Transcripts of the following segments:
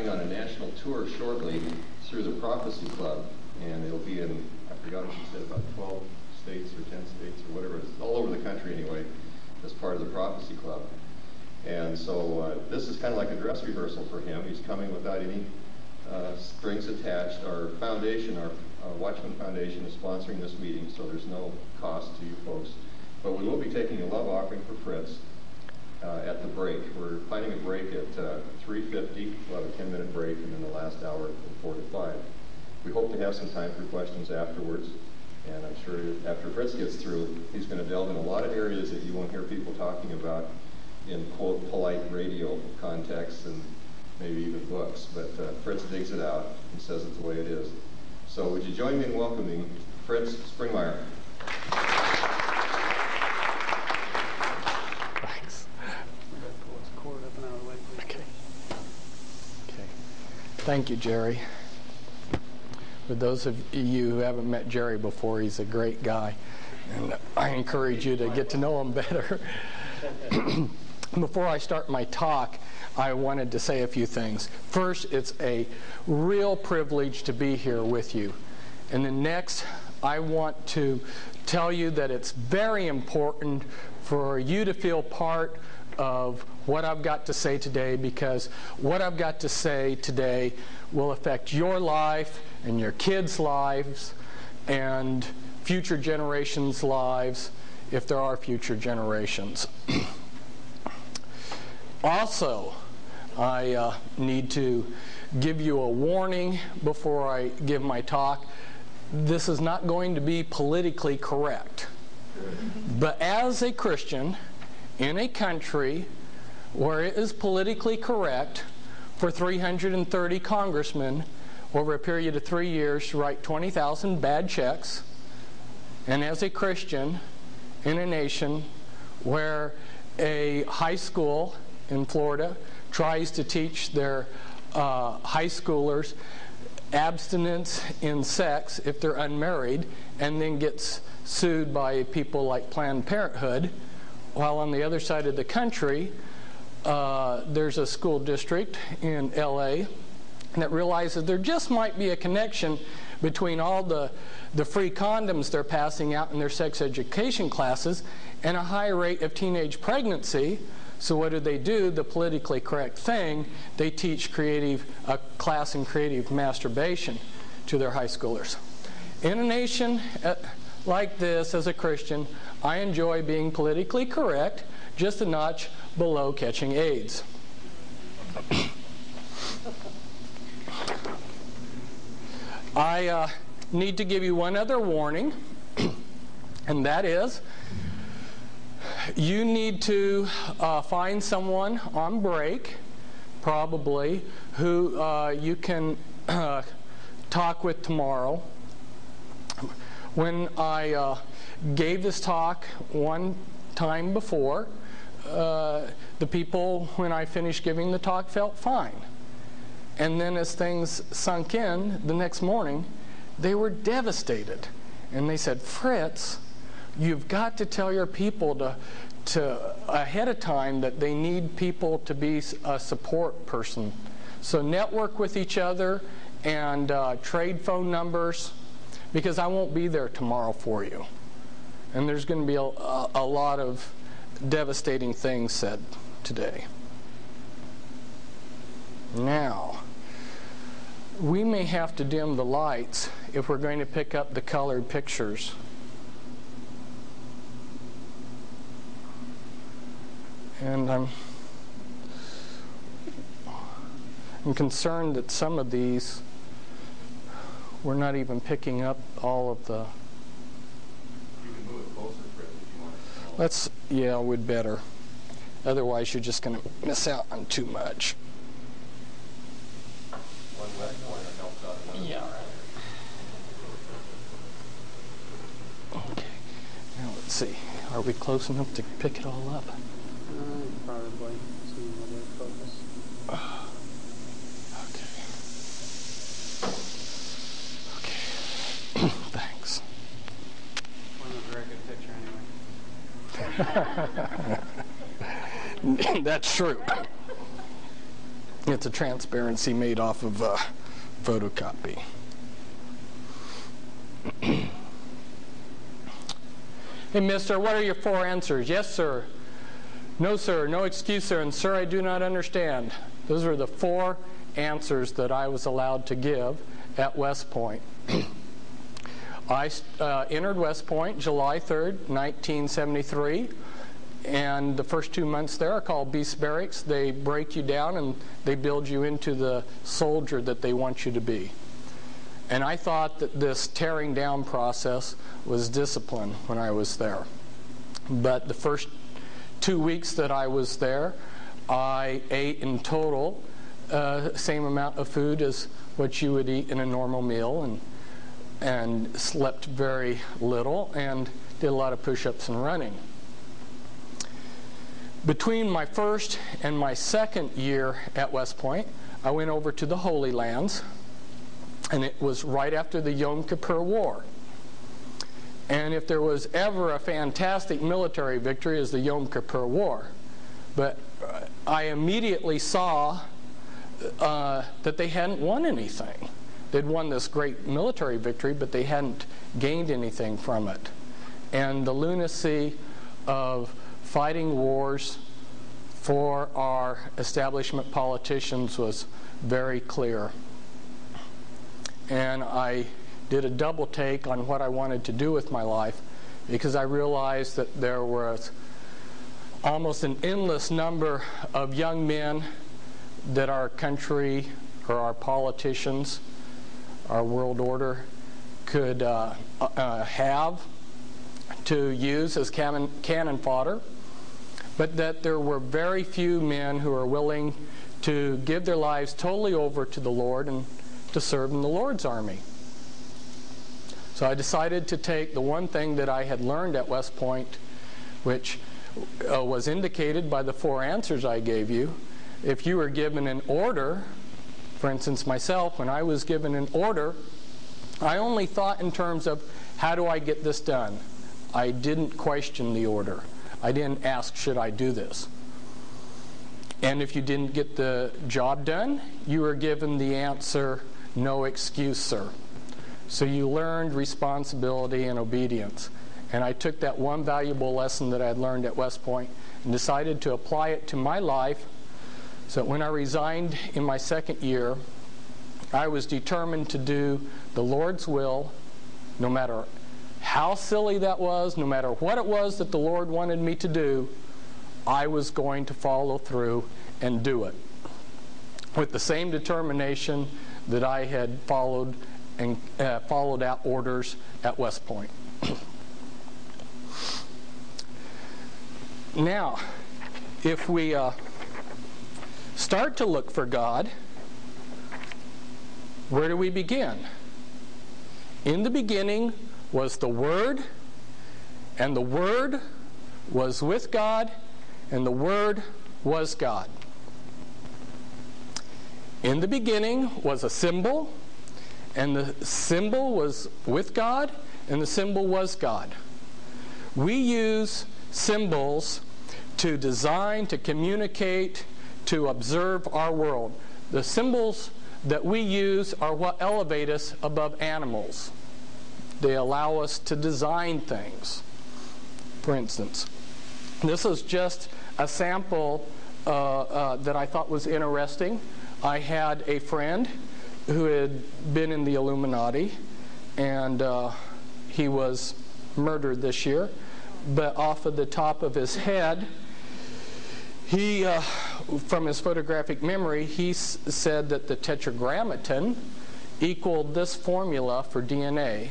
going on a national tour shortly through the Prophecy Club, and it'll be in, I forgot what she said, about 12 states or 10 states or whatever, it's all over the country anyway, as part of the Prophecy Club. And so this is kind of like a dress rehearsal for him. He's coming without any strings attached. Our foundation, our Watchman Foundation, is sponsoring this meeting, so there's no cost to you folks. But we will be taking a love offering for Fritz at the break. We're planning a break at 3:50. We'll have a 10-minute break, and then the last hour from 4 to 5. We hope to have some time for questions afterwards. And I'm sure after Fritz gets through, he's going to delve in a lot of areas that you won't hear people talking about in, quote, polite radio contexts and maybe even books. But Fritz digs it out and says it the way it is. So would you join me in welcoming Fritz Springmeier? Thanks. Okay. Thank you, Jerry. For those of you who haven't met Jerry before, he's a great guy, and I encourage you to get to know him better. Before I start my talk, I wanted to say a few things. First, it's a real privilege to be here with you. And then next, I want to tell you that it's very important for you to feel part of what I've got to say today, because what I've got to say today will affect your life and your kids' lives and future generations' lives, if there are future generations. Also, I need to give you a warning before I give my talk. This is not going to be politically correct. But as a Christian in a country where it is politically correct for 330 congressmen over a period of 3 years to write 20,000 bad checks, and as a Christian in a nation where a high school in Florida tries to teach their high schoolers abstinence in sex if they're unmarried, and then gets sued by people like Planned Parenthood, while on the other side of the country there's a school district in LA that realizes there just might be a connection between all the free condoms they're passing out in their sex education classes and a high rate of teenage pregnancy. So what do? The politically correct thing, they teach a class in creative masturbation to their high schoolers. In a nation like this, as a Christian, I enjoy being politically correct, just a notch below catching AIDS. I need to give you one other warning, and that is, you need to find someone on break, probably, who you can talk with tomorrow. When I gave this talk one time before, the people, when I finished giving the talk, felt fine. And then as things sunk in the next morning, they were devastated. And they said, Fritz, you've got to tell your people to ahead of time that they need people to be a support person. So network with each other and trade phone numbers, because I won't be there tomorrow for you. And there's going to be a lot of devastating things said today. Now, we may have to dim the lights if we're going to pick up the colored pictures. And I'm concerned that some of these we're not even picking up all of the. You can move it closer, Fritz, if you want. Let's, yeah, we'd better. Otherwise, you're just going to miss out on too much. One left corner helps out another. Yeah. Okay. Now let's see. Are we close enough to pick it all up? Probably. See what they focus. Okay. Thanks. Wasn't a very good picture anyway. That's true. It's a transparency made off of a photocopy. Hey, mister, what are your 4 answers? Yes, sir. No, sir. No excuse, sir. And, sir, I do not understand. Those were the 4 answers that I was allowed to give at West Point. I entered West Point July 3rd, 1973. And the first 2 months there are called beast barracks. They break you down and they build you into the soldier that they want you to be. And I thought that this tearing down process was discipline when I was there. But the first 2 weeks that I was there, I ate in total same amount of food as what you would eat in a normal meal, and slept very little and did a lot of push-ups and running. Between my first and my second year at West Point, I went over to the Holy Lands, and it was right after the Yom Kippur War. And if there was ever a fantastic military victory, it was the Yom Kippur War. But I immediately saw that they hadn't won anything. They'd won this great military victory, but they hadn't gained anything from it. And the lunacy of fighting wars for our establishment politicians was very clear. And I did a double take on what I wanted to do with my life, because I realized that there was almost an endless number of young men that our country or our politicians, our world order, could have to use as cannon fodder, but that there were very few men who are willing to give their lives totally over to the Lord and to serve in the Lord's army. So I decided to take the one thing that I had learned at West Point, which was indicated by the 4 answers I gave you. If you were given an order, for instance myself, when I was given an order, I only thought in terms of, how do I get this done? I didn't question the order. I didn't ask, should I do this? And if you didn't get the job done, you were given the answer, no excuse, sir. So you learned responsibility and obedience. And I took that one valuable lesson that I had learned at West Point and decided to apply it to my life. So when I resigned in my second year, I was determined to do the Lord's will, no matter how silly that was, no matter what it was that the Lord wanted me to do, I was going to follow through and do it with the same determination that I had followed out orders at West Point. Now, if we start to look for God, where do we begin? In the beginning was the Word, and the Word was with God, and the Word was God. In the beginning was a symbol, and the symbol was with God, and the symbol was God. We use symbols to design, to communicate, to observe our world. The symbols that we use are what elevate us above animals. They allow us to design things. For instance, this is just a sample that I thought was interesting. I had a friend who had been in the Illuminati, and he was murdered this year. But off of the top of his head, he, from his photographic memory, he said that the tetragrammaton equaled this formula for DNA.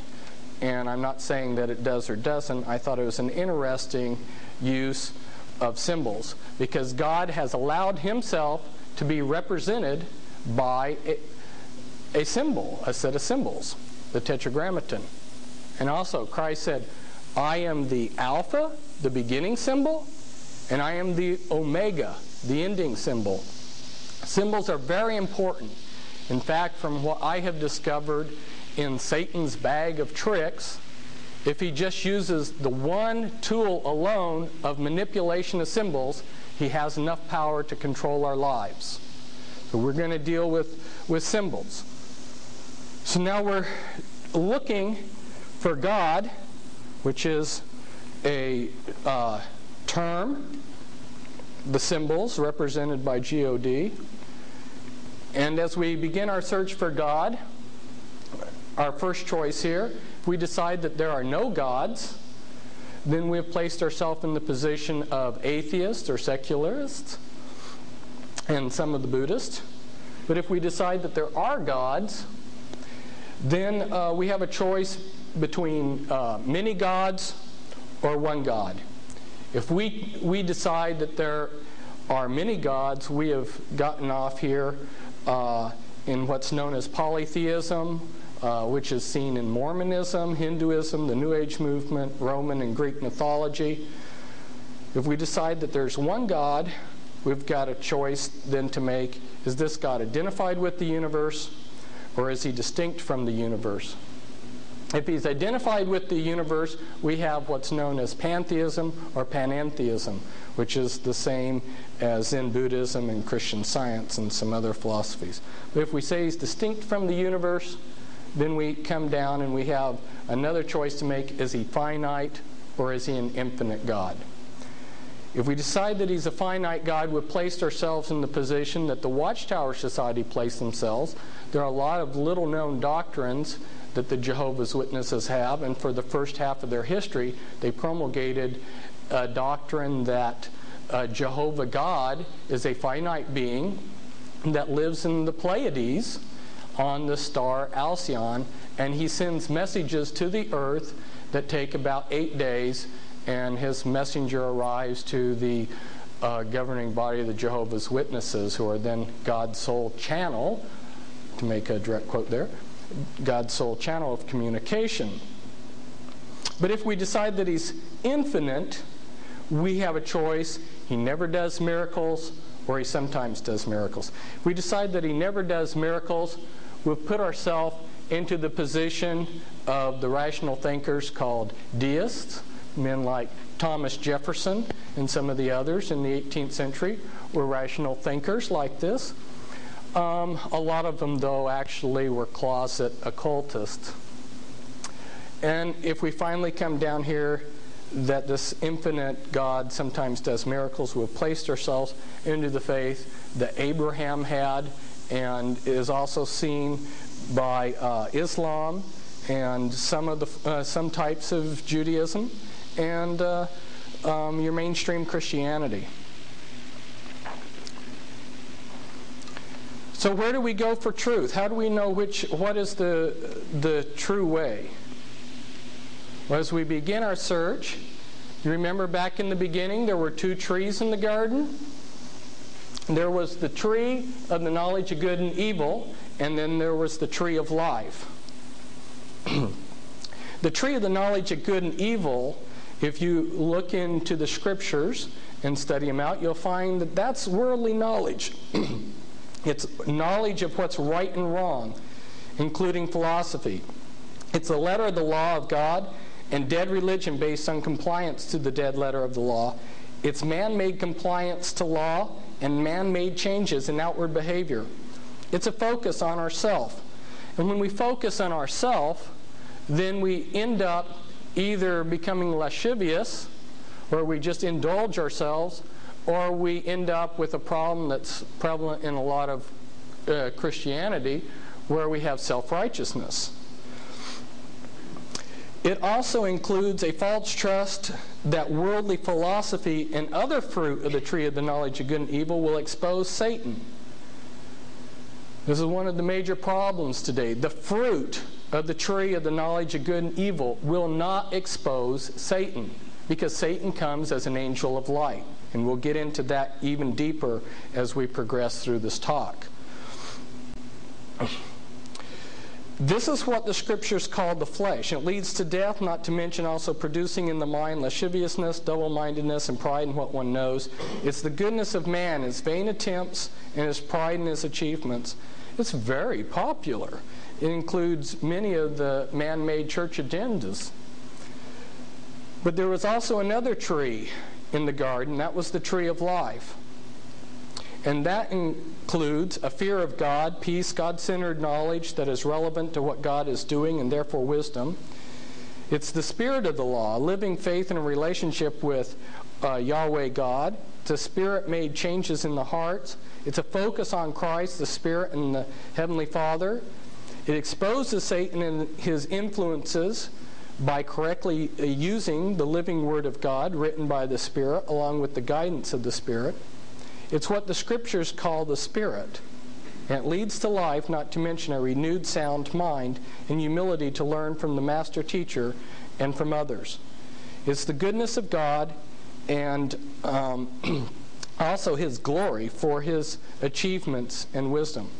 And I'm not saying that it does or doesn't. I thought it was an interesting use of symbols, because God has allowed himself to be represented by a symbol, a set of symbols, the tetragrammaton. And also Christ said, I am the Alpha, the beginning symbol, and I am the Omega, the ending symbol. Symbols are very important. In fact, from what I have discovered in Satan's bag of tricks, if he just uses the one tool alone of manipulation of symbols, he has enough power to control our lives. So we're going to deal with symbols. So now we're looking for God, which is a term, the symbols represented by God. And as we begin our search for God, our first choice here, if we decide that there are no gods, then we have placed ourselves in the position of atheists or secularists, and some of the Buddhists. But if we decide that there are gods, then we have a choice between many gods or one God. If we decide that there are many gods, we have gotten off here in what's known as polytheism, which is seen in Mormonism, Hinduism, the New Age movement, Roman and Greek mythology. If we decide that there's one God, we've got a choice then to make. Is this God identified with the universe, or is he distinct from the universe? If he's identified with the universe, we have what's known as pantheism or panentheism, which is the same as in Buddhism and Christian Science and some other philosophies. But if we say he's distinct from the universe, then we come down and we have another choice to make. Is he finite, or is he an infinite God? If we decide that he's a finite God, we've placed ourselves in the position that the Watchtower Society placed themselves. There are a lot of little-known doctrines that the Jehovah's Witnesses have, and for the first half of their history, they promulgated a doctrine that Jehovah God is a finite being that lives in the Pleiades on the star Alcyon, and he sends messages to the earth that take about 8 days, and his messenger arrives to the governing body of the Jehovah's Witnesses, who are then God's sole channel, to make a direct quote there, God's sole channel of communication. But if we decide that he's infinite, we have a choice. He never does miracles, or he sometimes does miracles. If we decide that he never does miracles, we've put ourselves into the position of the rational thinkers called deists. Men like Thomas Jefferson and some of the others in the 18th century were rational thinkers like this. A lot of them, though, actually were closet occultists. And if we finally come down here that this infinite God sometimes does miracles, we've placed ourselves into the faith that Abraham had, and is also seen by Islam and some types of Judaism, and your mainstream Christianity. So where do we go for truth? How do we know what is the true way? Well, as we begin our search, you remember back in the beginning there were 2 trees in the garden. There was the tree of the knowledge of good and evil, and then there was the tree of life. The tree of the knowledge of good and evil, if you look into the scriptures and study them out, you'll find that that's worldly knowledge. It's knowledge of what's right and wrong, including philosophy. It's the letter of the law of God and dead religion based on compliance to the dead letter of the law. It's man-made compliance to law and man-made changes in outward behavior. It's a focus on ourself. And when we focus on ourself, then we end up either becoming lascivious, where we just indulge ourselves, or we end up with a problem that's prevalent in a lot of Christianity, where we have self-righteousness. It also includes a false trust that worldly philosophy and other fruit of the tree of the knowledge of good and evil will expose Satan. This is one of the major problems today. The fruit of the tree of the knowledge of good and evil will not expose Satan, because Satan comes as an angel of light. And we'll get into that even deeper as we progress through this talk. This is what the scriptures call the flesh. It leads to death, not to mention also producing in the mind lasciviousness, double-mindedness, and pride in what one knows. It's the goodness of man, his vain attempts, and his pride in his achievements. It's very popular. It includes many of the man-made church agendas. But there was also another tree in the garden. That was the tree of life. And that includes a fear of God, peace, God-centered knowledge that is relevant to what God is doing, and therefore wisdom. It's the spirit of the law, living faith in a relationship with Yahweh God. It's a spirit-made changes in the hearts. It's a focus on Christ, the Spirit, and the Heavenly Father. It exposes Satan and his influences by correctly using the living Word of God written by the Spirit along with the guidance of the Spirit. It's what the Scriptures call the Spirit. And it leads to life, not to mention a renewed sound mind and humility to learn from the Master Teacher and from others. It's the goodness of God and also His glory for His achievements and wisdom.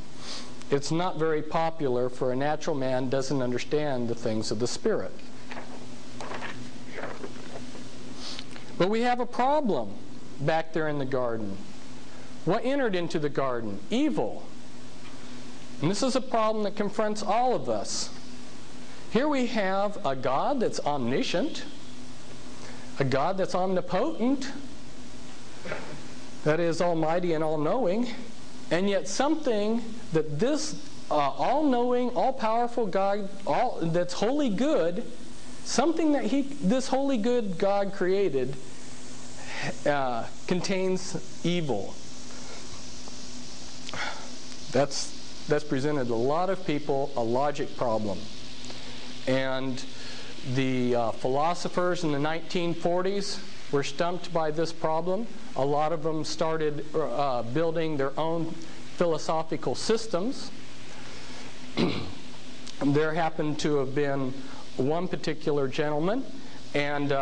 It's not very popular for a natural man doesn't understand the things of the Spirit. But we have a problem back there in the garden. What entered into the garden? Evil. And this is a problem that confronts all of us. Here we have a God that's omniscient, a God that's omnipotent, that is almighty and all-knowing, and yet something that this all-knowing, all-powerful God, that's wholly good, something that this wholly good God created contains evil. That's presented a lot of people a logic problem. And the philosophers in the 1940s were stumped by this problem. A lot of them started building their own philosophical systems. There happened to have been one particular gentleman, and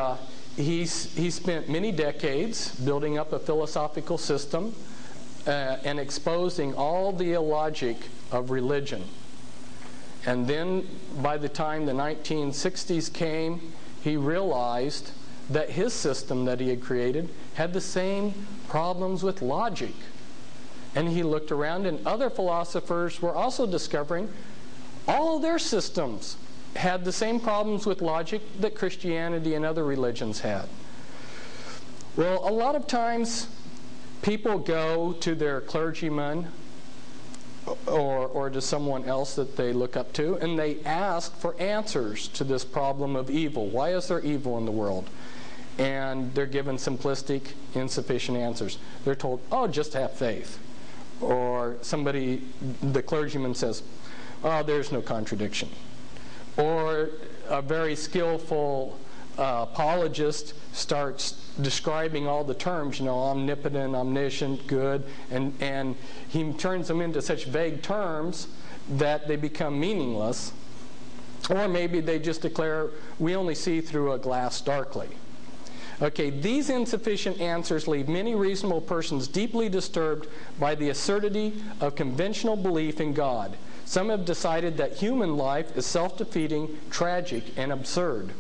he spent many decades building up a philosophical system and exposing all the illogic of religion. And then by the time the 1960s came, he realized that his system that he had created had the same problems with logic. And he looked around, and other philosophers were also discovering all their systems had the same problems with logic that Christianity and other religions had. Well, a lot of times people go to their clergyman or to someone else that they look up to, and they ask for answers to this problem of evil. Why is there evil in the world? And they're given simplistic, insufficient answers. They're told, oh, just have faith. Or the clergyman says, oh, there's no contradiction. Or a very skillful apologist starts describing all the terms, omnipotent, omniscient, good, and he turns them into such vague terms that they become meaningless. Or maybe they just declare, we only see through a glass darkly. Okay, these insufficient answers leave many reasonable persons deeply disturbed by the absurdity of conventional belief in God. Some have decided that human life is self-defeating, tragic, and absurd.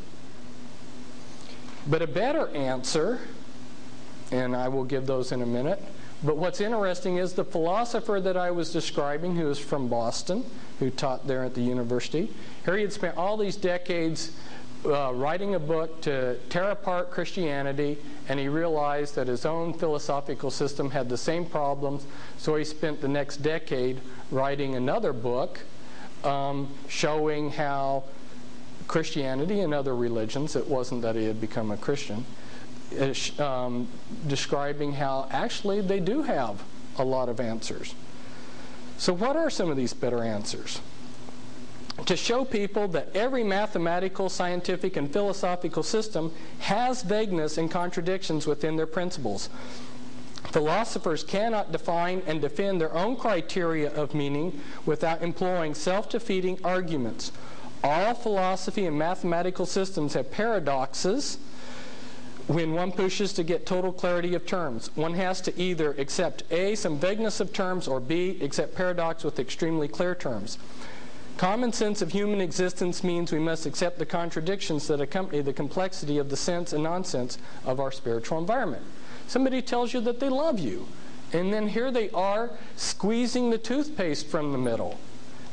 But a better answer, and I will give those in a minute, but what's interesting is the philosopher that I was describing, who is from Boston, who taught there at the university, here he had spent all these decades writing a book to tear apart Christianity, and he realized that his own philosophical system had the same problems, so he spent the next decade writing another book showing how Christianity and other religions, it wasn't that he had become a Christian, describing how actually they do have a lot of answers. So what are some of these better answers? To show people that every mathematical, scientific, and philosophical system has vagueness and contradictions within their principles. Philosophers cannot define and defend their own criteria of meaning without employing self-defeating arguments. All philosophy and mathematical systems have paradoxes when one pushes to get total clarity of terms. One has to either accept A, some vagueness of terms, or B, accept paradox with extremely clear terms. Common sense of human existence means we must accept the contradictions that accompany the complexity of the sense and nonsense of our spiritual environment. Somebody tells you that they love you, and then here they are squeezing the toothpaste from the middle.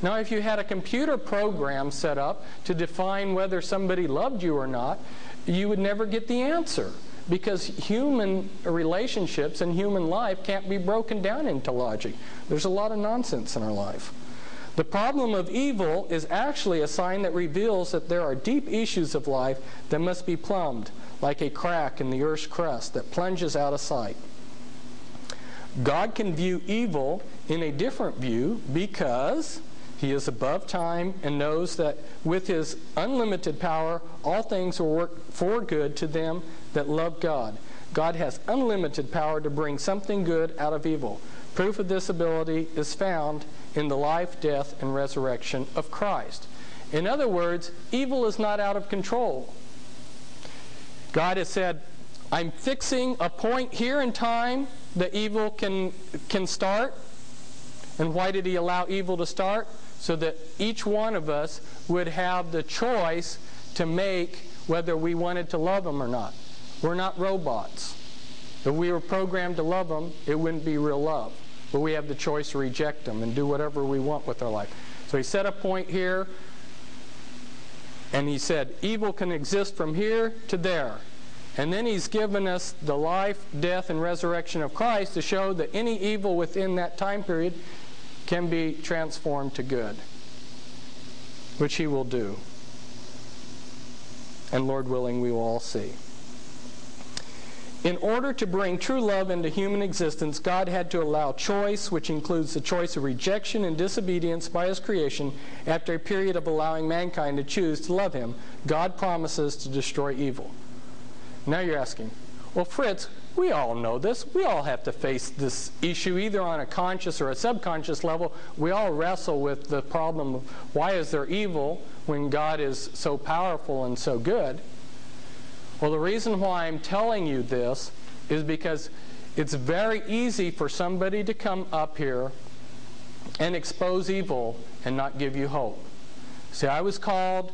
Now, if you had a computer program set up to define whether somebody loved you or not, you would never get the answer, because human relationships and human life can't be broken down into logic. There's a lot of nonsense in our life. The problem of evil is actually a sign that reveals that there are deep issues of life that must be plumbed, like a crack in the earth's crust that plunges out of sight. God can view evil in a different view because He is above time and knows that with His unlimited power, all things will work for good to them that love God. God has unlimited power to bring something good out of evil. Proof of this ability is found in the life, death, and resurrection of Christ. In other words, evil is not out of control. God has said, I'm fixing a point here in time that evil can start. And why did He allow evil to start? So that each one of us would have the choice to make whether we wanted to love Him or not. We're not robots. If we were programmed to love Him, it wouldn't be real love. But we have the choice to reject Him and do whatever we want with our life. So He set a point here, and He said, evil can exist from here to there. And then He's given us the life, death, and resurrection of Christ to show that any evil within that time period can be transformed to good, which He will do. And Lord willing, we will all see. In order to bring true love into human existence, God had to allow choice, which includes the choice of rejection and disobedience by His creation. After a period of allowing mankind to choose to love Him, God promises to destroy evil. Now you're asking, well, Fritz, we all know this. We all have to face this issue either on a conscious or a subconscious level. We all wrestle with the problem of why is there evil when God is so powerful and so good? Well, the reason why I'm telling you this is because it's very easy for somebody to come up here and expose evil and not give you hope. See, I was called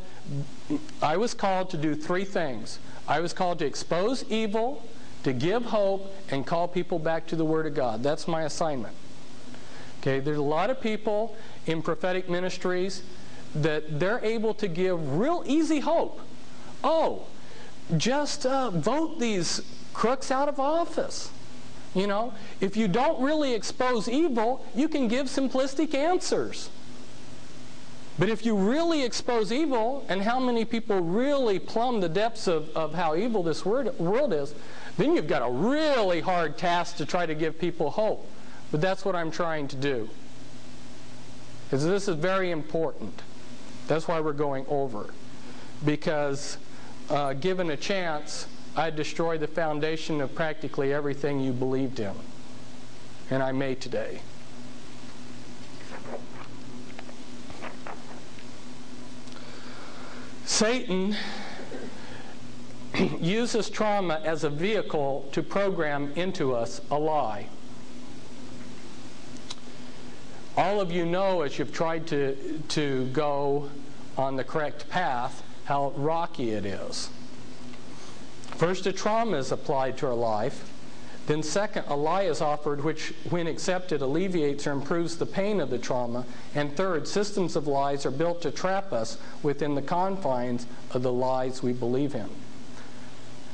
to do three things. I was called to expose evil, to give hope, and call people back to the Word of God. That's my assignment. Okay, there's a lot of people in prophetic ministries that they're able to give real easy hope. Oh, just vote these crooks out of office. You know, if you don't really expose evil, you can give simplistic answers. But if you really expose evil, and how many people really plumb the depths of how evil this world is, then you've got a really hard task to try to give people hope. But that's what I'm trying to do. Because this is very important. That's why we're going over. Because given a chance, I'd destroy the foundation of practically everything you believed in. And I may today. Satan uses trauma as a vehicle to program into us a lie. All of you know, as you've tried to go on the correct path, how rocky it is. First, a trauma is applied to our life. Then second, a lie is offered which, when accepted, alleviates or improves the pain of the trauma. And third, systems of lies are built to trap us within the confines of the lies we believe in.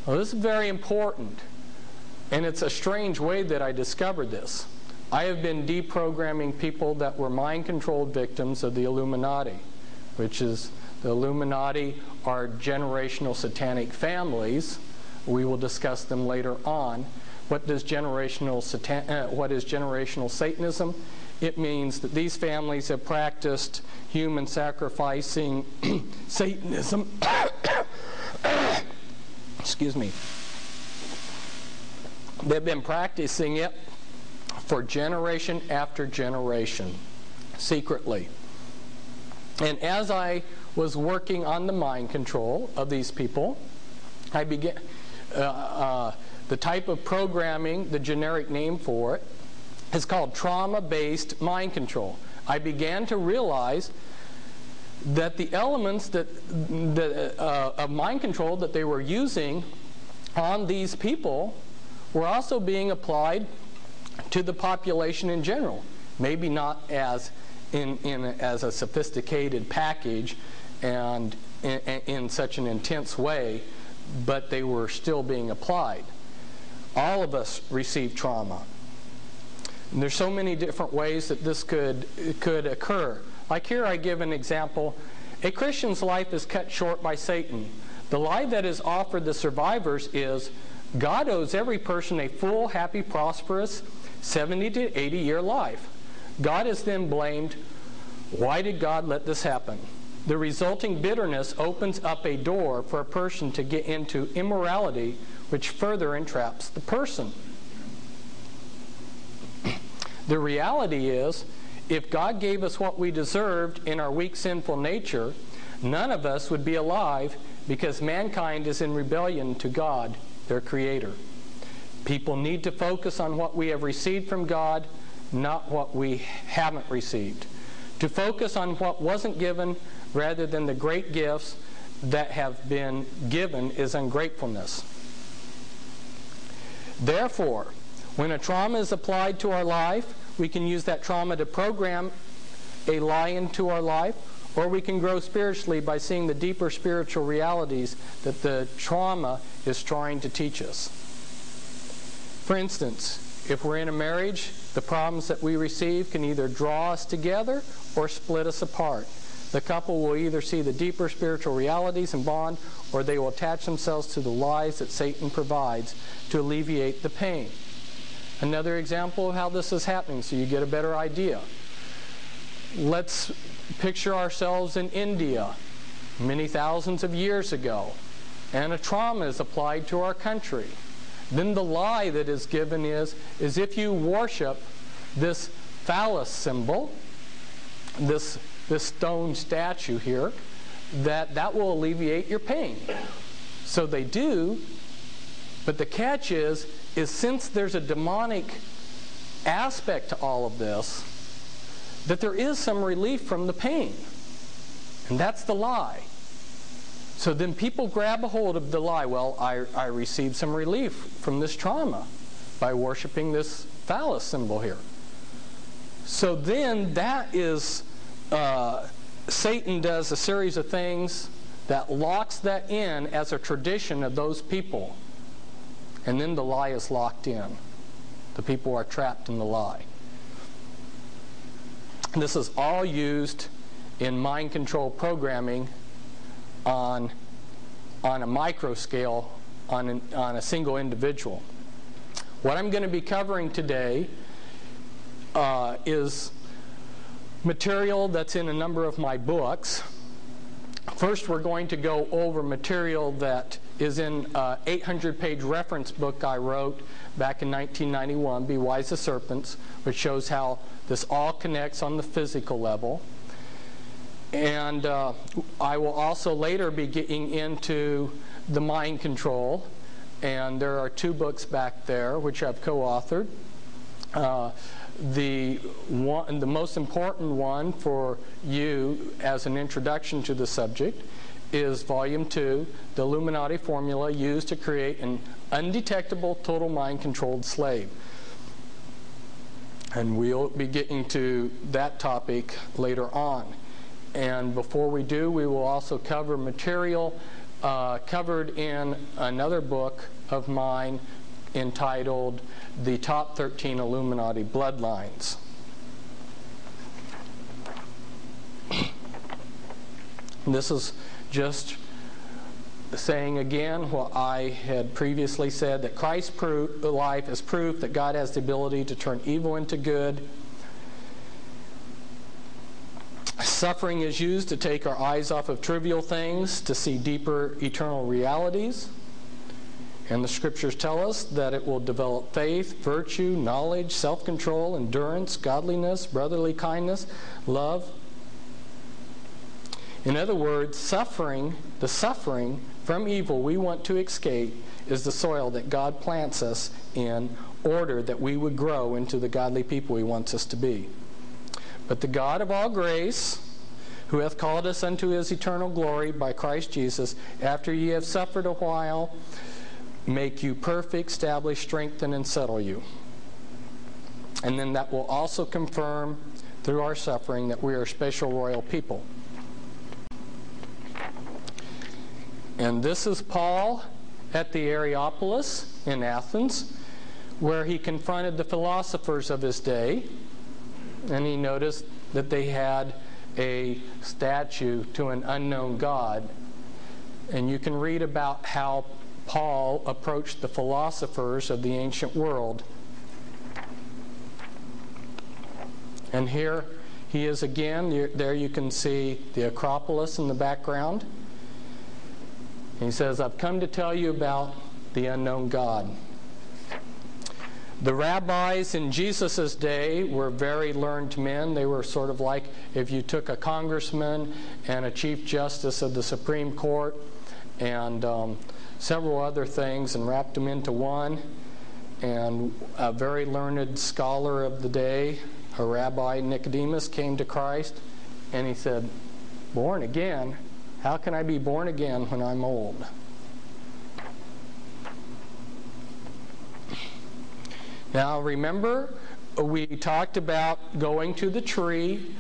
Well, this is very important. And it's a strange way that I discovered this. I have been deprogramming people that were mind-controlled victims of the Illuminati, which is the Illuminati are generational satanic families. We will discuss them later on. What is generational Satanism? It means that these families have practiced human sacrificing Satanism. Excuse me. They've been practicing it for generation after generation, secretly. And as I was working on the mind control of these people, I began the type of programming, the generic name for it, is called trauma-based mind control. I began to realize that the elements of mind control that they were using on these people were also being applied to the population in general. Maybe not as as a sophisticated package and in such an intense way, but they were still being applied. All of us receive trauma. And there's so many different ways that this could occur. Like here I give an example. A Christian's life is cut short by Satan. The lie that is offered the survivors is God owes every person a full, happy, prosperous 70 to 80-year life. God is then blamed. Why did God let this happen? The resulting bitterness opens up a door for a person to get into immorality, which further entraps the person. The reality is, if God gave us what we deserved in our weak, sinful nature, none of us would be alive because mankind is in rebellion to God, their Creator. People need to focus on what we have received from God, not what we haven't received. To focus on what wasn't given rather than the great gifts that have been given is ungratefulness. Therefore, when a trauma is applied to our life, we can use that trauma to program a lie into our life, or we can grow spiritually by seeing the deeper spiritual realities that the trauma is trying to teach us. For instance, if we're in a marriage, the problems that we receive can either draw us together or split us apart. The couple will either see the deeper spiritual realities and bond, or they will attach themselves to the lies that Satan provides to alleviate the pain. Another example of how this is happening so you get a better idea. Let's picture ourselves in India many thousands of years ago, and a trauma is applied to our country. Then the lie that is given is if you worship this phallus symbol, this stone statue here, that will alleviate your pain. So they do, but the catch is since there's a demonic aspect to all of this, that there is some relief from the pain. And that's the lie. So then people grab a hold of the lie. Well, I received some relief from this trauma by worshiping this phallus symbol here. So then that is, Satan does a series of things that locks that in as a tradition of those people. And then the lie is locked in. The people are trapped in the lie. This is all used in mind control programming on a micro scale, on a single individual. What I'm going to be covering today is material that's in a number of my books. First, we're going to go over material that is in an 800-page reference book I wrote back in 1991, Be Wise as Serpents, which shows how this all connects on the physical level. And I will also later be getting into the mind control, and there are 2 books back there which I've co-authored. The most important one for you as an introduction to the subject is Volume 2, The Illuminati Formula Used to Create an Undetectable Total Mind-Controlled Slave. And we'll be getting to that topic later on. And before we do, we will also cover material covered in another book of mine entitled The Top 13 Illuminati Bloodlines. This is just saying again what I had previously said, that Christ's life is proof that God has the ability to turn evil into good. Suffering is used to take our eyes off of trivial things to see deeper eternal realities. And the scriptures tell us that it will develop faith, virtue, knowledge, self-control, endurance, godliness, brotherly kindness, love. In other words, the suffering from evil we want to escape is the soil that God plants us in order that we would grow into the godly people He wants us to be. But the God of all grace, who hath called us unto His eternal glory by Christ Jesus, after ye have suffered a while, make you perfect, establish, strengthen, and settle you. And then that will also confirm through our suffering that we are a special royal people. And this is Paul at the Areopagus in Athens. where he confronted the philosophers of his day, and he noticed that they had a statue to an unknown God. And you can read about how Paul approached the philosophers of the ancient world. And here he is again. There you can see the Acropolis in the background. He says, I've come to tell you about the unknown God. The rabbis in Jesus' day were very learned men. They were sort of like if you took a congressman and a chief justice of the Supreme Court and several other things and wrapped them into one. And a very learned scholar of the day, a rabbi, Nicodemus, came to Christ, and he said, born again? How can I be born again when I'm old? Now remember, we talked about going to the tree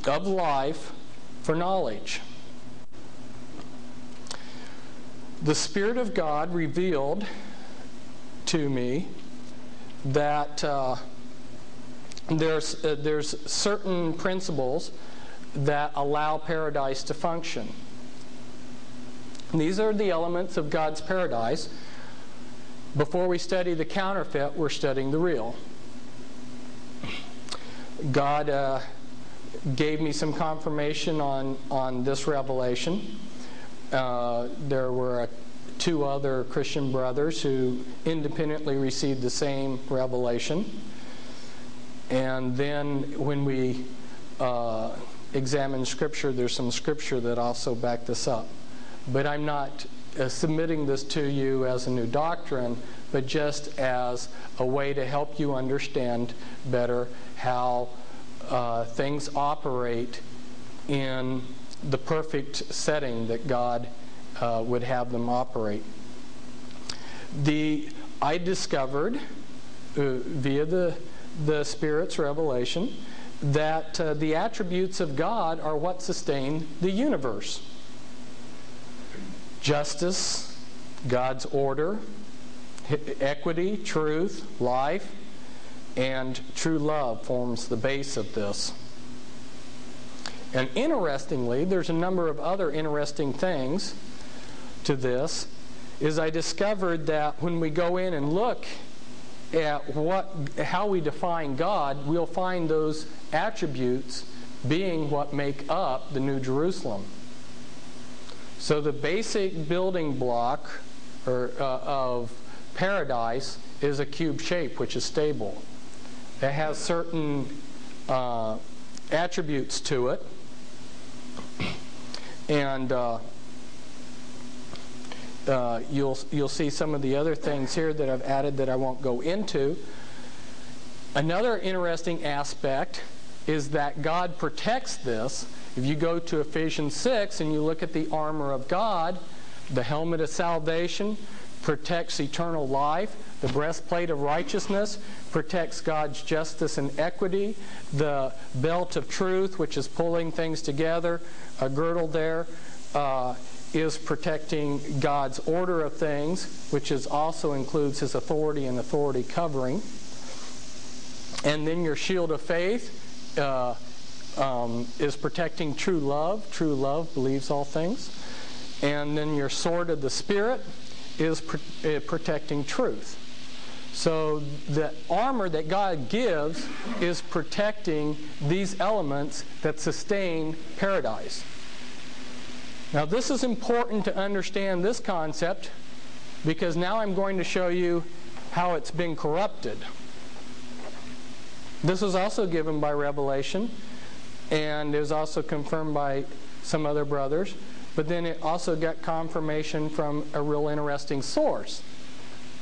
of life for knowledge. The Spirit of God revealed to me that there's certain principles that allow paradise to function. These are the elements of God's paradise. Before we study the counterfeit, we're studying the real. God gave me some confirmation on this revelation. There were two other Christian brothers who independently received the same revelation. And then when we examine Scripture, there's some Scripture that also back this up. But I'm not submitting this to you as a new doctrine, but just as a way to help you understand better how things operate in the perfect setting that God would have them operate. I discovered via the Spirit's revelation that the attributes of God are what sustain the universe. Justice, God's order, equity, truth, life, and true love forms the base of this. And interestingly, there's a number of other interesting things to this, is I discovered that when we go in and look at how we define God, we'll find those attributes being what make up the New Jerusalem. So the basic building block of paradise is a cube shape, which is stable. It has certain attributes to it. And you'll see some of the other things here that I've added that I won't go into. Another interesting aspect is that God protects this. If you go to Ephesians 6 and you look at the armor of God, the helmet of salvation protects eternal life. The breastplate of righteousness protects God's justice and equity. The belt of truth, which is pulling things together, a girdle there, is protecting God's order of things, which also includes His authority and authority covering. And then your shield of faith is protecting true love. True love believes all things. And then your sword of the Spirit is protecting truth. So the armor that God gives is protecting these elements that sustain paradise. Now this is important to understand this concept, because now I'm going to show you how it's been corrupted. This was also given by revelation, and it was also confirmed by some other brothers, but then it also got confirmation from a real interesting source.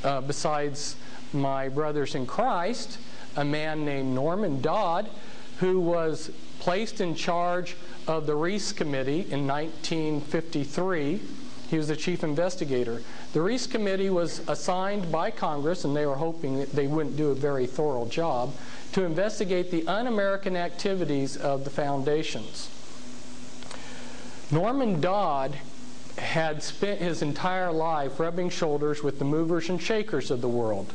Besides my brothers in Christ, a man named Norman Dodd, who was placed in charge of the Reese Committee in 1953. He was the chief investigator. The Reese Committee was assigned by Congress, and they were hoping that they wouldn't do a very thorough job, to investigate the un-American activities of the foundations. Norman Dodd had spent his entire life rubbing shoulders with the movers and shakers of the world.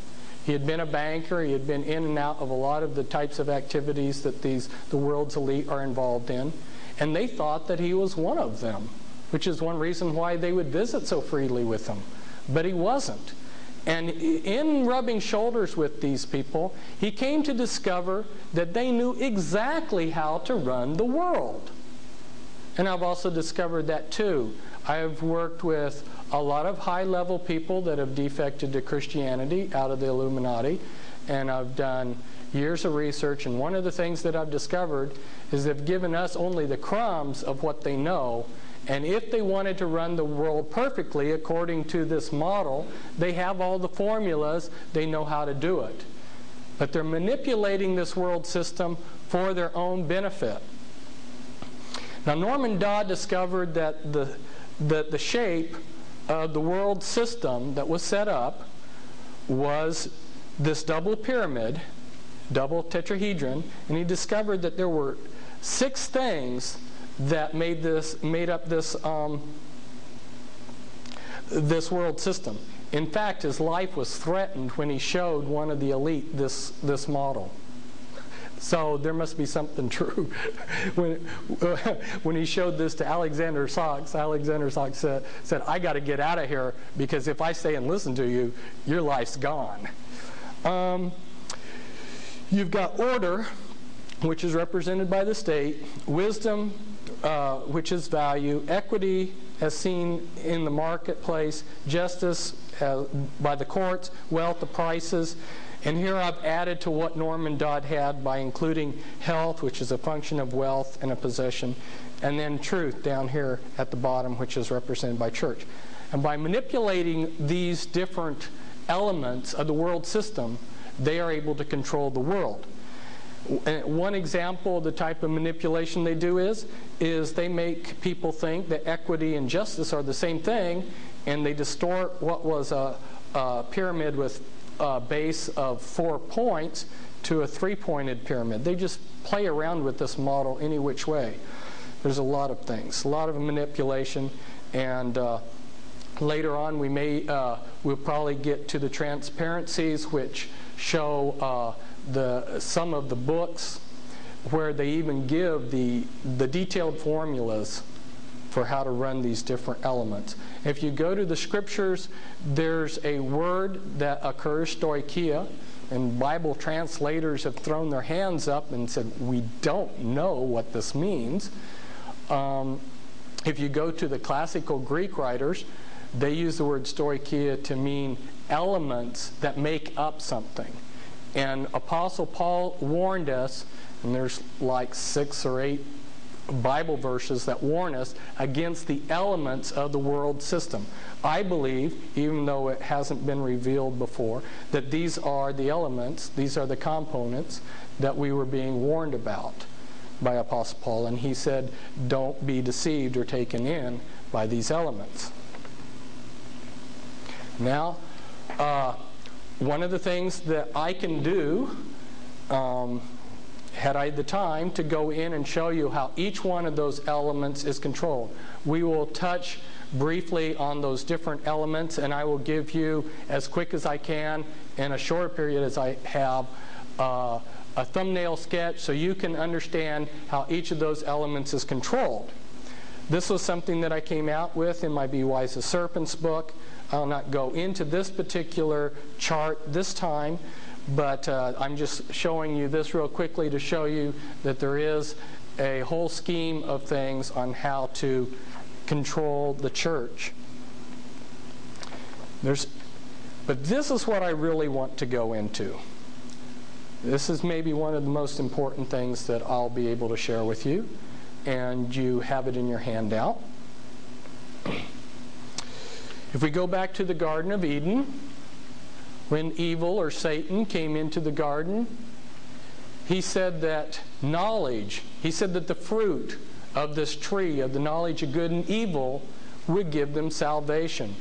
He had been a banker. He had been in and out of a lot of the types of activities that the world's elite are involved in. And they thought that he was one of them, which is one reason why they would visit so freely with him. But he wasn't. And in rubbing shoulders with these people, he came to discover that they knew exactly how to run the world. And I've also discovered that too. I've worked with a lot of high-level people that have defected to Christianity out of the Illuminati, and I've done years of research, and one of the things that I've discovered is they've given us only the crumbs of what they know, and if they wanted to run the world perfectly according to this model, they have all the formulas, they know how to do it. But they're manipulating this world system for their own benefit. Now, Norman Dodd discovered that the shape of the world system that was set up was this double pyramid, double tetrahedron, and he discovered that there were 6 things that made up this this world system. In fact, his life was threatened when he showed one of the elite this model. So there must be something true. When he showed this to Alexander Sachs said, "I got to get out of here, because if I stay and listen to you, your life's gone." You've got order, which is represented by the state, wisdom, which is value, equity as seen in the marketplace, justice by the courts, wealth, the prices. And here I've added to what Norman Dodd had by including health, which is a function of wealth and a possession, and then truth down here at the bottom, which is represented by church. And by manipulating these different elements of the world system, they are able to control the world. One example of the type of manipulation they do is they make people think that equity and justice are the same thing, and they distort what was a pyramid with a base of 4 points to a 3-pointed pyramid. They just play around with this model any which way. There's a lot of things, a lot of manipulation, and later on we'll probably get to the transparencies, which show some of the books where they even give the detailed formulas for how to run these different elements. If you go to the scriptures, there's a word that occurs, stoicheia, and Bible translators have thrown their hands up and said, we don't know what this means. If you go to the classical Greek writers, they use the word stoicheia to mean elements that make up something. And Apostle Paul warned us, and there's like 6 or 8 Bible verses that warn us against the elements of the world system. I believe, even though it hasn't been revealed before, that these are the elements, these are the components that we were being warned about by Apostle Paul. And he said, don't be deceived or taken in by these elements. Now, one of the things that I can do, had I the time, to go in and show you how each one of those elements is controlled. We will touch briefly on those different elements, and I will give you, as quick as I can, in a short period as I have, a thumbnail sketch so you can understand how each of those elements is controlled. This was something that I came out with in my Be Wise as Serpents book. I'll not go into this particular chart this time, but I'm just showing you this real quickly to show you that there is a whole scheme of things on how to control the church. But this is what I really want to go into. This is maybe one of the most important things that I'll be able to share with you, and you have it in your handout. If we go back to the Garden of Eden, when evil or Satan came into the garden, he said that the fruit of this tree of the knowledge of good and evil would give them salvation.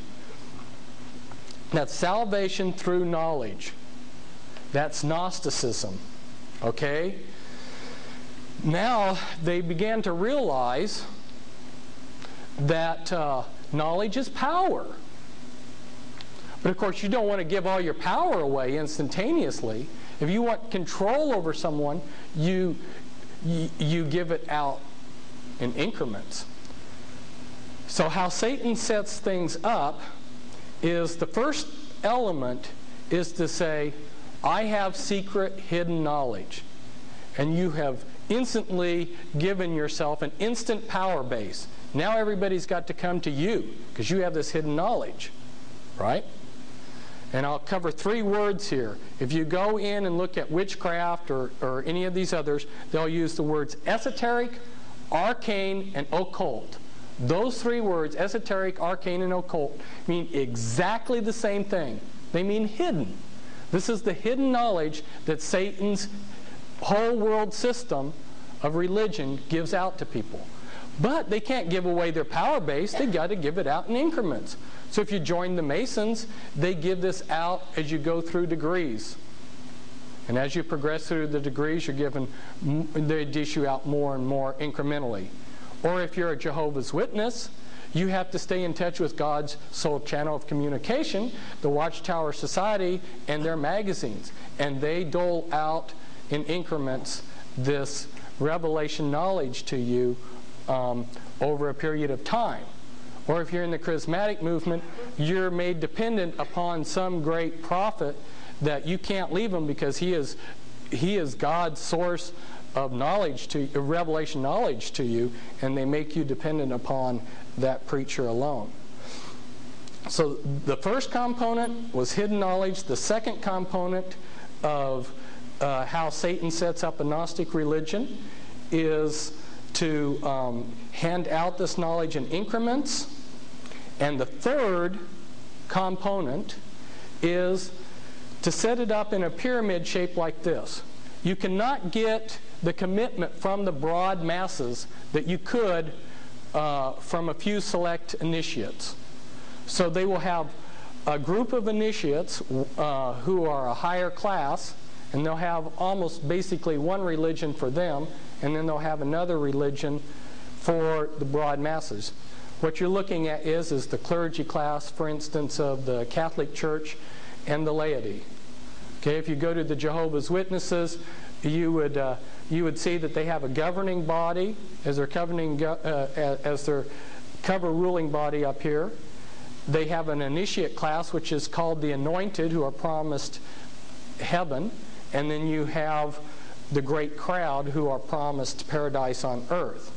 That's salvation through knowledge. That's Gnosticism. Okay? Now they began to realize that knowledge is power. But of course, you don't want to give all your power away instantaneously. If you want control over someone, you give it out in increments. So how Satan sets things up is the first element is to say, I have secret hidden knowledge. And you have instantly given yourself an instant power base. Now everybody's got to come to you because you have this hidden knowledge, right? And I'll cover 3 words here. If you go in and look at witchcraft or any of these others, they'll use the words esoteric, arcane, and occult. Those 3 words, esoteric, arcane, and occult, mean exactly the same thing. They mean hidden. This is the hidden knowledge that Satan's whole world system of religion gives out to people. But they can't give away their power base. They've got to give it out in increments. So if you join the Masons, they give this out as you go through degrees. And as you progress through the degrees, they dish you out more and more incrementally. Or if you're a Jehovah's Witness, you have to stay in touch with God's sole channel of communication, the Watchtower Society, and their magazines. And they dole out in increments this revelation knowledge to you over a period of time. Or if you're in the charismatic movement, you're made dependent upon some great prophet that you can't leave him because he is God's source of knowledge revelation knowledge to you, and they make you dependent upon that preacher alone. So the first component was hidden knowledge. The second component of how Satan sets up a Gnostic religion is to hand out this knowledge in increments. And the third component is to set it up in a pyramid shape like this. You cannot get the commitment from the broad masses that you could from a few select initiates. So they will have a group of initiates who are a higher class, and they'll have almost basically one religion for them, and then they'll have another religion for the broad masses. What you're looking at is the clergy class, for instance, of the Catholic Church and the laity. Okay, if you go to the Jehovah's Witnesses, you would see that they have a governing body as their cover ruling body up here. They have an initiate class, which is called the anointed, who are promised heaven. And then you have the great crowd, who are promised paradise on earth.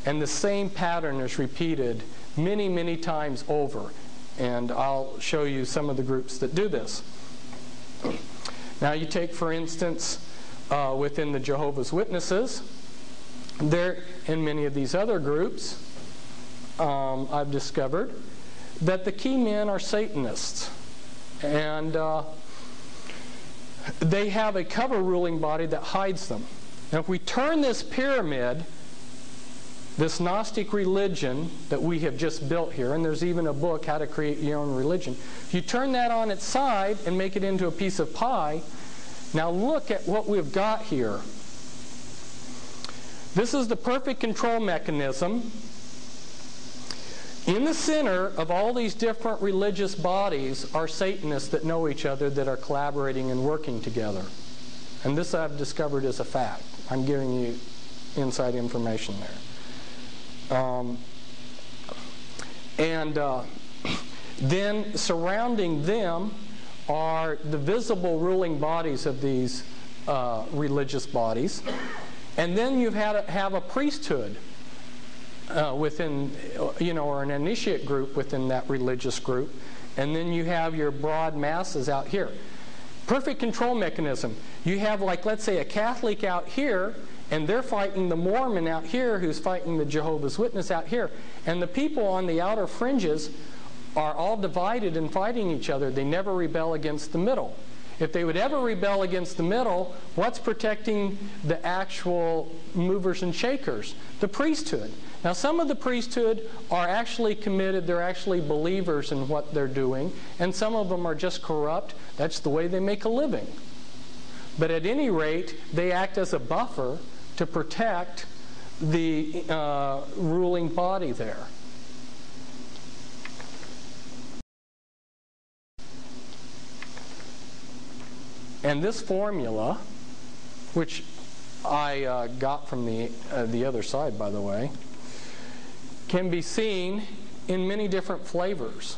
And the same pattern is repeated many, many times over. And I'll show you some of the groups that do this. Now you take, for instance, within the Jehovah's Witnesses, there and many of these other groups, I've discovered that the key men are Satanists. And they have a cover ruling body that hides them. Now if we turn this pyramid, this Gnostic religion that we have just built here, and there's even a book, How to Create Your Own Religion. If you turn that on its side and make it into a piece of pie, now look at what we've got here. This is the perfect control mechanism. In the center of all these different religious bodies are Satanists that know each other, that are collaborating and working together. And this I've discovered is a fact. I'm giving you inside information there. Then surrounding them are the visible ruling bodies of these religious bodies. And then you have a priesthood within, or an initiate group within that religious group. And then you have your broad masses out here. Perfect control mechanism. You have, like, let's say, a Catholic out here, and they're fighting the Mormon out here, who's fighting the Jehovah's Witness out here. And the people on the outer fringes are all divided and fighting each other. They never rebel against the middle. If they would ever rebel against the middle, what's protecting the actual movers and shakers? The priesthood. Now, some of the priesthood are actually committed. They're actually believers in what they're doing. And some of them are just corrupt. That's the way they make a living. But at any rate, they act as a buffer to protect the ruling body there. And this formula, which I got from the other side, by the way, can be seen in many different flavors.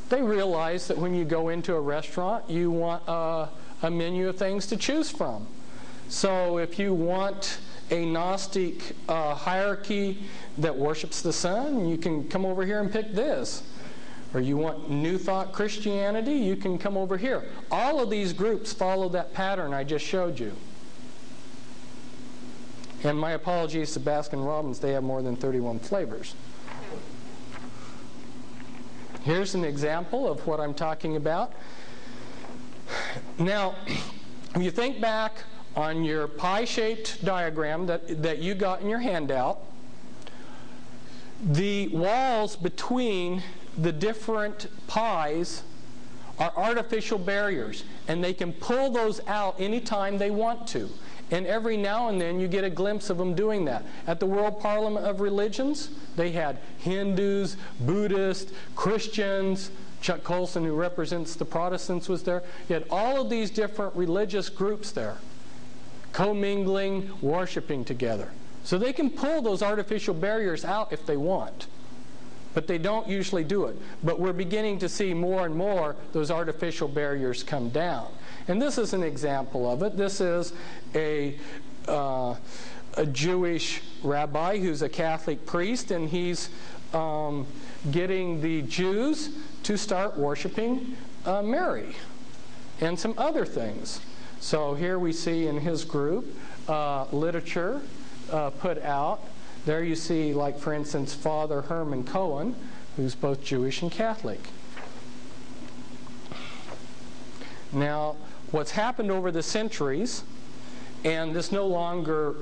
They realize that when you go into a restaurant, you want a menu of things to choose from. So if you want a Gnostic hierarchy that worships the sun, you can come over here and pick this. Or you want New Thought Christianity, you can come over here. All of these groups follow that pattern I just showed you. And my apologies to Baskin Robbins, they have more than 31 flavors. Here's an example of what I'm talking about. Now, if you think back on your pie-shaped diagram that you got in your handout, the walls between the different pies are artificial barriers, and they can pull those out anytime they want to. And every now and then you get a glimpse of them doing that. At the World Parliament of Religions, they had Hindus, Buddhists, Christians. Chuck Colson, who represents the Protestants, was there. You had all of these different religious groups there, commingling, worshiping together. So they can pull those artificial barriers out if they want. But they don't usually do it. But we're beginning to see more and more those artificial barriers come down. And this is an example of it. This is a Jewish rabbi who's a Catholic priest, and he's getting the Jews to start worshiping Mary and some other things. So here we see in his group literature put out. There you see, like, for instance, Father Herman Cohen, who's both Jewish and Catholic. Now, what's happened over the centuries, and this no longer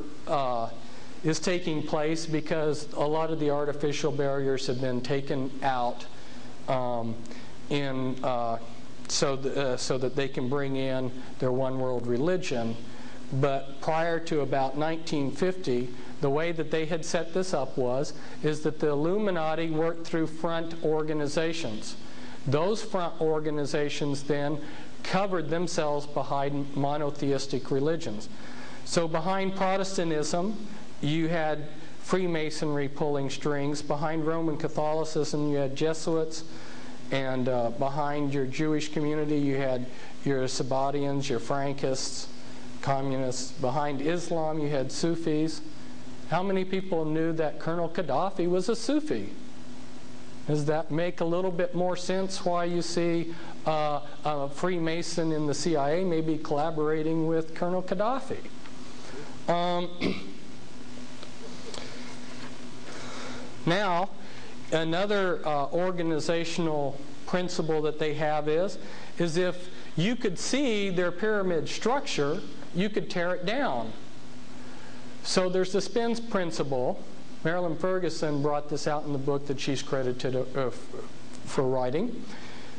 is taking place because a lot of the artificial barriers have been taken out so that they can bring in their one world religion. But prior to about 1950, the way that they had set this up is that the Illuminati worked through front organizations. Those front organizations then covered themselves behind monotheistic religions. So behind Protestantism, you had Freemasonry pulling strings. Behind Roman Catholicism, you had Jesuits. And behind your Jewish community, you had your Sabbatians, your Frankists, communists. Behind Islam, you had Sufis. How many people knew that Colonel Gaddafi was a Sufi? Does that make a little bit more sense why you see a Freemason in the CIA maybe collaborating with Colonel Gaddafi? Now, another organizational principle that they have is if you could see their pyramid structure, you could tear it down. So there's the spins principle. Marilyn Ferguson brought this out in the book that she's credited for writing.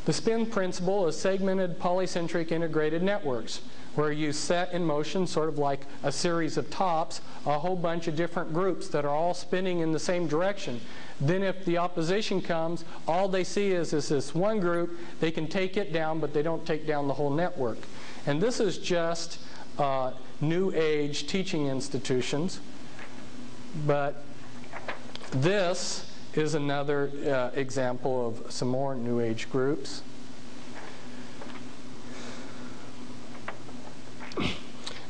The spin principle is segmented polycentric integrated networks, where you set in motion, sort of like a series of tops, a whole bunch of different groups that are all spinning in the same direction. Then if the opposition comes, all they see is this one group. They can take it down, but they don't take down the whole network. And this is just New Age teaching institutions. But this is another example of some more New Age groups.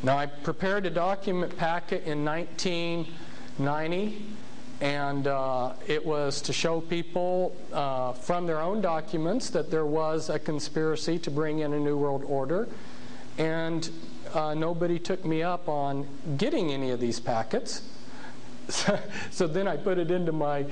Now, I prepared a document packet in 1990, and it was to show people from their own documents that there was a conspiracy to bring in a New World Order, and nobody took me up on getting any of these packets. So then I put it into my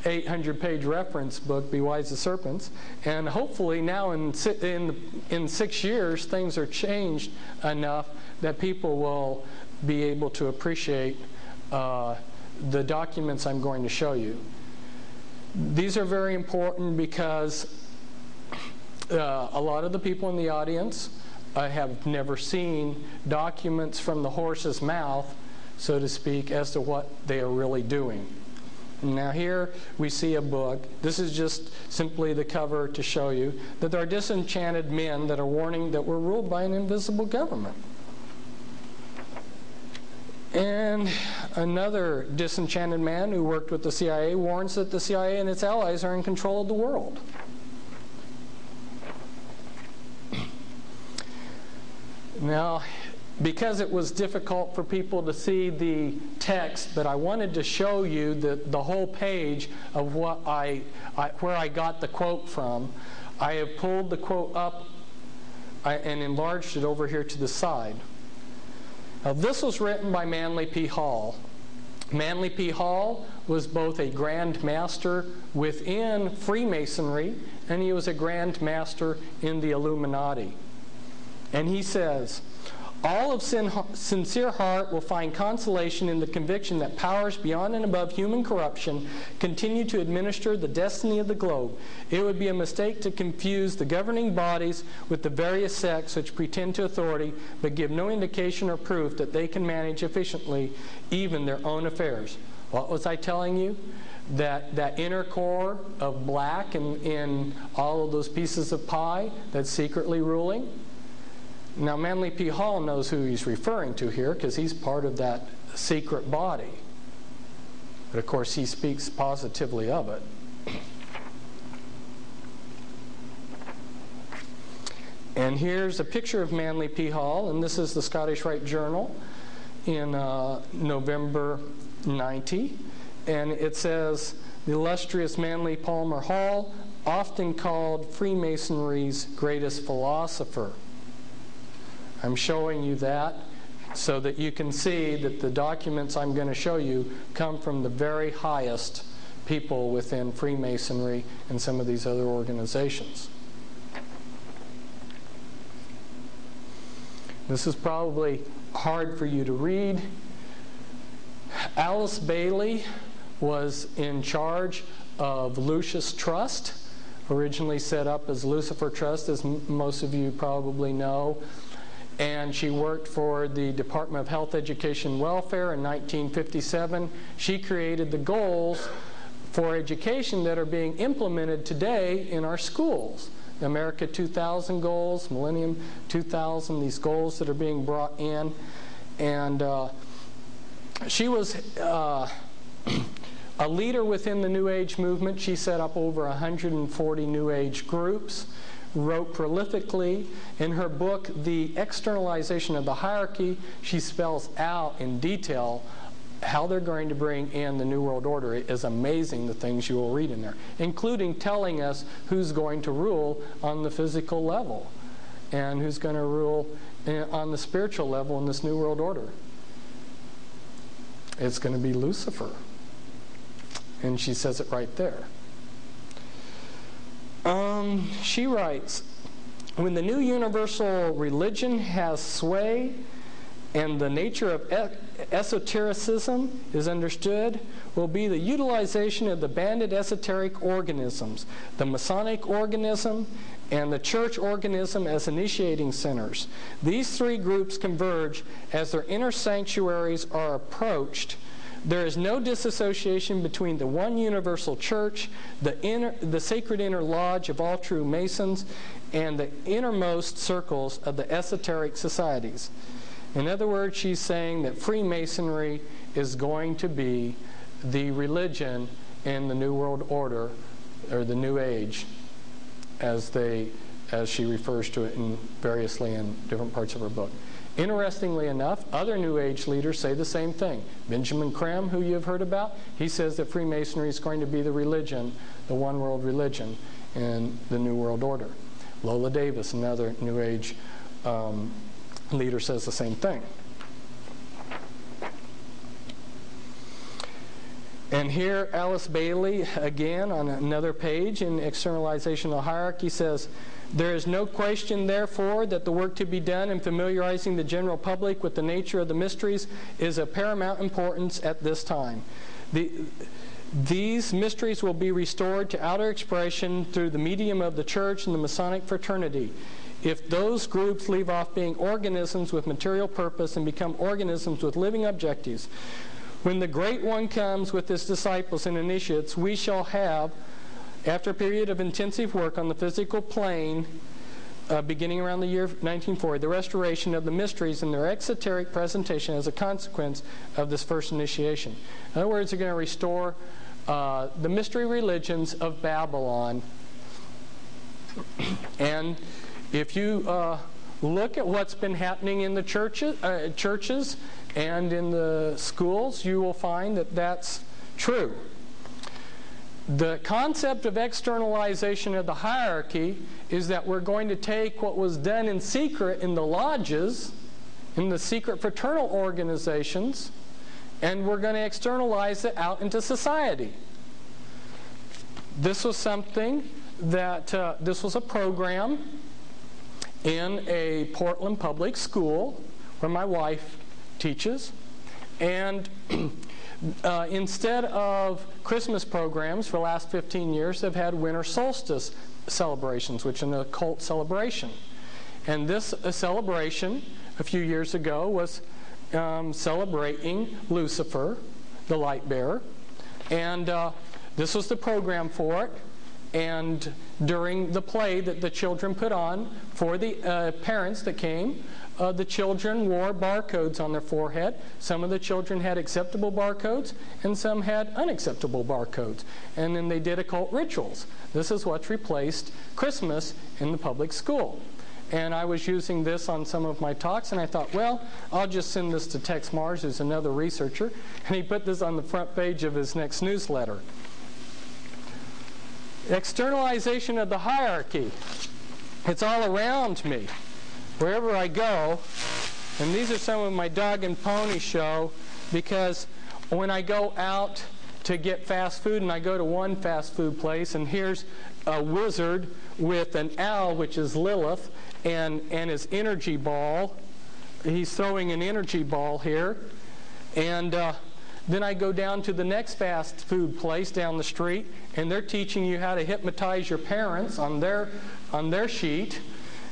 800-page reference book, Be Wise as Serpents, and hopefully now in 6 years things are changed enough that people will be able to appreciate the documents I'm going to show you. These are very important because a lot of the people in the audience have never seen documents from the horse's mouth, so to speak, as to what they are really doing. Now here we see a book. This is just simply the cover to show you that there are disenchanted men that are warning that we're ruled by an invisible government. And another disenchanted man who worked with the CIA warns that the CIA and its allies are in control of the world. Now, because it was difficult for people to see the text, but I wanted to show you the whole page of what where I got the quote from. I have pulled the quote up and enlarged it over here to the side. Now, this was written by Manly P. Hall. Manly P. Hall was both a Grand Master within Freemasonry, and he was a Grand Master in the Illuminati. And he says, all of sincere heart will find consolation in the conviction that powers beyond and above human corruption continue to administer the destiny of the globe. It would be a mistake to confuse the governing bodies with the various sects which pretend to authority but give no indication or proof that they can manage efficiently even their own affairs. What was I telling you? That inner core of black in all of those pieces of pie that's secretly ruling? Now, Manly P. Hall knows who he's referring to here because he's part of that secret body. But, of course, he speaks positively of it. And here's a picture of Manly P. Hall, and this is the Scottish Rite Journal in November 90. And it says, the illustrious Manly Palmer Hall, often called Freemasonry's greatest philosopher. I'm showing you that so that you can see that the documents I'm going to show you come from the very highest people within Freemasonry and some of these other organizations. This is probably hard for you to read. Alice Bailey was in charge of Lucius Trust, originally set up as Lucifer Trust, as most of you probably know. And she worked for the Department of Health, Education, and Welfare in 1957. She created the goals for education that are being implemented today in our schools. The America 2000 goals, Millennium 2000, these goals that are being brought in. And she was a leader within the New Age movement. She set up over 140 New Age groups, wrote prolifically. In her book, The Externalization of the Hierarchy, she spells out in detail how they're going to bring in the New World Order. It is amazing the things you will read in there, including telling us who's going to rule on the physical level and who's going to rule on the spiritual level in this New World Order. It's going to be Lucifer. And she says it right there. She writes, when the new universal religion has sway and the nature of esotericism is understood, will be the utilization of the banded esoteric organisms, the Masonic organism, and the church organism as initiating centers. These three groups converge as their inner sanctuaries are approached. There is no disassociation between the one universal church, the sacred inner lodge of all true Masons, and the innermost circles of the esoteric societies. In other words, she's saying that Freemasonry is going to be the religion in the New World Order, or the New Age, as she refers to it variously in different parts of her book. Interestingly enough, other New Age leaders say the same thing. Benjamin Creme, who you have heard about, he says that Freemasonry is going to be the religion, the one world religion in the New World Order. Lola Davis, another New Age leader, says the same thing. And here, Alice Bailey, again, on another page in Externalization of the Hierarchy, says, there is no question, therefore, that the work to be done in familiarizing the general public with the nature of the mysteries is of paramount importance at this time. These mysteries will be restored to outer expression through the medium of the church and the Masonic fraternity. If those groups leave off being organisms with material purpose and become organisms with living objectives, When the Great One comes with his disciples and initiates, we shall have, after a period of intensive work on the physical plane, beginning around the year 1940, the restoration of the mysteries in their exoteric presentation as a consequence of this first initiation. In other words, they're going to restore the mystery religions of Babylon. And if you look at what's been happening in the churches and in the schools, you will find that that's true. The concept of externalization of the hierarchy is that we're going to take what was done in secret in the lodges, in the secret fraternal organizations, and we're going to externalize it out into society. This was something that, this was a program in a Portland public school where my wife teaches, and instead of Christmas programs for the last 15 years, they've had winter solstice celebrations, which is an occult celebration. And this celebration a few years ago was celebrating Lucifer, the light bearer. And this was the program for it. And during the play that the children put on for the parents that came, the children wore barcodes on their forehead. Some of the children had acceptable barcodes, and some had unacceptable barcodes. And then they did occult rituals. This is what's replaced Christmas in the public school. And I was using this on some of my talks, and I thought, well, I'll just send this to Tex Mars, who's another researcher, and he put this on the front page of his next newsletter. Externalization of the hierarchy. It's all around me, wherever I go. And these are some of my dog and pony show, because when I go out to get fast food, and I go to one fast food place, and here's a wizard with an owl, which is Lilith, and his energy ball. He's throwing an energy ball here. And then I go down to the next fast food place down the street, and they're teaching you how to hypnotize your parents on their sheet.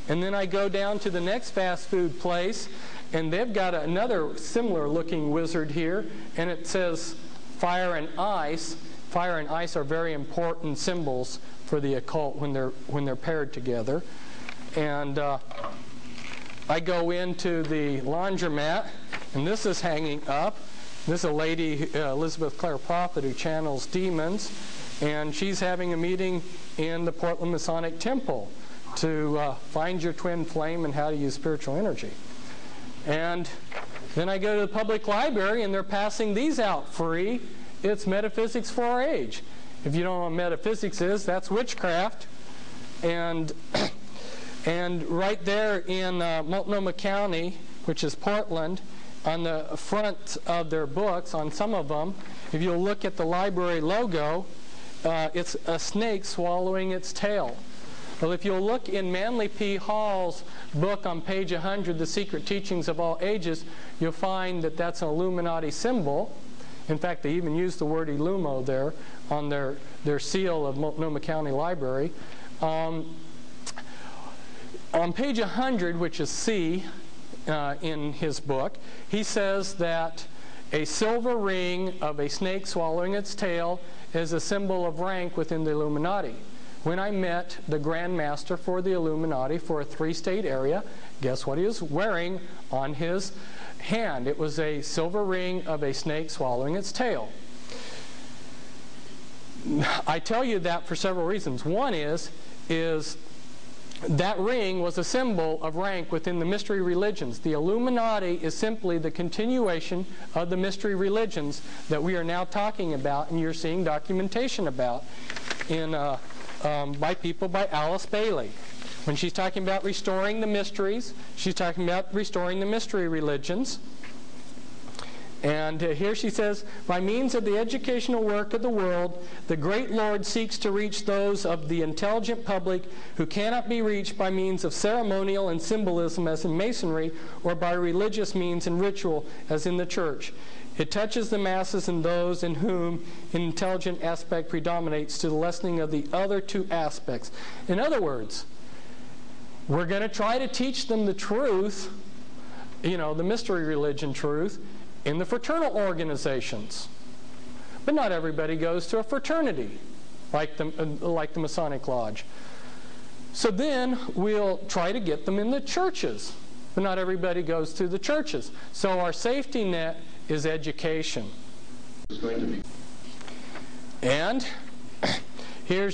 And then I go down to the next fast food place, and they've got another similar looking wizard here, and it says fire and ice. Fire and ice are very important symbols for the occult when they're paired together. And I go into the laundromat, and this is hanging up. This is a lady, Elizabeth Clare Prophet, who channels demons, and she's having a meeting in the Portland Masonic Temple to find your twin flame and how to use spiritual energy. And then I go to the public library, and they're passing these out free. It's Metaphysics for Our Age. If you don't know what metaphysics is, that's witchcraft. And right there in Multnomah County, which is Portland, on the front of their books, on some of them, if you look at the library logo, it's a snake swallowing its tail. Well, if you'll look in Manly P. Hall's book on page 100, The Secret Teachings of All Ages, you'll find that that's an Illuminati symbol. In fact, they even use the word Illumo there on their seal of Multnomah County Library. On page 100, which is C in his book, he says that a silver ring of a snake swallowing its tail is a symbol of rank within the Illuminati. When I met the Grand Master for the Illuminati for a 3-state area, guess what he was wearing on his hand? It was a silver ring of a snake swallowing its tail. I tell you that for several reasons. One is that ring was a symbol of rank within the mystery religions. The Illuminati is simply the continuation of the mystery religions that we are now talking about, and you're seeing documentation about by people by Alice Bailey. When she's talking about restoring the mysteries, she's talking about restoring the mystery religions. And here she says, by means of the educational work of the world, the great Lord seeks to reach those of the intelligent public who cannot be reached by means of ceremonial and symbolism as in Masonry, or by religious means and ritual as in the church. It touches the masses and those in whom an intelligent aspect predominates to the lessening of the other two aspects. In other words, we're going to try to teach them the truth, the mystery religion truth, in the fraternal organizations. But not everybody goes to a fraternity like the Masonic Lodge. So then we'll try to get them in the churches. But not everybody goes to the churches. So our safety net is education. It's going to be. And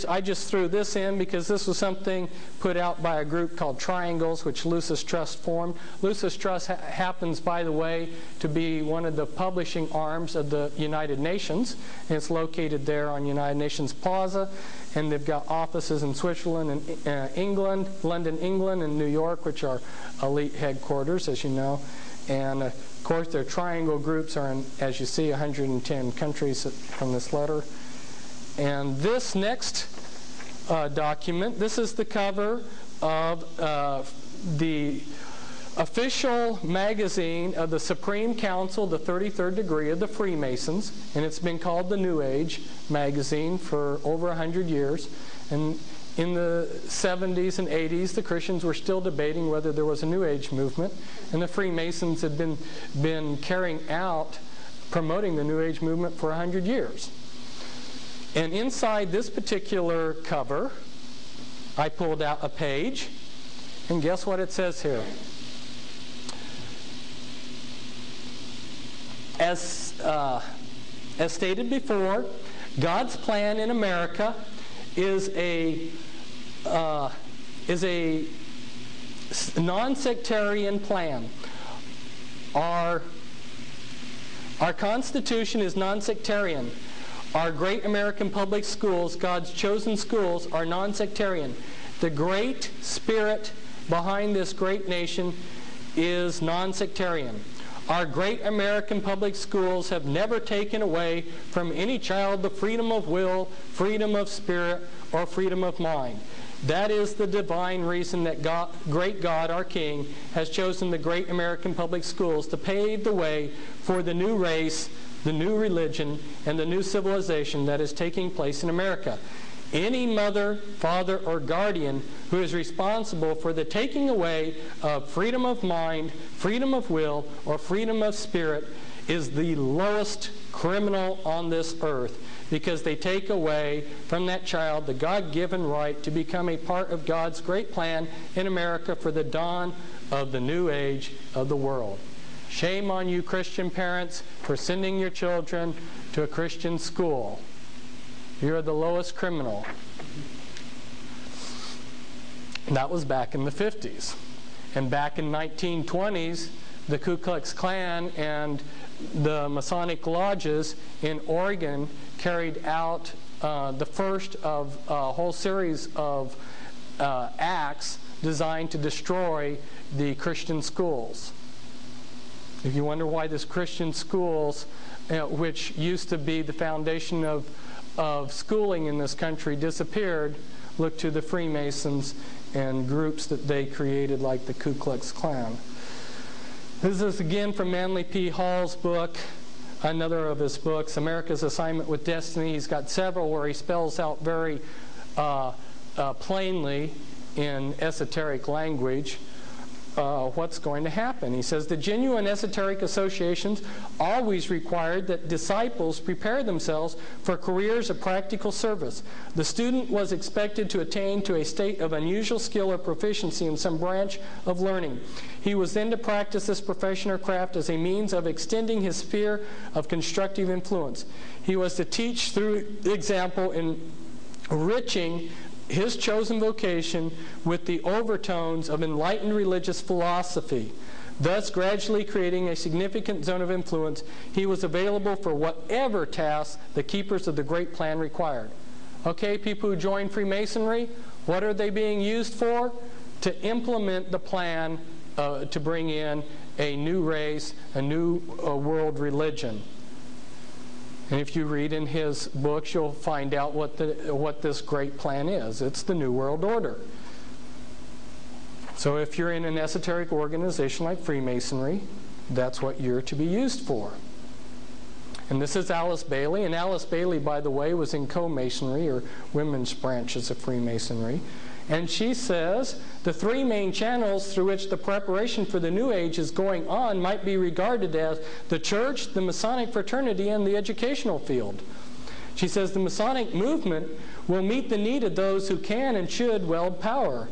I just threw this in because this was something put out by a group called Triangles, which Lucis Trust formed. Lucis Trust happens, by the way, to be one of the publishing arms of the United Nations. And it's located there on United Nations Plaza. And they've got offices in Switzerland and England, London, England, and New York, which are elite headquarters, as you know. And, of course, their triangle groups are in, as you see, 110 countries from this letter. And this next document, this is the cover of the official magazine of the Supreme Council, the 33rd degree of the Freemasons, and it's been called the New Age magazine for over 100 years. And in the 70s and 80s, the Christians were still debating whether there was a New Age movement, and the Freemasons had been carrying out, promoting the New Age movement for 100 years. And inside this particular cover, I pulled out a page, and guess what it says here? As stated before, God's plan in America is a non-sectarian plan. Our Constitution is non-sectarian. Our great American public schools, God's chosen schools, are non-sectarian. The great spirit behind this great nation is non-sectarian. Our great American public schools have never taken away from any child the freedom of will, freedom of spirit, or freedom of mind. That is the divine reason that great God, our King, has chosen the great American public schools to pave the way for the new race, the new religion, and the new civilization that is taking place in America. Any mother, father, or guardian who is responsible for the taking away of freedom of mind, freedom of will, or freedom of spirit is the lowest criminal on this earth, because they take away from that child the God-given right to become a part of God's great plan in America for the dawn of the new age of the world. Shame on you, Christian parents, for sending your children to a Christian school. You're the lowest criminal. And that was back in the 50s. And back in 1920s, the Ku Klux Klan and the Masonic lodges in Oregon carried out the first of a whole series of acts designed to destroy the Christian schools. If you wonder why this Christian schools, which used to be the foundation of schooling in this country, disappeared, look to the Freemasons and groups that they created, like the Ku Klux Klan. This is again from Manly P. Hall's book, another of his books, America's Assignment with Destiny. He's got several where he spells out very plainly in esoteric language what's going to happen. He says, the genuine esoteric associations always required that disciples prepare themselves for careers of practical service. The student was expected to attain to a state of unusual skill or proficiency in some branch of learning. He was then to practice this profession or craft as a means of extending his sphere of constructive influence. He was to teach through example, enriching his chosen vocation with the overtones of enlightened religious philosophy, thus gradually creating a significant zone of influence. He was available for whatever tasks the keepers of the great plan required. Okay, people who join Freemasonry, what are they being used for? To implement the plan to bring in a new race, a new world religion. And if you read in his books, you'll find out what this great plan is. It's the New World Order. So if you're in an esoteric organization like Freemasonry, that's what you're to be used for. And this is Alice Bailey. And Alice Bailey, by the way, was in co-masonry, or women's branches of Freemasonry. And she says the three main channels through which the preparation for the New Age is going on might be regarded as the church, the Masonic fraternity, and the educational field. She says the Masonic movement will meet the need of those who can and should wield power.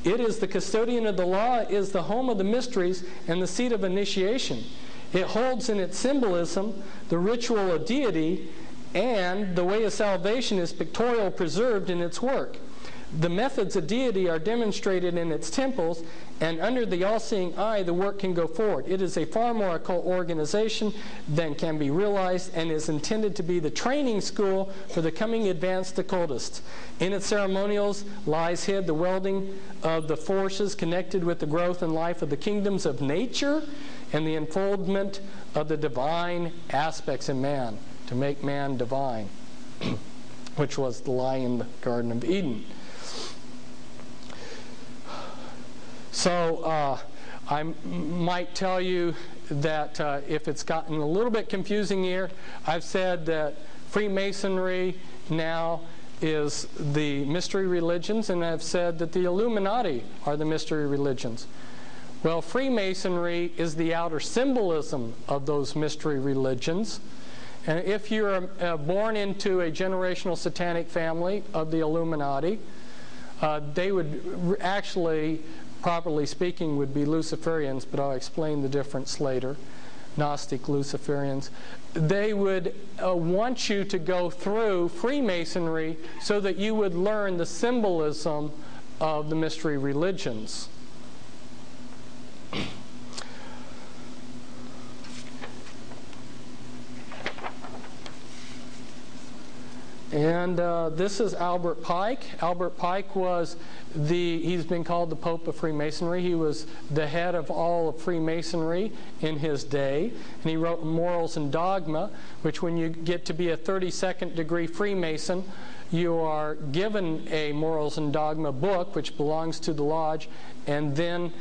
It is the custodian of the law, is the home of the mysteries, and the seat of initiation. It holds in its symbolism the ritual of deity, and the way of salvation is pictorial preserved in its work. The methods of deity are demonstrated in its temples, and under the all-seeing eye, the work can go forward. It is a far more occult organization than can be realized, and is intended to be the training school for the coming advanced occultists. In its ceremonials lies hid the welding of the forces connected with the growth and life of the kingdoms of nature, and the unfoldment of the divine aspects in man, to make man divine, which was the lie in the Garden of Eden. So I might tell you that if it's gotten a little bit confusing here, I've said that Freemasonry now is the mystery religions, and I've said that the Illuminati are the mystery religions. Well, Freemasonry is the outer symbolism of those mystery religions. And if you're born into a generational satanic family of the Illuminati, they would actually, properly speaking, would be Luciferians, but I'll explain the difference later. Gnostic Luciferians. They would want you to go through Freemasonry so that you would learn the symbolism of the mystery religions. And this is Albert Pike. Albert Pike was he's been called the Pope of Freemasonry. He was the head of all of Freemasonry in his day. And he wrote Morals and Dogma, which when you get to be a 32nd degree Freemason, you are given a Morals and Dogma book, which belongs to the lodge, and then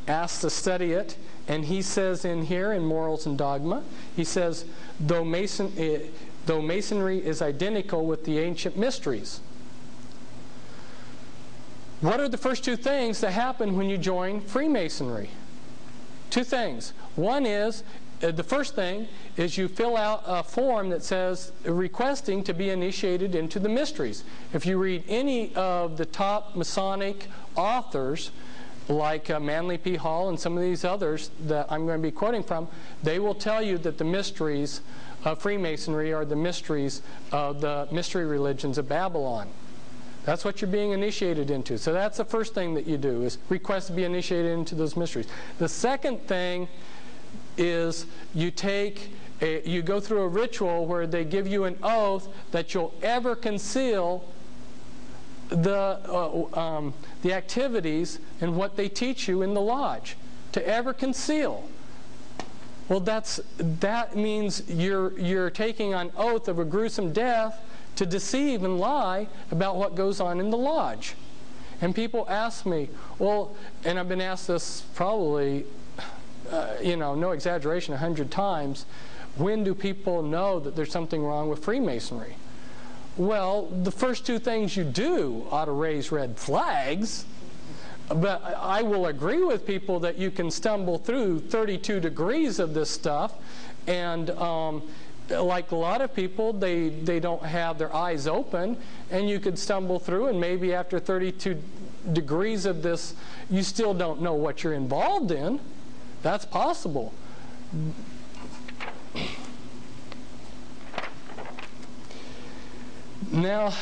asked to study it. And he says in here, in Morals and Dogma, he says, though Masonry is identical with the ancient mysteries. What are the first two things that happen when you join Freemasonry? Two things. One is, the first thing is you fill out a form that says requesting to be initiated into the mysteries. If you read any of the top Masonic authors, like Manly P. Hall and some of these others that I'm going to be quoting from, they will tell you that the mysteries of Freemasonry are the mysteries of the mystery religions of Babylon. That's what you're being initiated into. So that's the first thing that you do, is request to be initiated into those mysteries. The second thing is you go through a ritual where they give you an oath that you'll ever conceal the activities and what they teach you in the lodge, to ever conceal. Well, that means you're taking on oath of a gruesome death to deceive and lie about what goes on in the lodge. And people ask me, well, and I've been asked this probably, no exaggeration, 100 times, when do people know that there's something wrong with Freemasonry? Well, the first two things you do ought to raise red flags. But I will agree with people that you can stumble through 32 degrees of this stuff. And like a lot of people, they don't have their eyes open. And you could stumble through, and maybe after 32 degrees of this, you still don't know what you're involved in. That's possible. Now,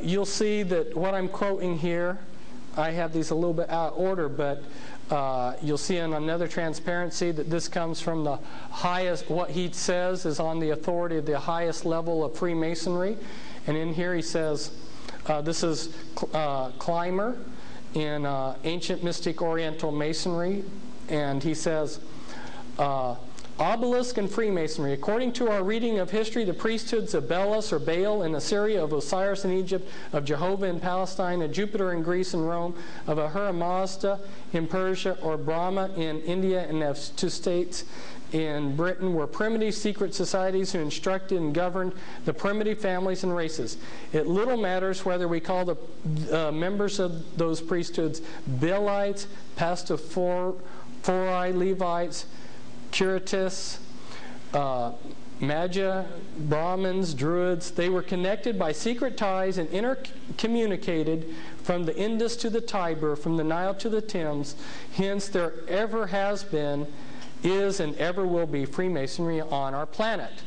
you'll see that what I'm quoting here, I have these a little bit out of order, but you'll see in another transparency that this comes from the highest, what he says is on the authority of the highest level of Freemasonry. And in here he says, this is Clymer in Ancient Mystic Oriental Masonry, and he says, Obelisk and Freemasonry. According to our reading of history, the priesthoods of Belus or Baal in Assyria, of Osiris in Egypt, of Jehovah in Palestine, of Jupiter in Greece and Rome, of Ahura Mazda in Persia, or Brahma in India, and of two states in Britain were primitive secret societies who instructed and governed the primitive families and races. It little matters whether we call the members of those priesthoods Baalites, Pastophori, Levites, Curites, Magi, Brahmins, Druids. They were connected by secret ties and intercommunicated from the Indus to the Tiber, from the Nile to the Thames. Hence, there ever has been, is, and ever will be Freemasonry on our planet.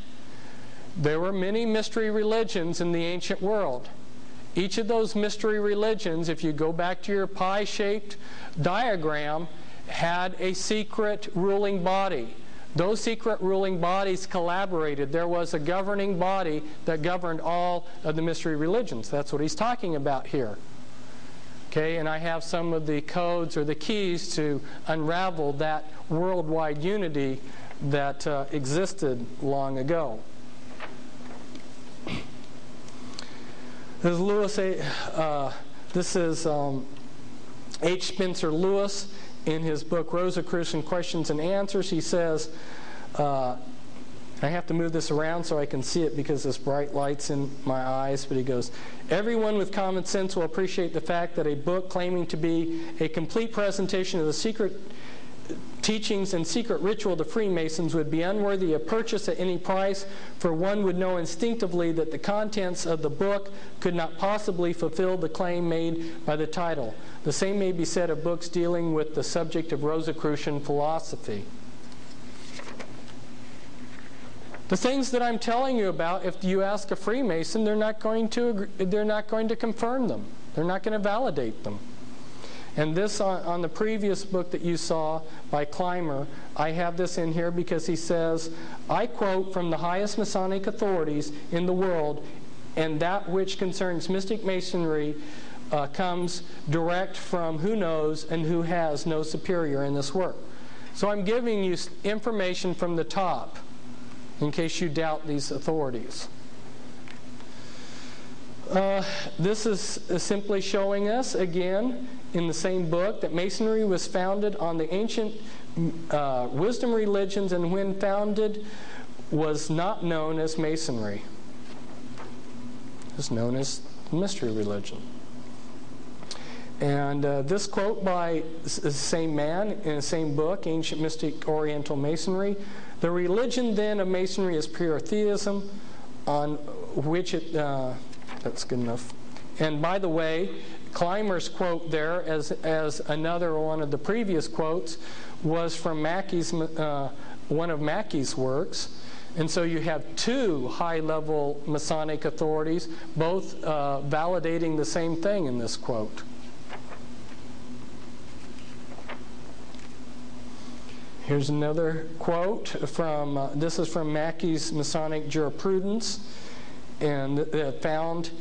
There were many mystery religions in the ancient world. Each of those mystery religions, if you go back to your pie-shaped diagram, had a secret ruling body. Those secret ruling bodies collaborated. There was a governing body that governed all of the mystery religions. That's what he's talking about here. Okay, and I have some of the codes or the keys to unravel that worldwide unity that existed long ago. This is H. Spencer Lewis. In his book, Rosicrucian Questions and Answers, he says, I have to move this around so I can see it because this bright light's in my eyes, but he goes, everyone with common sense will appreciate the fact that a book claiming to be a complete presentation of the secret teachings and secret ritual of the Freemasons would be unworthy of purchase at any price, for one would know instinctively that the contents of the book could not possibly fulfill the claim made by the title. The same may be said of books dealing with the subject of Rosicrucian philosophy. The things that I'm telling you about, if you ask a Freemason, they're not going to confirm them. They're not going to validate them. And this, on the previous book that you saw by Clymer, I have this in here because he says, I quote from the highest Masonic authorities in the world, and that which concerns mystic Masonry comes direct from who knows and who has no superior in this work. So I'm giving you information from the top in case you doubt these authorities. This is simply showing us, again, in the same book, that Masonry was founded on the ancient wisdom religions, and when founded was not known as Masonry. It was known as mystery religion. And this quote by the same man in the same book, Ancient Mystic Oriental Masonry, the religion then of Masonry is pure theism, on which it... that's good enough. And by the way, Clymer's quote there, as another one of the previous quotes, was from Mackey's, one of Mackey's works. And so you have two high-level Masonic authorities, both validating the same thing in this quote. Here's another quote from, this is from Mackey's Masonic Jurisprudence, and found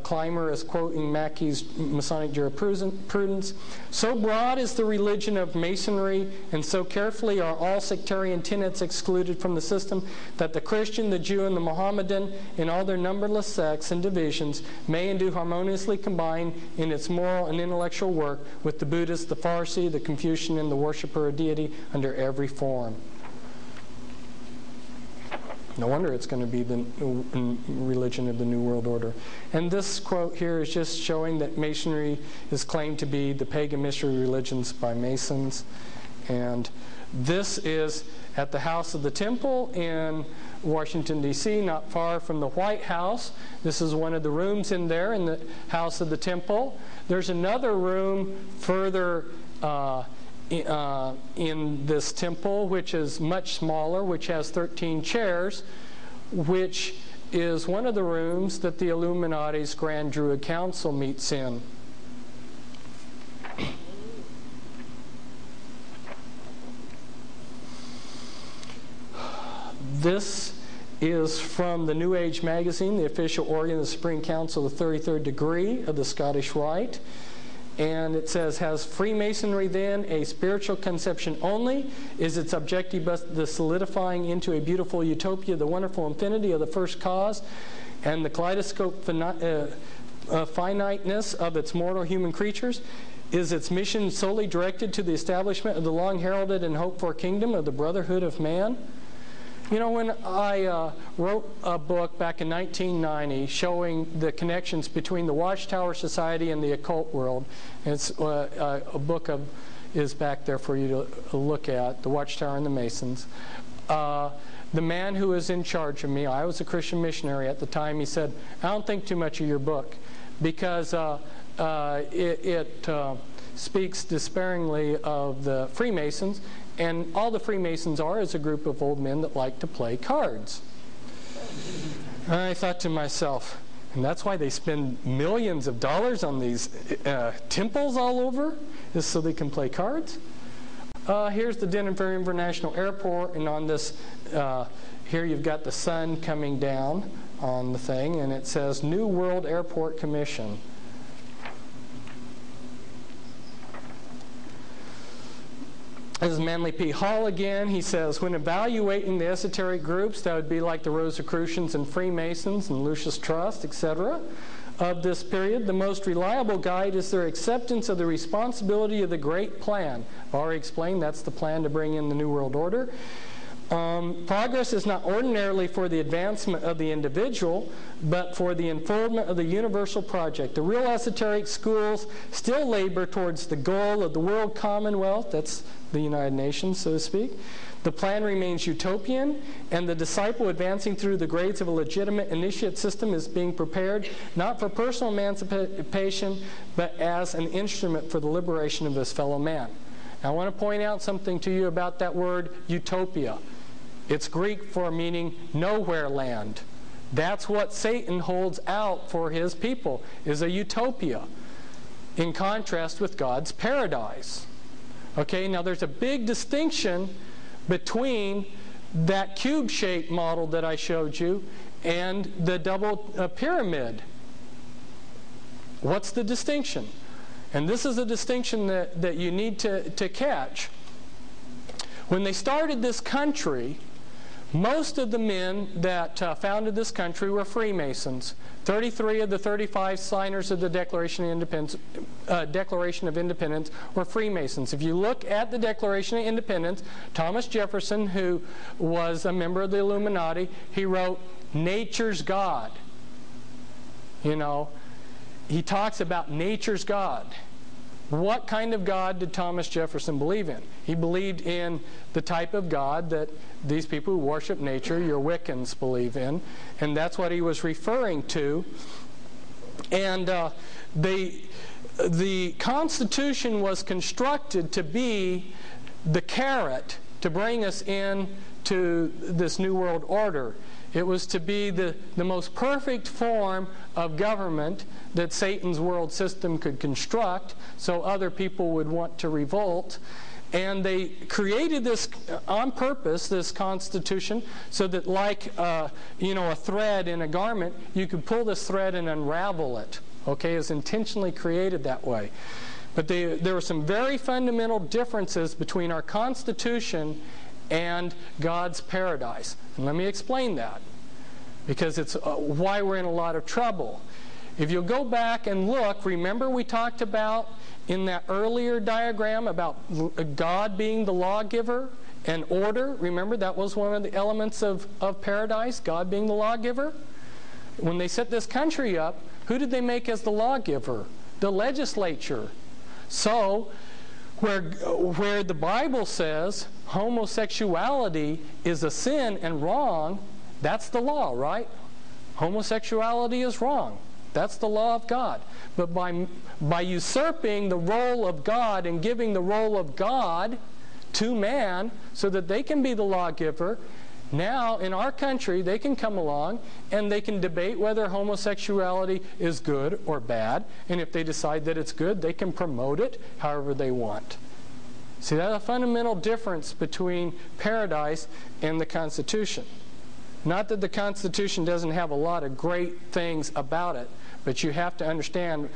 Clymer is quoting Mackey's Masonic Jurisprudence. So broad is the religion of Masonry, and so carefully are all sectarian tenets excluded from the system, that the Christian, the Jew, and the Mohammedan, in all their numberless sects and divisions, may and do harmoniously combine in its moral and intellectual work with the Buddhist, the Farsi, the Confucian, and the worshipper of deity under every form. No wonder it's going to be the religion of the New World Order. And this quote here is just showing that Masonry is claimed to be the pagan mystery religions by Masons. And this is at the House of the Temple in Washington, D.C., not far from the White House. This is one of the rooms in there in the House of the Temple. There's another room further in this temple, which is much smaller, which has 13 chairs, which is one of the rooms that the Illuminati's Grand Druid Council meets in. This is from the New Age magazine, the official organ of the Supreme Council of the 33rd degree of the Scottish Rite. And it says, has Freemasonry then a spiritual conception only? Is its objective the solidifying into a beautiful utopia, the wonderful infinity of the first cause, and the kaleidoscope finiteness of its mortal human creatures? Is its mission solely directed to the establishment of the long-heralded and hoped-for kingdom of the brotherhood of man? You know, when I wrote a book back in 1990 showing the connections between the Watchtower Society and the occult world, it's a book is back there for you to look at, The Watchtower and the Masons. The man who was in charge of me, I was a Christian missionary at the time, he said, I don't think too much of your book because it speaks despairingly of the Freemasons, and all the Freemasons are is a group of old men that like to play cards. And I thought to myself, and that's why they spend millions of dollars on these temples all over, is so they can play cards? Here's the Denver International Airport, and on this, here you've got the sun coming down on the thing, and it says New World Airport Commission. This is Manly P. Hall again. He says, when evaluating the esoteric groups, that would be like the Rosicrucians and Freemasons and Lucis Trust, etc., of this period, the most reliable guide is their acceptance of the responsibility of the great plan. I've already explained that's the plan to bring in the New World Order. Progress is not ordinarily for the advancement of the individual, but for the unfoldment of the universal project. The real esoteric schools still labor towards the goal of the world commonwealth, that's the United Nations, so to speak. The plan remains utopian, and the disciple advancing through the grades of a legitimate initiate system is being prepared not for personal emancipation, but as an instrument for the liberation of his fellow man. Now, I want to point out something to you about that word utopia. It's Greek for meaning nowhere land. That's what Satan holds out for his people, is a utopia, in contrast with God's paradise. Okay, now there's a big distinction between that cube-shaped model that I showed you and the double pyramid. What's the distinction? And this is a distinction that you need to catch. When they started this country, most of the men that founded this country were Freemasons. 33 of the 35 signers of the Declaration of Independence were Freemasons. If you look at the Declaration of Independence, Thomas Jefferson, who was a member of the Illuminati, he wrote, "Nature's God." You know, he talks about nature's God. What kind of God did Thomas Jefferson believe in? He believed in the type of God that these people who worship nature, your Wiccans, believe in. And that's what he was referring to. And the Constitution was constructed to be the carrot to bring us in to this New World Order. It was to be the most perfect form of government that Satan's world system could construct, so other people would want to revolt. And they created this on purpose, this Constitution, so that like a thread in a garment, you could pull this thread and unravel it. Okay, it was intentionally created that way. But there were some very fundamental differences between our Constitution and God's paradise. And let me explain that, because it's why we're in a lot of trouble. If you'll go back and look, remember we talked about in that earlier diagram about God being the lawgiver and order. Remember that was one of the elements of paradise, God being the lawgiver. When they set this country up, who did they make as the lawgiver? The legislature. So where the Bible says homosexuality is a sin and wrong, that's the law, right? Homosexuality is wrong. That's the law of God. But by usurping the role of God and giving the role of God to man so that they can be the lawgiver, now in our country they can come along and they can debate whether homosexuality is good or bad. And if they decide that it's good, they can promote it however they want. See, that's a fundamental difference between paradise and the Constitution. Not that the Constitution doesn't have a lot of great things about it, but you have to understand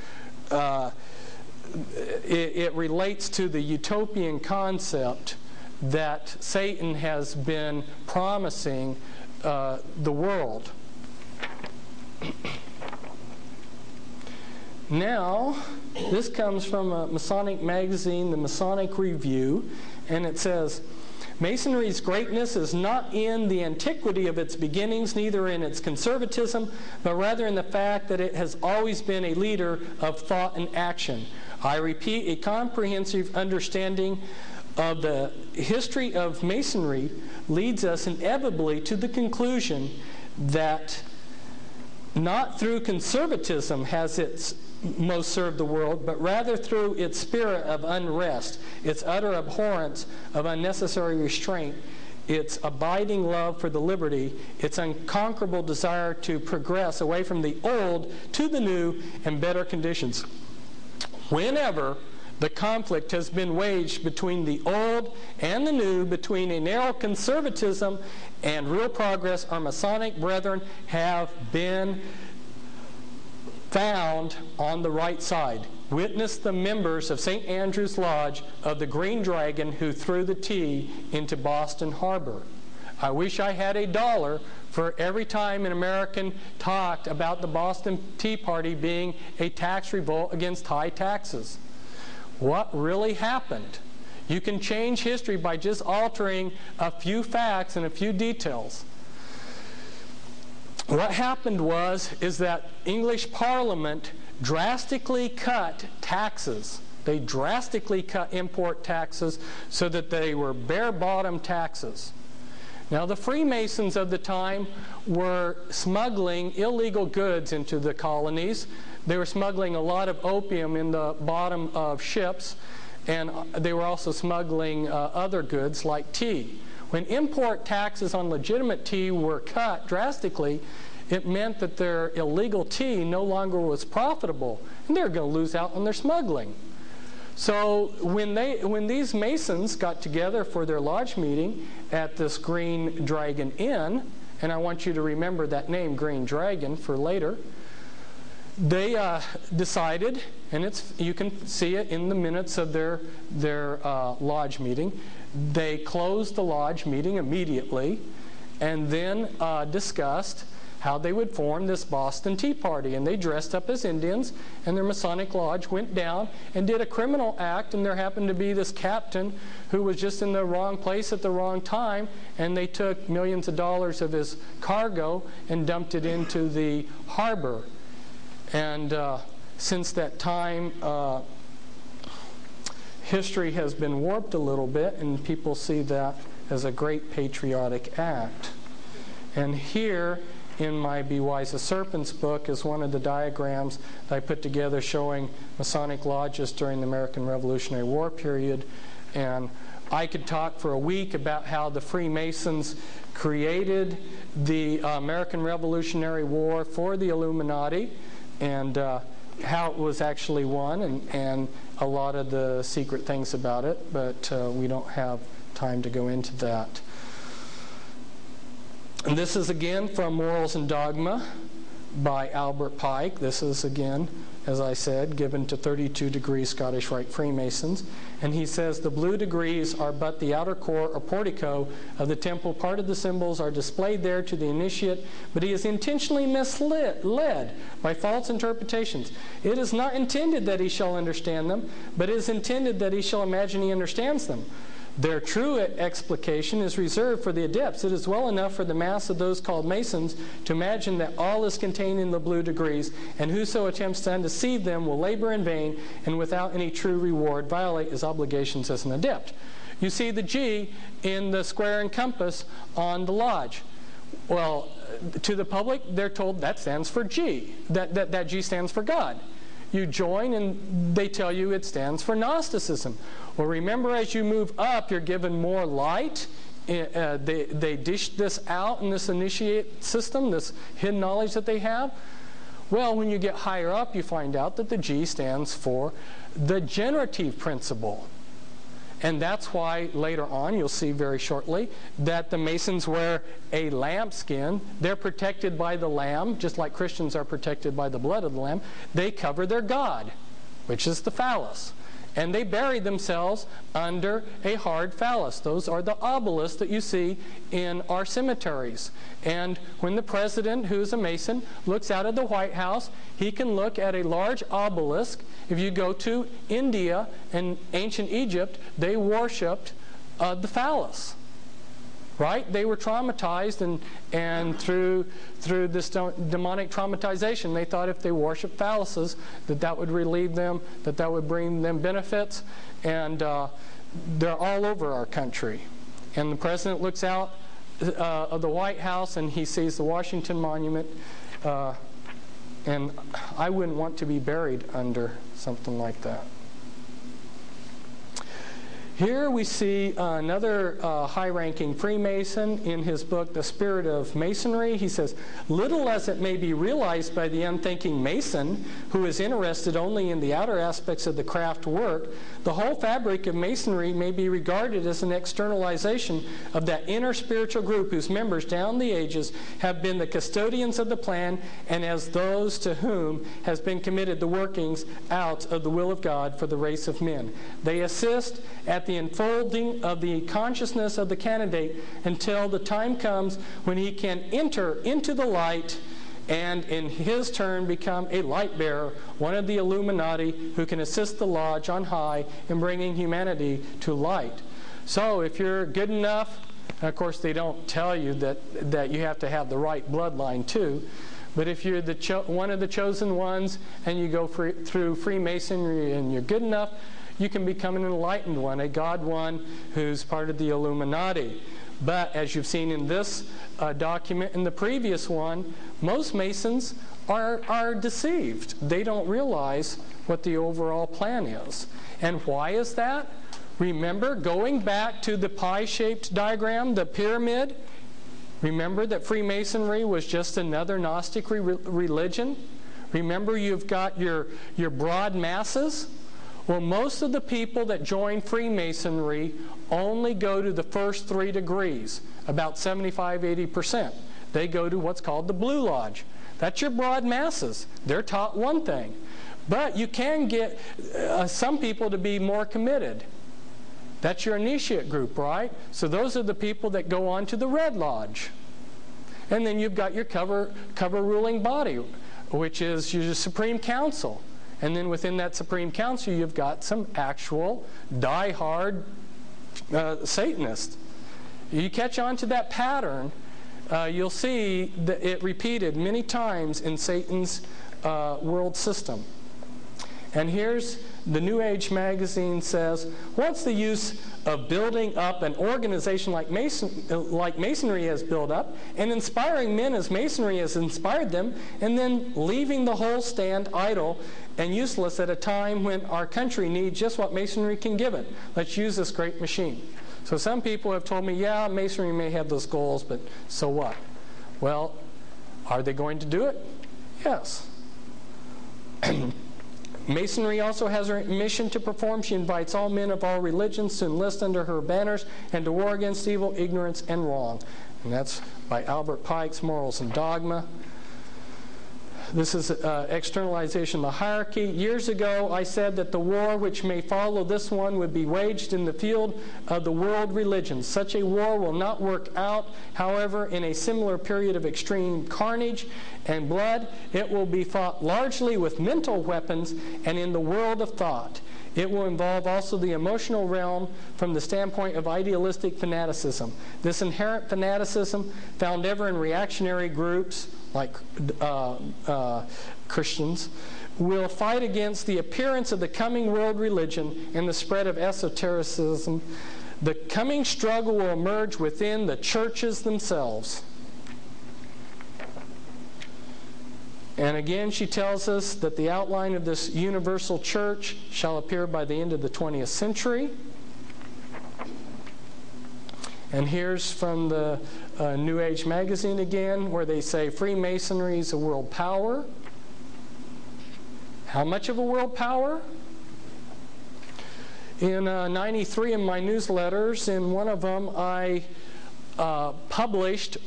it relates to the utopian concept that Satan has been promising the world. Now, this comes from a Masonic magazine, the Masonic Review, and it says, Masonry's greatness is not in the antiquity of its beginnings, neither in its conservatism, but rather in the fact that it has always been a leader of thought and action. I repeat, a comprehensive understanding of the history of Masonry leads us inevitably to the conclusion that not through conservatism has it most served the world, but rather through its spirit of unrest, its utter abhorrence of unnecessary restraint, its abiding love for the liberty, its unconquerable desire to progress away from the old to the new and better conditions. Whenever the conflict has been waged between the old and the new, between a narrow conservatism and real progress, our Masonic brethren have been found on the right side. Witness the members of St. Andrew's Lodge of the Green Dragon who threw the tea into Boston Harbor. I wish I had $1 for every time an American talked about the Boston Tea Party being a tax revolt against high taxes. What really happened? You can change history by just altering a few facts and a few details. What happened is that English Parliament drastically cut taxes. They drastically cut import taxes so that they were bare-bottom taxes. Now, the Freemasons of the time were smuggling illegal goods into the colonies. They were smuggling a lot of opium in the bottom of ships, and they were also smuggling other goods like tea. When import taxes on legitimate tea were cut drastically, it meant that their illegal tea no longer was profitable, and they were going to lose out on their smuggling. So when these Masons got together for their lodge meeting at this Green Dragon Inn, and I want you to remember that name, Green Dragon, for later, they decided, and you can see it in the minutes of their lodge meeting, they closed the lodge meeting immediately and then discussed how they would form this Boston Tea Party. And they dressed up as Indians, and their Masonic lodge went down and did a criminal act, and there happened to be this captain who was just in the wrong place at the wrong time, and they took millions of dollars of his cargo and dumped it into the harbor. And since that time, history has been warped a little bit, and people see that as a great patriotic act. And here in my Be Wise as Serpents book is one of the diagrams that I put together showing Masonic lodges during the American Revolutionary War period. And I could talk for a week about how the Freemasons created the American Revolutionary War for the Illuminati, and how it was actually won, and a lot of the secret things about it, but we don't have time to go into that. And this is again from Morals and Dogma by Albert Pike. This is again, as I said, given to 32 degree Scottish Rite Freemasons. And he says, the blue degrees are but the outer core or portico of the temple. Part of the symbols are displayed there to the initiate, but he is intentionally led by false interpretations. It is not intended that he shall understand them, but it is intended that he shall imagine he understands them. Their true explication is reserved for the adepts. It is well enough for the mass of those called Masons to imagine that all is contained in the blue degrees, and whoso attempts to undeceive them will labor in vain and without any true reward violate his obligations as an adept. You see the G in the square and compass on the lodge. Well, to the public, they're told that stands for G, that G stands for God. You join and they tell you it stands for Gnosticism. Well, remember, as you move up, you're given more light. They dish this out in this initiate system, this hidden knowledge that they have. Well, when you get higher up, you find out that the G stands for the generative principle. And that's why later on, you'll see very shortly, that the Masons wear a lambskin. They're protected by the lamb, just like Christians are protected by the blood of the lamb. They cover their God. which is the phallus. And they buried themselves under a hard phallus. Those are the obelisks that you see in our cemeteries. And when the president, who's a Mason, looks out of the White House, he can look at a large obelisk. If you go to India and ancient Egypt, they worshipped the phallus. Right? They were traumatized, and through this demonic traumatization, they thought if they worshiped phalluses, that would relieve them, that would bring them benefits, and they're all over our country. And the president looks out of the White House and he sees the Washington Monument, and I wouldn't want to be buried under something like that. Here we see another high-ranking Freemason in his book, The Spirit of Masonry. He says, little as it may be realized by the unthinking Mason, who is interested only in the outer aspects of the craft work, the whole fabric of Masonry may be regarded as an externalization of that inner spiritual group whose members down the ages have been the custodians of the plan, and as those to whom has been committed the workings out of the will of God for the race of men. They assist at the unfolding of the consciousness of the candidate until the time comes when he can enter into the light and in his turn become a light bearer, one of the Illuminati who can assist the lodge on high in bringing humanity to light. So if you're good enough, and of course they don't tell you that you have to have the right bloodline too, but if you're one of the chosen ones and you go through Freemasonry and you're good enough, you can become an enlightened one, a God one who's part of the Illuminati. But as you've seen in this document, in the previous one, most Masons are deceived. They don't realize what the overall plan is. And why is that? Remember, going back to the pie-shaped diagram, the pyramid, remember that Freemasonry was just another Gnostic religion? Remember, you've got your broad masses? Well, most of the people that join Freemasonry only go to the first 3 degrees, about 75–80%. They go to what's called the Blue Lodge. That's your broad masses. They're taught one thing. But you can get some people to be more committed. That's your initiate group, right? So those are the people that go on to the Red Lodge. And then you've got your cover ruling body, which is your Supreme Council. And then within that Supreme Council, you've got some actual die-hard Satanists. You catch on to that pattern, you'll see that it repeated many times in Satan's world system. And here's the New Age magazine says, what's the use of building up an organization like Masonry has built up, and inspiring men as Masonry has inspired them, and then leaving the whole stand idle and useless at a time when our country needs just what Masonry can give it? Let's use this great machine. So some people have told me, yeah, Masonry may have those goals, but so what? Well, are they going to do it? Yes. Masonry also has a mission to perform. She invites all men of all religions to enlist under her banners and to war against evil, ignorance, and wrong. And that's by Albert Pike's Morals and Dogma. This is externalization of the hierarchy. Years ago, I said that the war which may follow this one would be waged in the field of the world religions. Such a war will not work out, however, in a similar period of extreme carnage and blood. It will be fought largely with mental weapons and in the world of thought. It will involve also the emotional realm from the standpoint of idealistic fanaticism. This inherent fanaticism, found ever in reactionary groups like Christians, will fight against the appearance of the coming world religion and the spread of esotericism. The coming struggle will emerge within the churches themselves. And again, she tells us that the outline of this universal church shall appear by the end of the 20th century. And here's from the New Age magazine again, where they say Freemasonry is a world power. How much of a world power? In 93, in my newsletters, in one of them, I published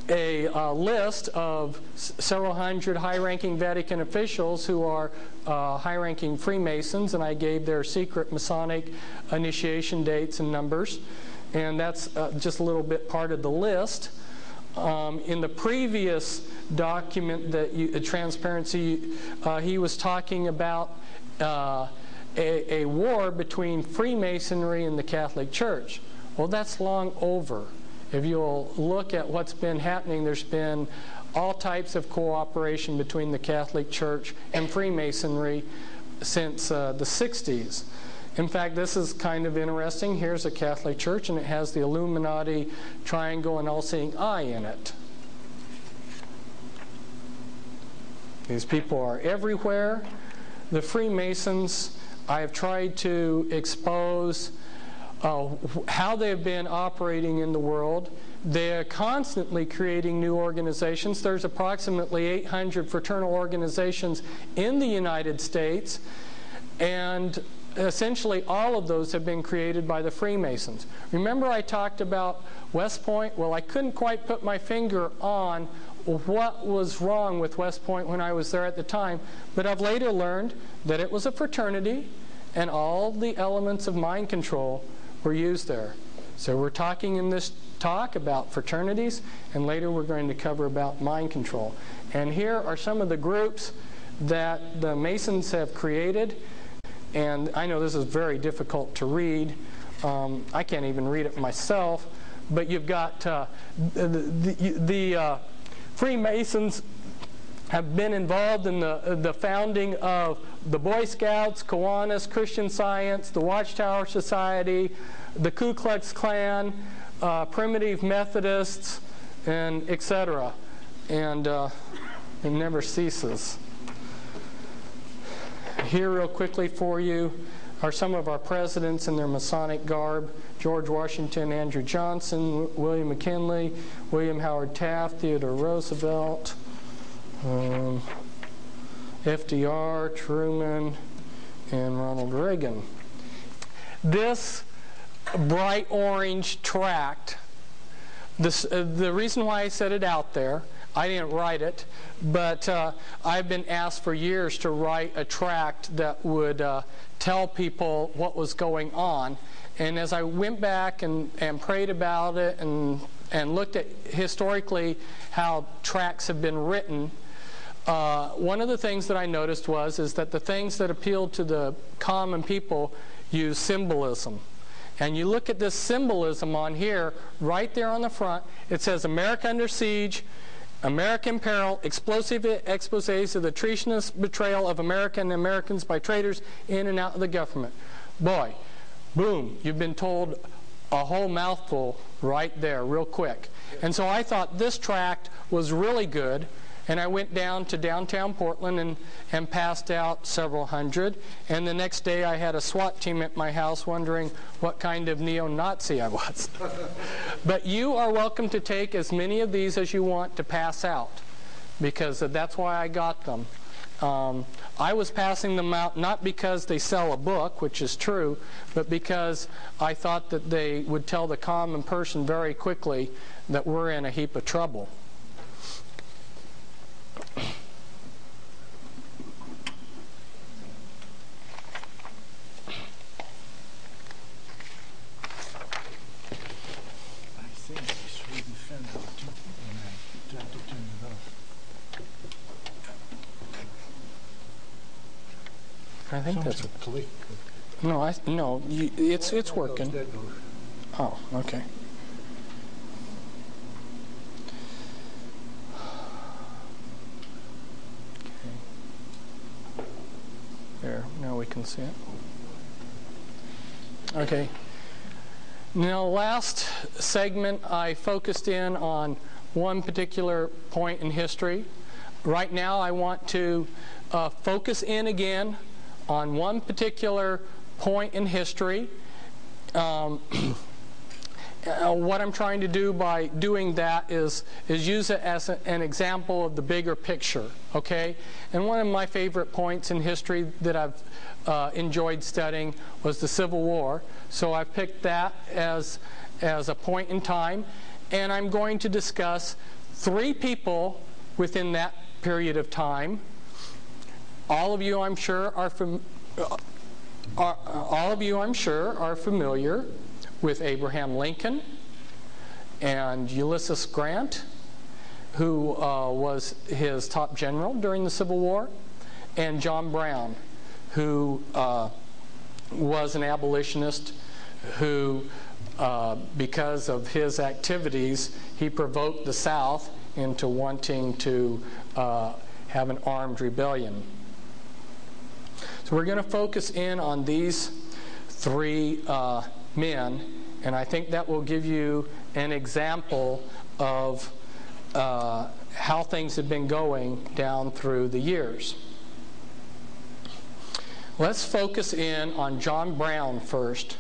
a list of several hundred high-ranking Vatican officials who are high-ranking Freemasons, and I gave their secret Masonic initiation dates and numbers, and that's just a little bit part of the list. In the previous document, that Transparency, he was talking about a war between Freemasonry and the Catholic Church. Well, that's long over. If you'll look at what's been happening, there's been all types of cooperation between the Catholic Church and Freemasonry since the 60s. In fact, this is kind of interesting. Here's a Catholic Church, and it has the Illuminati triangle and all-seeing eye in it. These people are everywhere. The Freemasons, I have tried to expose how they've been operating in the world. They're constantly creating new organizations. There's approximately 800 fraternal organizations in the United States, and essentially all of those have been created by the Freemasons. Remember I talked about West Point? Well, I couldn't quite put my finger on what was wrong with West Point when I was there at the time, but I've later learned that it was a fraternity and all the elements of mind control were used there. So we're talking in this talk about fraternities, and later we're going to cover about mind control. And here are some of the groups that the Masons have created, and I know this is very difficult to read. I can't even read it myself, but you've got the Freemasons have been involved in the founding of the Boy Scouts, Kiwanis, Christian Science, the Watchtower Society, the Ku Klux Klan, Primitive Methodists, and etc. And it never ceases. Here real quickly for you are some of our presidents in their Masonic garb: George Washington, Andrew Johnson, William McKinley, William Howard Taft, Theodore Roosevelt, FDR, Truman, and Ronald Reagan. This bright orange tract, the reason why I set it out there, I didn't write it, but I've been asked for years to write a tract that would tell people what was going on. And as I went back and prayed about it and looked at historically how tracts have been written, one of the things that I noticed is that the things that appealed to the common people use symbolism. And you look at this symbolism on here, right there on the front, it says America under siege, American peril, explosive exposés of the treasonous betrayal of America and Americans by traitors in and out of the government. Boy, boom, you've been told a whole mouthful right there real quick. And so I thought this tract was really good, and I went down to downtown Portland and passed out several hundred. And the next day I had a SWAT team at my house wondering what kind of neo-Nazi I was. But you are welcome to take as many of these as you want to pass out, because that's why I got them. I was passing them out not because they sell a book, which is true, but because I thought that they would tell the common person very quickly that we're in a heap of trouble. I think that's no. It's working. Oh, okay. There. Now we can see it. Okay. Now, last segment, I focused in on one particular point in history. Right now, I want to focus in again on one particular point in history. What I'm trying to do by doing that is use it as an example of the bigger picture, okay? And one of my favorite points in history that I've enjoyed studying was the Civil War. So I've picked that as a point in time, and I'm going to discuss 3 people within that period of time. All of you, I'm sure, are familiar with Abraham Lincoln and Ulysses Grant, who was his top general during the Civil War, and John Brown, who was an abolitionist who, because of his activities, he provoked the South into wanting to have an armed rebellion. So we're going to focus in on these 3 men, and I think that will give you an example of how things have been going down through the years. Let's focus in on John Brown first.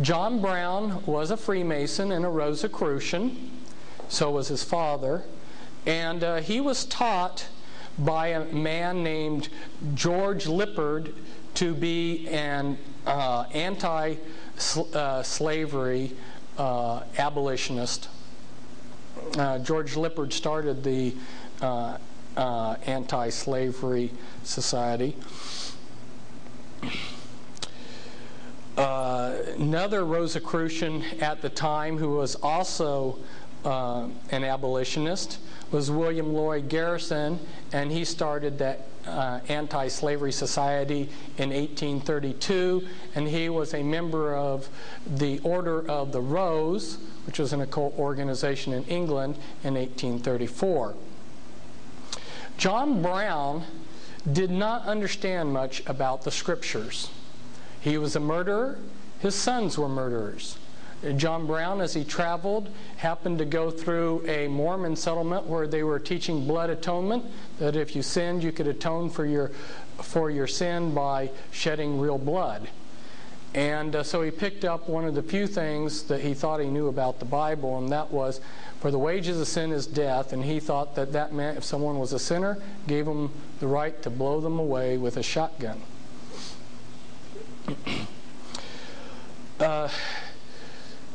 John Brown was a Freemason and a Rosicrucian. So was his father. And he was taught by a man named George Lippard to be an anti-slavery abolitionist. George Lippard started the Anti-Slavery Society. Another Rosicrucian at the time who was also an abolitionist was William Lloyd Garrison, and he started that Anti-Slavery Society in 1832, and he was a member of the Order of the Rose, which was an occult organization in England, in 1834. John Brown did not understand much about the Scriptures. He was a murderer. His sons were murderers. John Brown, as he traveled, happened to go through a Mormon settlement where they were teaching blood atonement, that if you sinned, you could atone for your sin by shedding real blood. And so he picked up one of the few things that he thought he knew about the Bible, and that was, for the wages of sin is death, and he thought that that meant if someone was a sinner, gave them the right to blow them away with a shotgun.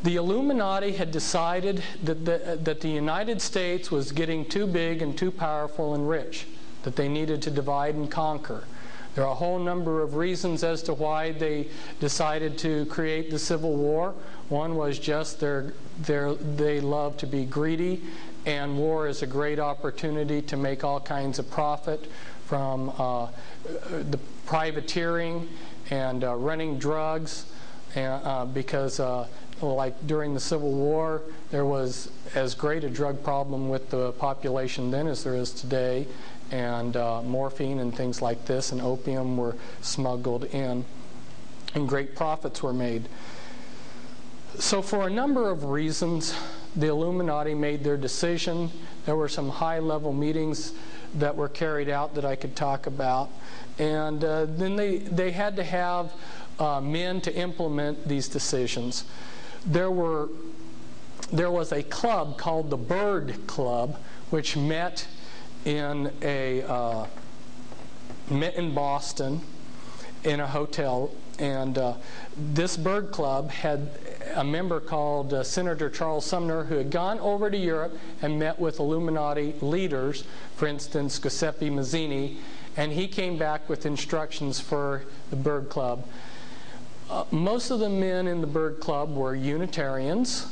The Illuminati had decided that the United States was getting too big and too powerful and rich, that they needed to divide and conquer. There are a whole number of reasons as to why they decided to create the Civil War. One was just they love to be greedy, and war is a great opportunity to make all kinds of profit from the privateering and running drugs, because like during the Civil War, there was as great a drug problem with the population then as there is today, and morphine and things like this and opium were smuggled in, and great profits were made. So for a number of reasons, the Illuminati made their decision. There were some high-level meetings that were carried out that I could talk about, and then they had to have men to implement these decisions. There was a club called the Bird Club, which met in Boston in a hotel, and this Bird Club had a member called Senator Charles Sumner, who had gone over to Europe and met with Illuminati leaders, for instance Giuseppe Mazzini, and he came back with instructions for the Bird Club. Most of the men in the Bird Club were Unitarians.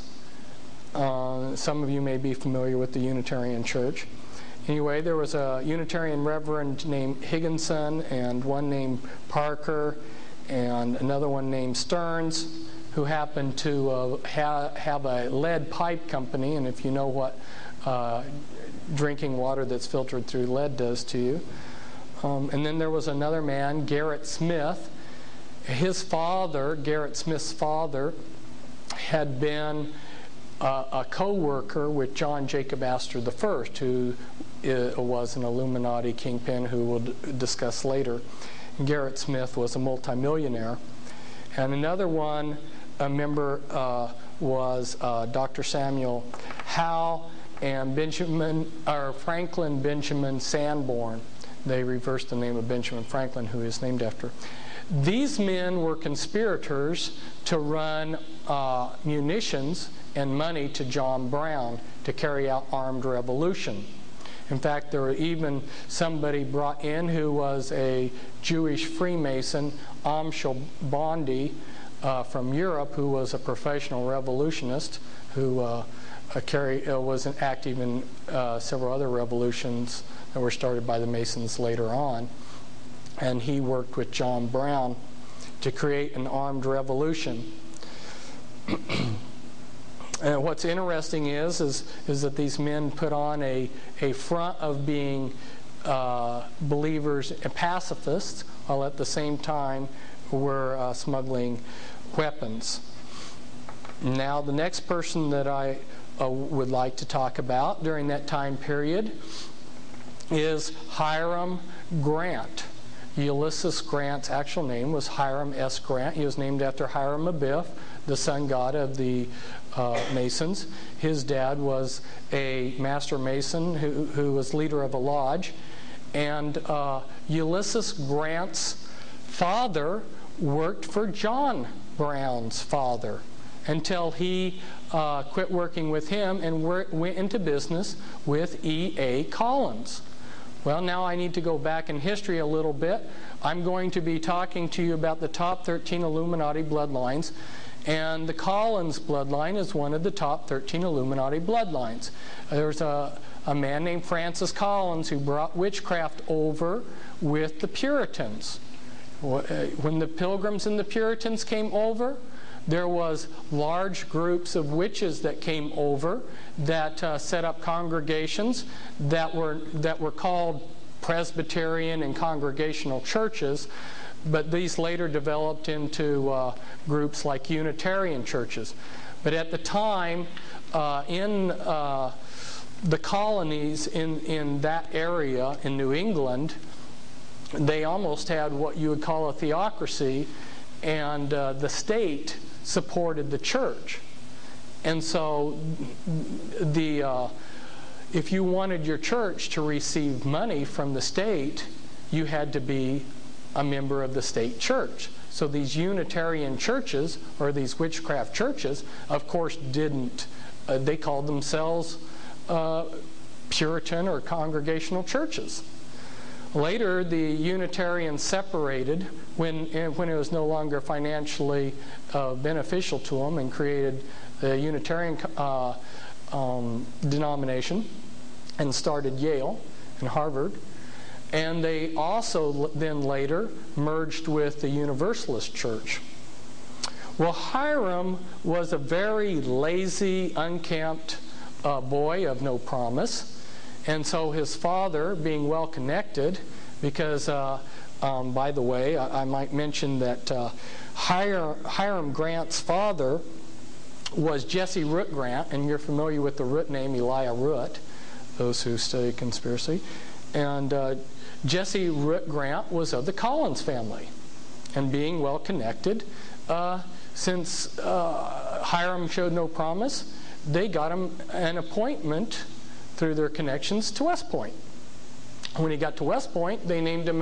Some of you may be familiar with the Unitarian Church. Anyway, there was a Unitarian reverend named Higginson, and one named Parker, and another one named Stearns, who happened to have a lead pipe company, and if you know what drinking water that's filtered through lead does to you. And then there was another man, Garrett Smith. His father, Garrett Smith's father, had been a co-worker with John Jacob Astor I, who was an Illuminati kingpin who we'll discuss later. And Garrett Smith was a multimillionaire. And another one, a member, was Dr. Samuel Howe and Franklin Benjamin Sanborn. They reversed the name of Benjamin Franklin, who he is named after. These men were conspirators to run munitions and money to John Brown to carry out armed revolution. In fact, there were even somebody brought in who was a Jewish Freemason, Amschel Bondi, from Europe, who was a professional revolutionist who was active in several other revolutions that were started by the Masons later on. And he worked with John Brown to create an armed revolution. And what's interesting is that these men put on a front of being believers and pacifists, while at the same time were smuggling weapons. Now, the next person that I would like to talk about during that time period is Hiram Grant. Ulysses Grant's actual name was Hiram S. Grant. He was named after Hiram Abiff, the sun god of the Masons. His dad was a master mason who was leader of a lodge. And Ulysses Grant's father worked for John Brown's father until he quit working with him and went into business with E.A. Collins. Well, now I need to go back in history a little bit. I'm going to be talking to you about the top 13 Illuminati bloodlines, and the Collins bloodline is one of the top 13 Illuminati bloodlines. There's a man named Francis Collins who brought witchcraft over with the Puritans. When the Pilgrims and the Puritans came over, there was large groups of witches that came over that set up congregations that were called Presbyterian and Congregational churches, but these later developed into groups like Unitarian churches. But at the time, in the colonies in that area in New England, they almost had what you would call a theocracy, and the state supported the church. And so if you wanted your church to receive money from the state, you had to be a member of the state church. So these Unitarian churches, or these witchcraft churches, of course didn't, they called themselves Puritan or Congregational churches. Later, the Unitarians separated when it was no longer financially beneficial to them, and created the Unitarian denomination and started Yale and Harvard. And they also then later merged with the Universalist Church. Well, Hiram was a very lazy, unkempt boy of no promise. And so his father, being well connected, because, by the way, I might mention that Hiram Grant's father was Jesse Root Grant, and you're familiar with the Root name, Elijah Root, those who study conspiracy. And Jesse Root Grant was of the Collins family. And being well connected, since Hiram showed no promise, they got him an appointment through their connections to West Point. When he got to West Point, they named him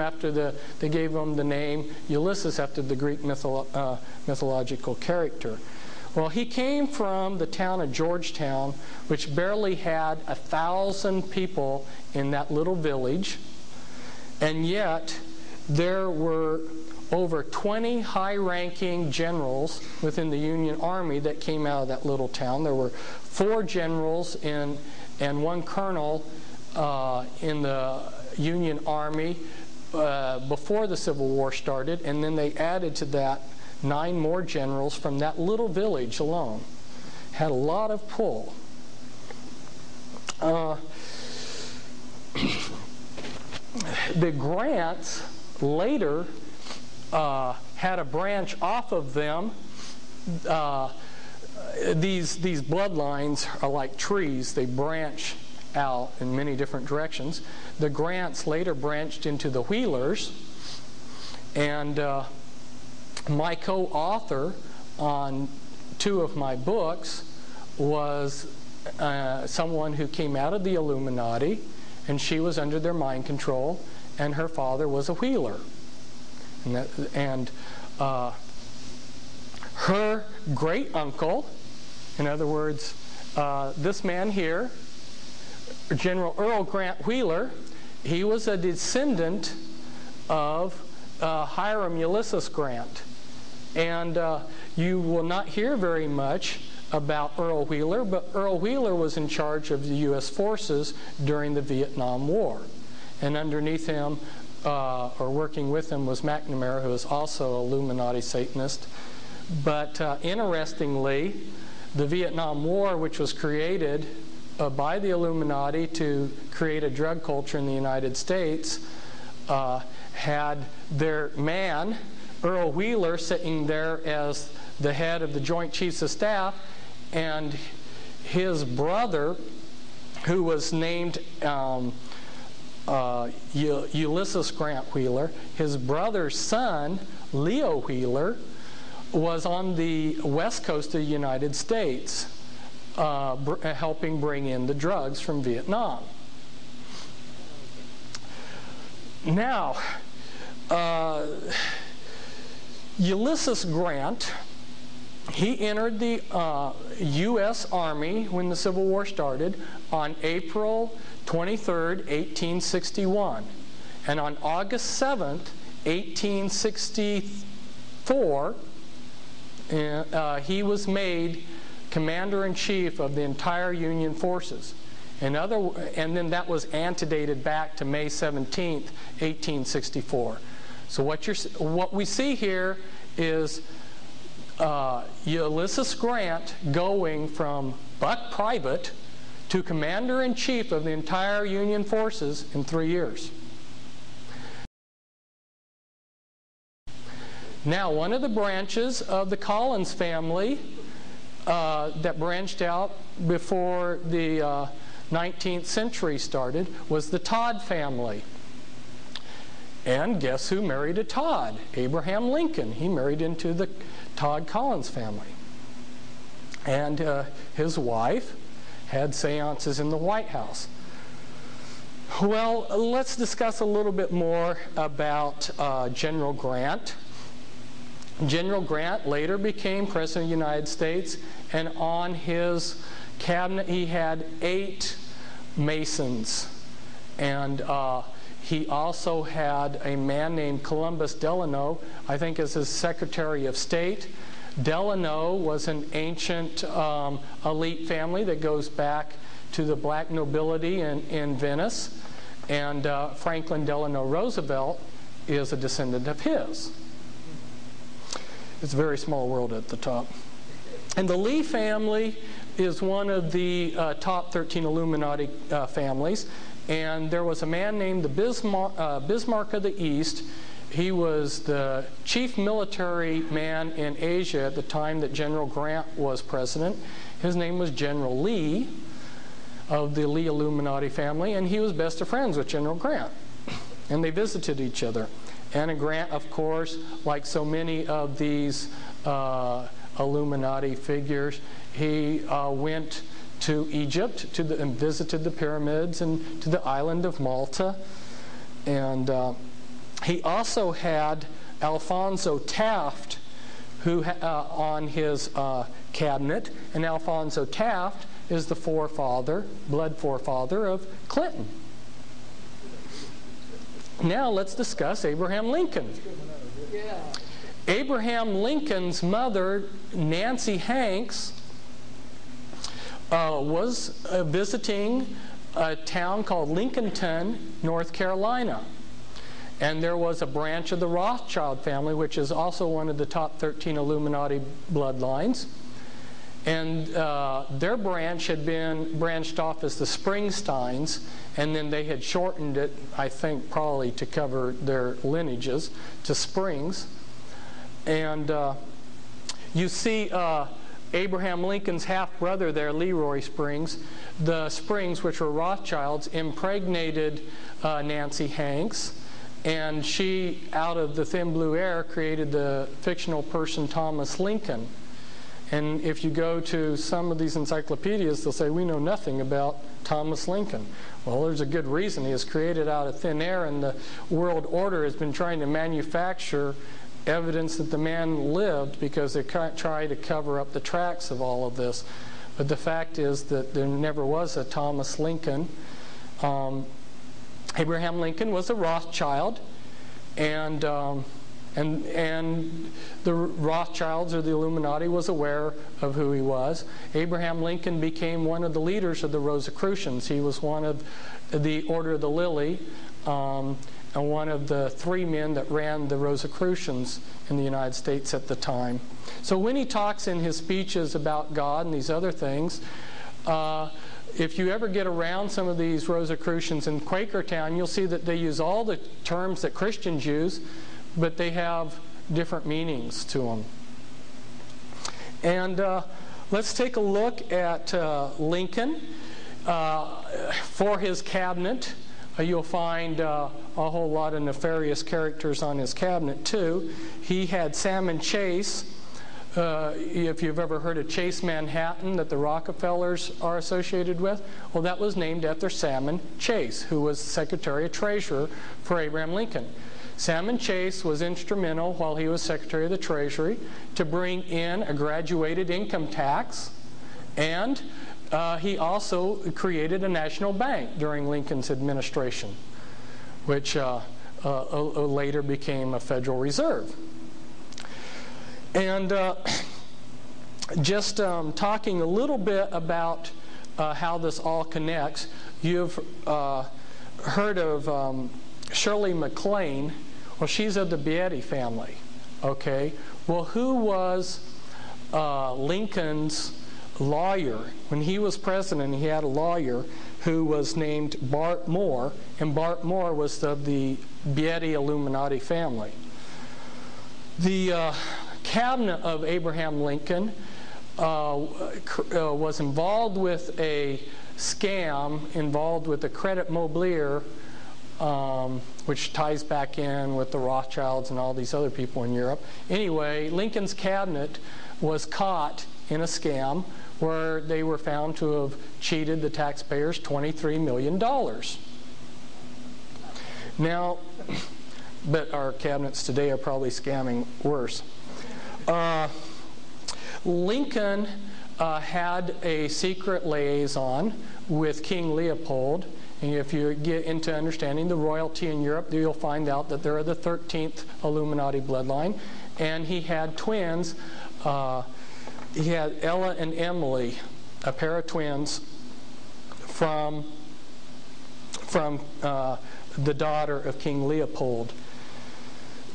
they gave him the name Ulysses after the Greek mythological character. Well, he came from the town of Georgetown, which barely had 1,000 people in that little village, and yet there were over 20 high-ranking generals within the Union Army that came out of that little town. There were 4 generals and one colonel in the Union Army before the Civil War started, and then they added to that 9 more generals from that little village alone. Had a lot of pull. The Grants later had a branch off of them. These bloodlines are like trees. They branch out in many different directions. The Grants later branched into the Wheelers, and my co-author on 2 of my books was someone who came out of the Illuminati, and she was under their mind control, and her father was a Wheeler. And her great uncle, in other words, this man here, General Earl Grant Wheeler, he was a descendant of Hiram Ulysses Grant. And you will not hear very much about Earl Wheeler, but Earl Wheeler was in charge of the U.S. forces during the Vietnam War. And underneath him, or working with him, was McNamara, who was also a Illuminati Satanist. But interestingly, the Vietnam War, which was created by the Illuminati to create a drug culture in the United States, had their man, Earl Wheeler, sitting there as the head of the Joint Chiefs of Staff, and his brother, who was named Ulysses Grant Wheeler, his brother's son, Leo Wheeler, was on the west coast of the United States, helping bring in the drugs from Vietnam. Now, Ulysses Grant, he entered the U.S. Army when the Civil War started on April 23rd, 1861. And on August 7th, 1864, he was made Commander-in-Chief of the entire Union forces. And then that was antedated back to May 17th, 1864. So what we see here is Ulysses Grant going from buck private to Commander-in-Chief of the entire Union forces in 3 years. Now, one of the branches of the Collins family that branched out before the 19th century started was the Todd family. And guess who married a Todd? Abraham Lincoln. He married into the Todd Collins family. And his wife had seances in the White House. Well, let's discuss a little bit more about General Grant. General Grant later became President of the United States, and on his cabinet he had 8 Masons. And he also had a man named Columbus Delano, I think, as his Secretary of State. Delano was an ancient elite family that goes back to the black nobility in Venice. And Franklin Delano Roosevelt is a descendant of his. It's a very small world at the top. And the Lee family is one of the top 13 Illuminati families. And there was a man named the Bismarck of the East. He was the chief military man in Asia at the time that General Grant was president. His name was General Lee of the Lee Illuminati family, and he was best of friends with General Grant. And they visited each other. And Grant, of course, like so many of these Illuminati figures, he went to Egypt and visited the pyramids and to the island of Malta. And he also had Alfonso Taft who on his cabinet. And Alfonso Taft is the blood forefather of Clinton. Now let's discuss Abraham Lincoln. Abraham Lincoln's mother, Nancy Hanks, was visiting a town called Lincolnton, North Carolina. And there was a branch of the Rothschild family, which is also one of the top 13 Illuminati bloodlines. And their branch had been branched off as the Springsteins, and then they had shortened it, I think, probably to cover their lineages, to Springs. And you see Abraham Lincoln's half-brother there, Leroy Springs. The Springs, which were Rothschilds, impregnated Nancy Hanks, and she, out of the thin blue air, created the fictional person Thomas Lincoln. And if you go to some of these encyclopedias, they'll say, we know nothing about Thomas Lincoln. Well, there's a good reason. He was created out of thin air, and the world order has been trying to manufacture evidence that the man lived because they try to cover up the tracks of all of this. But the fact is that there never was a Thomas Lincoln. Abraham Lincoln was a Rothschild, and the Rothschilds or the Illuminati was aware of who he was. Abraham Lincoln became one of the leaders of the Rosicrucians. He was one of the Order of the Lily, and one of the 3 men that ran the Rosicrucians in the United States at the time. So when he talks in his speeches about God and these other things, if you ever get around some of these Rosicrucians in Quakertown, you'll see that they use all the terms that Christians use, but they have different meanings to them. And let's take a look at Lincoln. For his cabinet, you'll find a whole lot of nefarious characters on his cabinet too. He had Salmon Chase. If you've ever heard of Chase Manhattan that the Rockefellers are associated with, well, that was named after Salmon Chase, who was Secretary of Treasury for Abraham Lincoln. Salmon Chase was instrumental while he was Secretary of the Treasury to bring in a graduated income tax, and he also created a national bank during Lincoln's administration, which later became a Federal Reserve. And just talking a little bit about how this all connects, you've heard of Shirley MacLaine. Well, she's of the Beatty family. Okay. Well, who was Lincoln's lawyer? When he was president, he had a lawyer who was named Bart Moore, and Bart Moore was of the Beatty Illuminati family. The cabinet of Abraham Lincoln was involved with a scam, involved with the Credit Mobilier, which ties back in with the Rothschilds and all these other people in Europe. Anyway, Lincoln's cabinet was caught in a scam where they were found to have cheated the taxpayers $23 million. Now, but our cabinets today are probably scamming worse. Lincoln had a secret liaison with King Leopold. And if you get into understanding the royalty in Europe, you'll find out that they're the 13th Illuminati bloodline. And he had twins. He had Ella and Emily, a pair of twins from the daughter of King Leopold.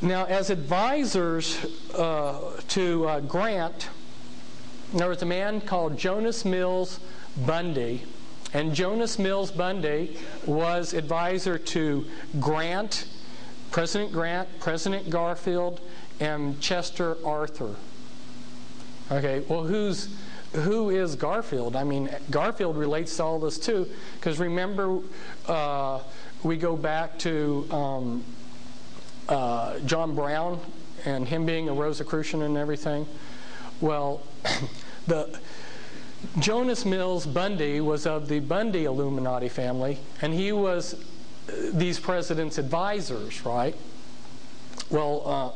Now, as advisors to Grant, there was a man called Jonas Mills Bundy. And Jonas Mills Bundy was advisor to Grant, President Garfield, and Chester Arthur. Okay, well, who is Garfield? I mean, Garfield relates to all this too, because remember, we go back to John Brown and him being a Rosicrucian and everything. Well, Jonas Mills Bundy was of the Bundy Illuminati family, and he was these presidents' advisors, right? Well,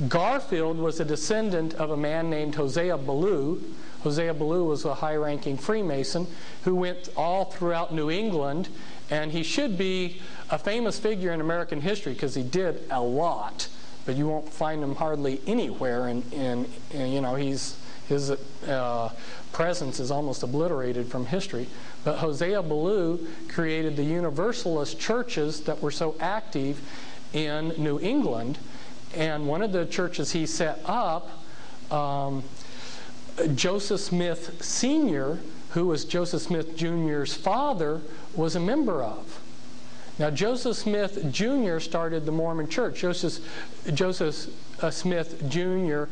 Garfield was a descendant of a man named Hosea Ballou. Hosea Ballou was a high-ranking Freemason who went all throughout New England, and he should be a famous figure in American history because he did a lot, but you won't find him hardly anywhere. In you know, his presence is almost obliterated from history. But Hosea Ballou created the Universalist churches that were so active in New England. And one of the churches he set up, Joseph Smith Sr., who was Joseph Smith Jr.'s father, was a member of. Now, Joseph Smith Jr. started the Mormon Church. Joseph Smith Jr.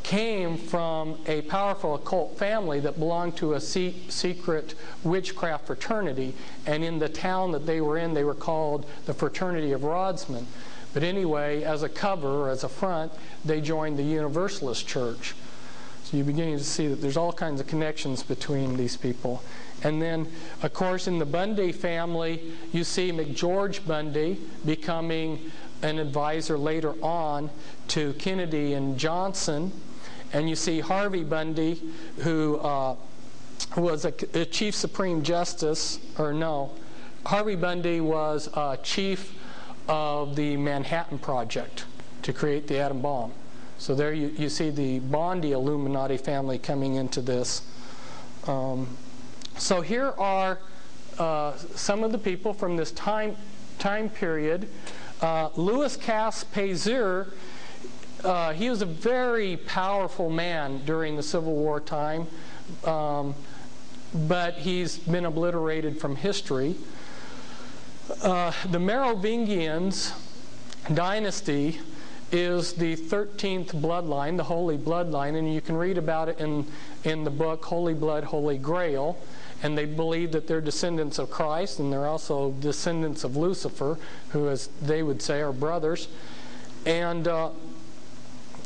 came from a powerful occult family that belonged to a secret witchcraft fraternity, and in the town that they were in, they were called the Fraternity of Rodsmen. But anyway, as a cover, or as a front, they joined the Universalist Church. So you're beginning to see that there's all kinds of connections between these people. And then, of course, in the Bundy family, you see McGeorge Bundy becoming an advisor later on to Kennedy and Johnson. And you see Harvey Bundy, who was a Chief Supreme Justice, or no, Harvey Bundy was chief of the Manhattan Project to create the atom bomb. So there you see the Bondi Illuminati family coming into this. So here are some of the people from this time period. Louis Cass-Payzur, he was a very powerful man during the Civil War time, but he's been obliterated from history. The Merovingians dynasty is the 13th bloodline, the Holy Bloodline, and you can read about it in the book Holy Blood, Holy Grail. And they believe that they're descendants of Christ, and they're also descendants of Lucifer, who, as they would say, are brothers. And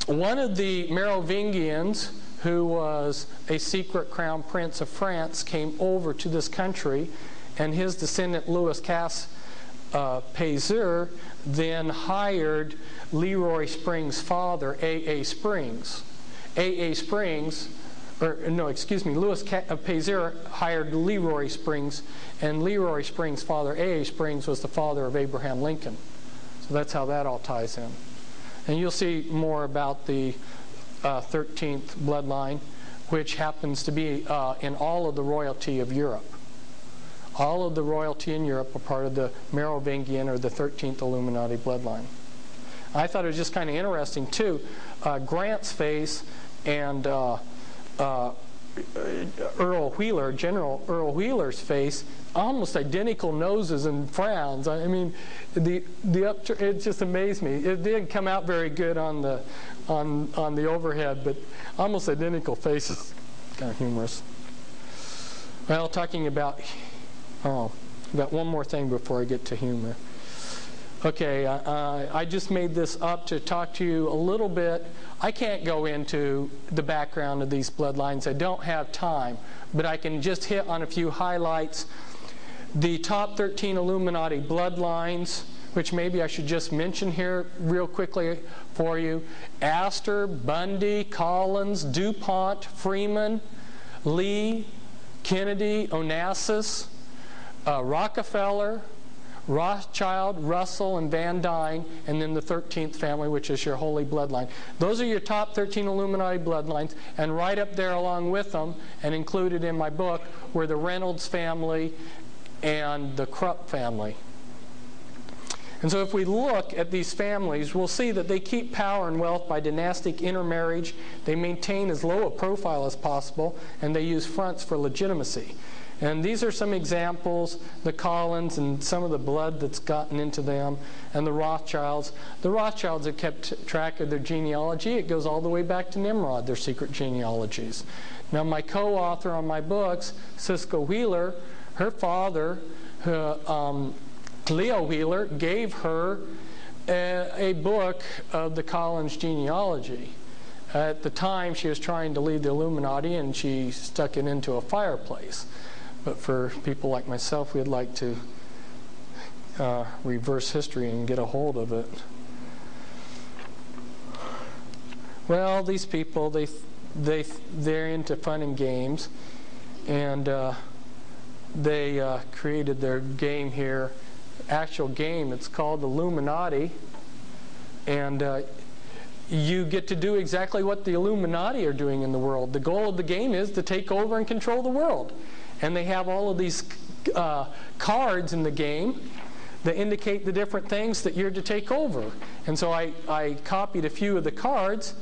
one of the Merovingians, who was a secret crown prince of France, came over to this country, and his descendant Louis Cass-Payzur then hired Leroy Springs' father, A.A. Springs. A.A. Springs, Louis Payzur hired Leroy Springs, and Leroy Springs' father, A.A. Springs, was the father of Abraham Lincoln. So that's how that all ties in. And you'll see more about the 13th bloodline, which happens to be in all of the royalty of Europe. All of the royalty in Europe are part of the Merovingian or the 13th Illuminati bloodline. I thought it was just kind of interesting, too. Grant's face and General Earl Wheeler's face, almost identical noses and frowns. I mean, it just amazed me. It didn't come out very good on the overhead, but almost identical faces. Kind of humorous. Well, talking about one more thing before I get to humor. Okay, I just made this up to talk to you a little bit. I can't go into the background of these bloodlines. I don't have time, but I can just hit on a few highlights. The top 13 Illuminati bloodlines, which maybe I should just mention here real quickly for you. Astor, Bundy, Collins, DuPont, Freeman, Lee, Kennedy, Onassis, Rockefeller, Rothschild, Russell, and Van Dyne, and then the 13th family, which is your Holy Bloodline. Those are your top 13 Illuminati bloodlines, and right up there along with them, and included in my book, were the Reynolds family and the Krupp family. And so if we look at these families, we'll see that they keep power and wealth by dynastic intermarriage. They maintain as low a profile as possible, and they use fronts for legitimacy. And these are some examples, the Collins and some of the blood that's gotten into them, and the Rothschilds. The Rothschilds have kept track of their genealogy. It goes all the way back to Nimrod, their secret genealogies. Now, my co-author on my books, Cisco Wheeler, her father, Leo Wheeler, gave her a book of the Collins genealogy. At the time, she was trying to leave the Illuminati, and she stuck it into a fireplace. But for people like myself, we'd like to reverse history and get a hold of it. Well, these people, they're into fun and games, and they created their game here, actual game. It's called Illuminati, and you get to do exactly what the Illuminati are doing in the world. The goal of the game is to take over and control the world. And they have all of these cards in the game that indicate the different things that you're to take over. And so I copied a few of the cards.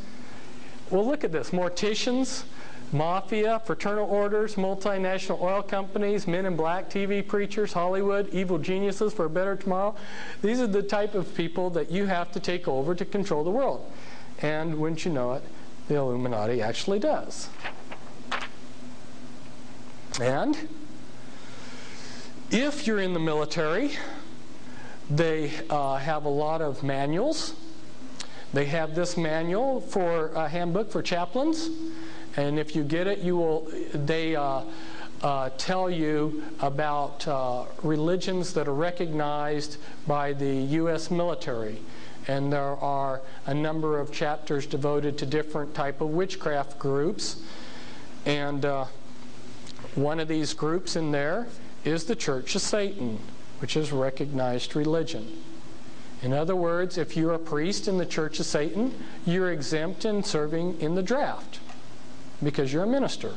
Well, look at this. Morticians, mafia, fraternal orders, multinational oil companies, men in black, TV preachers, Hollywood, evil geniuses for a better tomorrow. These are the type of people that you have to take over to control the world. And wouldn't you know it, the Illuminati actually does. And if you're in the military, they have a lot of manuals. They have this manual for a handbook for chaplains, and if you get it, they tell you about religions that are recognized by the U.S. military. and there are a number of chapters devoted to different type of witchcraft groups. And one of these groups in there is the Church of Satan, which is recognized religion. In other words, if you're a priest in the Church of Satan, you're exempt in serving in the draft because you're a minister.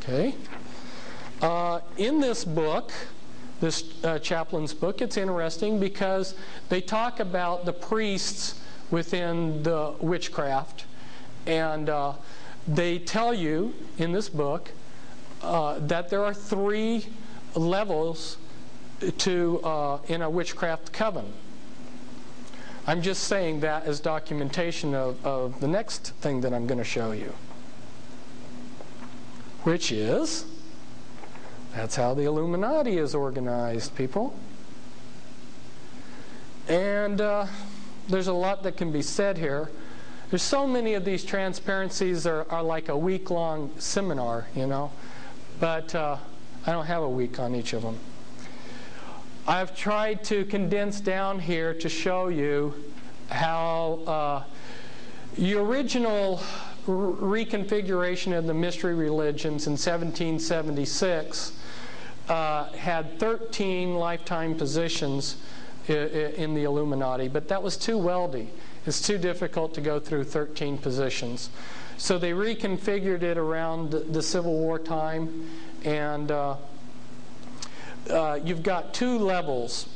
Okay? In this book, this chaplain's book, it's interesting because they talk about the priests within the witchcraft, and they tell you in this book that there are 3 levels to in a witchcraft coven. I'm just saying that as documentation of the next thing that I'm going to show you, which is, that's how the Illuminati is organized, people. And there's a lot that can be said here. There's so many of these transparencies are like a week-long seminar, you know. But I don't have a week on each of them. I've tried to condense down here to show you how the original reconfiguration of the mystery religions in 1776 had 13 lifetime positions in the Illuminati, but that was too weldy. It's too difficult to go through 13 positions. So they reconfigured it around the Civil War time, and you've got 2 levels,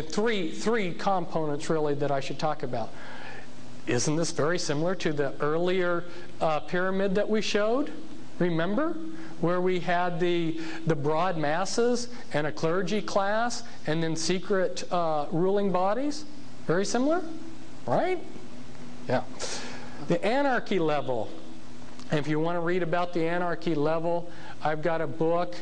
three components really that I should talk about. Isn't this very similar to the earlier pyramid that we showed? Remember? Where we had the broad masses and a clergy class and then secret ruling bodies? Very similar? Right? Yeah. The anarchy level. If you want to read about the anarchy level, I've got a book,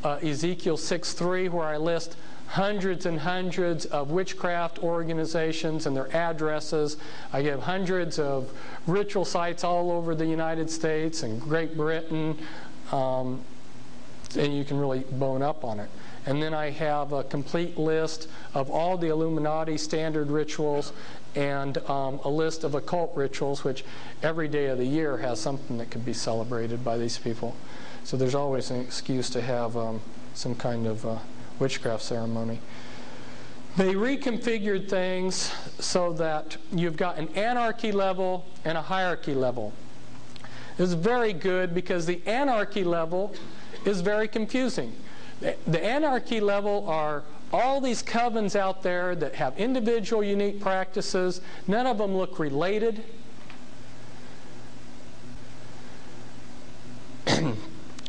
Ezekiel 6:3, where I list hundreds and hundreds of witchcraft organizations and their addresses. I give hundreds of ritual sites all over the United States and Great Britain, and you can really bone up on it. And then I have a complete list of all the Illuminati standard rituals and a list of occult rituals, which every day of the year has something that could be celebrated by these people. So there's always an excuse to have some kind of witchcraft ceremony. They reconfigured things so that you've got an anarchy level and a hierarchy level. It's very good because the anarchy level is very confusing. The anarchy level are all these covens out there that have individual unique practices. None of them look related.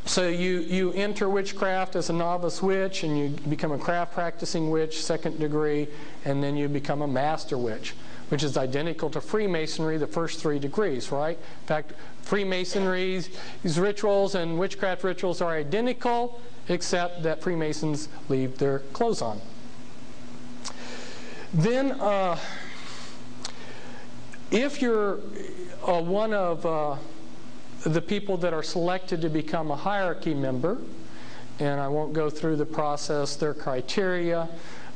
So you enter witchcraft as a novice witch, and you become a craft practicing witch, 2nd degree, and then you become a master witch, which is identical to Freemasonry, the first 3 degrees, right? In fact, Freemasonry's rituals and witchcraft rituals are identical, except that Freemasons leave their clothes on. Then, if you're one of the people that are selected to become a hierarchy member, and I won't go through the process, their criteria,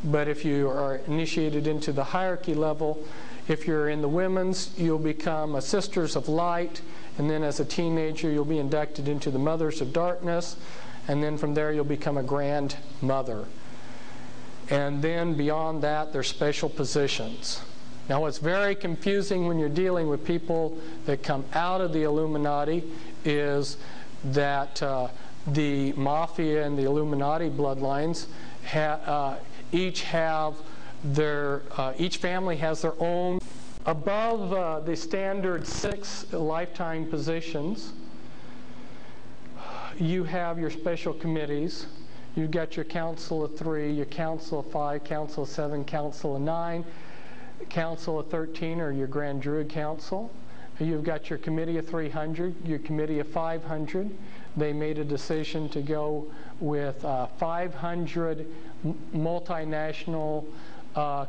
but if you are initiated into the hierarchy level, if you're in the women's, you'll become a Sisters of Light, and then as a teenager you'll be inducted into the Mothers of Darkness, and then from there you'll become a Grand Mother. And then beyond that, there's special positions. Now, what's very confusing when you're dealing with people that come out of the Illuminati is that the Mafia and the Illuminati bloodlines each family has their own. Above the standard 6 lifetime positions, you have your special committees. You've got your Council of 3, your Council of 5, Council of 7, Council of 9. Council of 13, or your Grand Druid Council. You've got your Committee of 300, your Committee of 500. They made a decision to go with 500 multinational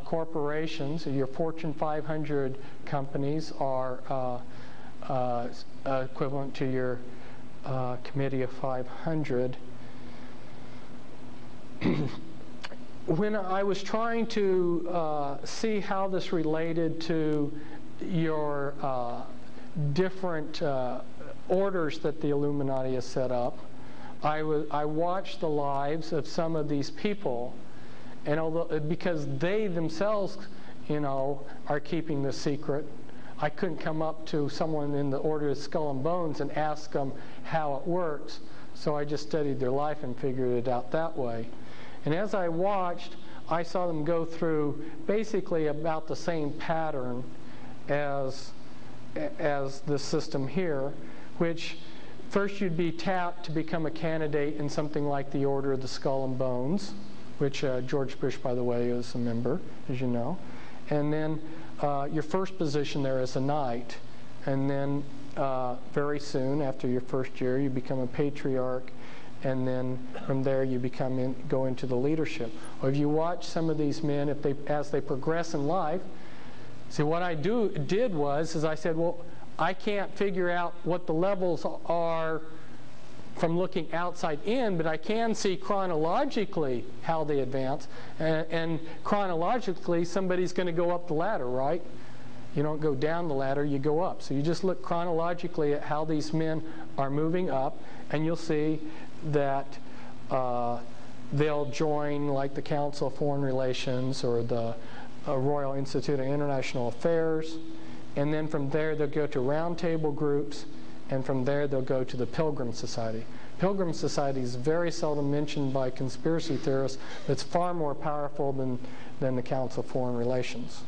corporations. Your Fortune 500 companies are equivalent to your Committee of 500. when I was trying to see how this related to your different orders that the Illuminati has set up, I watched the lives of some of these people, and although because they themselves, are keeping the secret, I couldn't come up to someone in the Order of Skull and Bones and ask them how it works. So I just studied their life and figured it out that way. And as I watched, I saw them go through basically about the same pattern as the system here, which first you'd be tapped to become a candidate in something like the Order of the Skull and Bones, which George Bush, by the way, is a member, as you know. And then your first position there is a knight. And then very soon, after your first year, you become a patriarch. And then from there, you go into the leadership. Or if you watch some of these men, as they progress in life, see, what I did was I said, well, I can't figure out what the levels are from looking outside in, but I can see chronologically how they advance. And chronologically, somebody's going to go up the ladder, right? You don't go down the ladder, you go up. So you just look chronologically at how these men are moving up, and you'll see that they'll join like the Council of Foreign Relations or the Royal Institute of International Affairs. And then from there, they'll go to roundtable groups, and from there, they'll go to the Pilgrim Society. Pilgrim Society is very seldom mentioned by conspiracy theorists. It's far more powerful than the Council of Foreign Relations.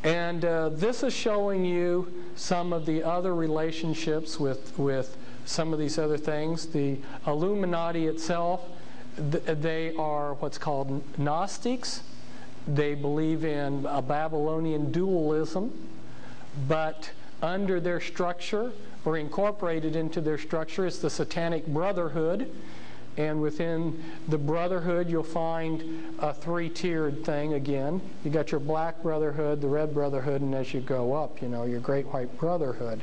And this is showing you some of the other relationships with some of these other things. The Illuminati itself, they are what's called Gnostics. They believe in a Babylonian dualism, but under their structure, or incorporated into their structure, is the Satanic Brotherhood. And within the Brotherhood, you'll find a three-tiered thing again. You got your Black Brotherhood, the Red Brotherhood, and as you go up, your Great White Brotherhood.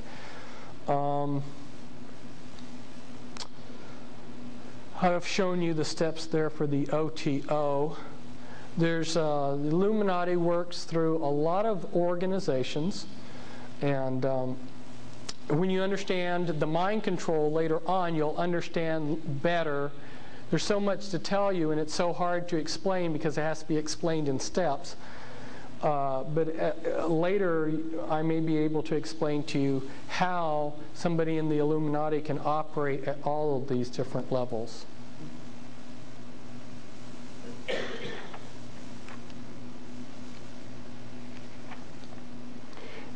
I've shown you the steps there for the OTO. There's the Illuminati works through a lot of organizations, and when you understand the mind control later on, you'll understand better. There's so much to tell you, and it's so hard to explain because it has to be explained in steps. But later, I may be able to explain to you how somebody in the Illuminati can operate at all of these different levels.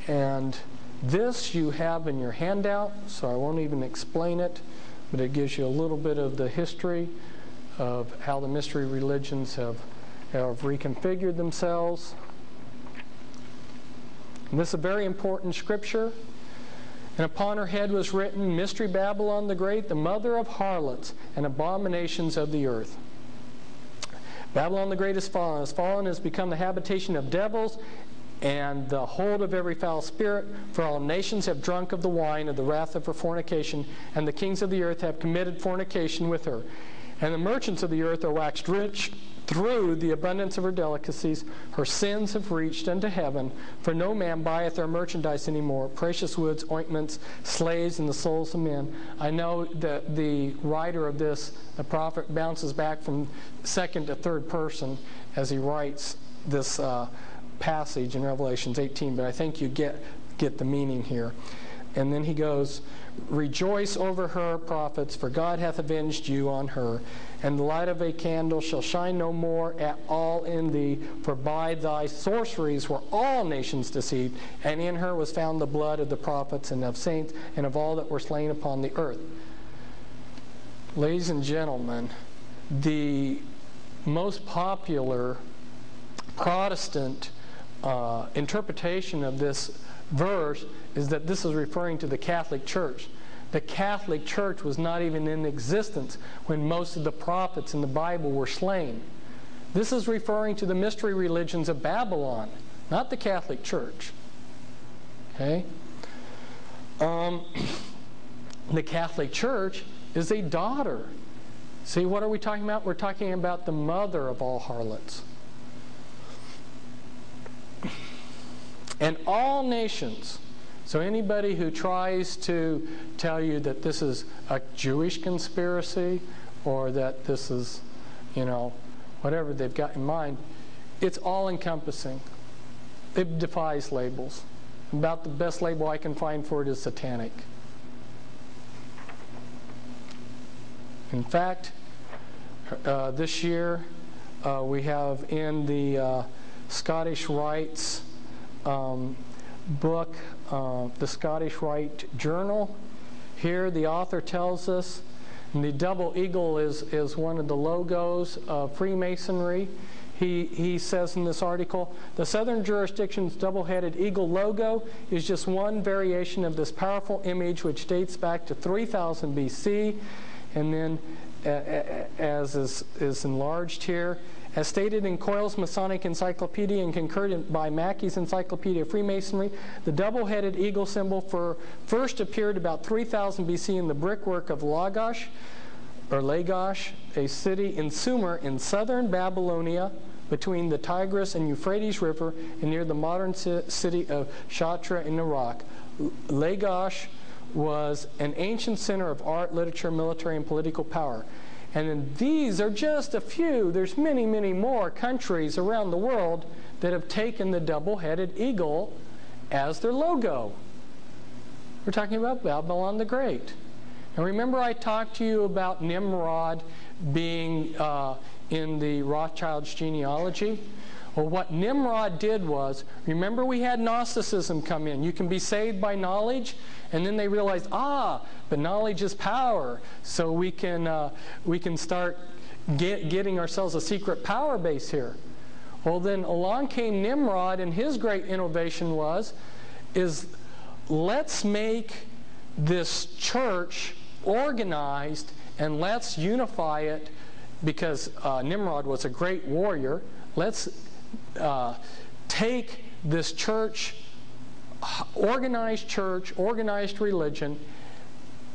And this you have in your handout, so I won't even explain it, but it gives you a little bit of the history of how the mystery religions have reconfigured themselves. And this is a very important scripture. And upon her head was written, Mystery Babylon the Great, the mother of harlots and abominations of the earth. Babylon the Great is fallen, has become the habitation of devils, and the hold of every foul spirit, for all nations have drunk of the wine of the wrath of her fornication, and the kings of the earth have committed fornication with her. And the merchants of the earth are waxed rich through the abundance of her delicacies. Her sins have reached unto heaven, for no man buyeth their merchandise anymore, precious woods, ointments, slaves, and the souls of men. I know that the writer of this, the prophet, bounces back from second to third person as he writes this passage in Revelations 18, but I think you get the meaning here. And then he goes, Rejoice over her, prophets, for God hath avenged you on her. And the light of a candle shall shine no more at all in thee, for by thy sorceries were all nations deceived, and in her was found the blood of the prophets and of saints and of all that were slain upon the earth. Ladies and gentlemen, the most popular Protestant interpretation of this verse is that this is referring to the Catholic Church. The Catholic Church was not even in existence when most of the prophets in the Bible were slain. This is referring to the mystery religions of Babylon, not the Catholic Church. Okay? The Catholic Church is a daughter See, what are we talking about? We're talking about the mother of all harlots. And all nations. So anybody who tries to tell you that this is a Jewish conspiracy or that this is, whatever they've got in mind, it's all-encompassing. It defies labels. About the best label I can find for it is satanic. In fact, this year we have in the Scottish Rites book, the Scottish Rite Journal. Here the author tells us, and the double eagle is one of the logos of Freemasonry. He says in this article, the Southern Jurisdiction's double-headed eagle logo is just one variation of this powerful image which dates back to 3000 BC, and then as is enlarged here, as stated in Coyle's Masonic Encyclopedia and concurred by Mackey's Encyclopedia of Freemasonry, the double-headed eagle symbol first appeared about 3000 BC in the brickwork of Lagash, a city in Sumer in southern Babylonia between the Tigris and Euphrates River and near the modern city of Shatra in Iraq. Lagash was an ancient center of art, literature, military, and political power. And then these are just a few. There's many, many more countries around the world that have taken the double-headed eagle as their logo. We're talking about Babylon the Great. And remember I talked to you about Nimrod being in the Rothschild's genealogy? Well, what Nimrod did was, remember we had Gnosticism come in. You can be saved by knowledge, and then they realized, but knowledge is power. So we can start getting ourselves a secret power base here. Well, then along came Nimrod, and his great innovation is let's make this church organized and let's unify it, because Nimrod was a great warrior. Let's take this church, organized religion,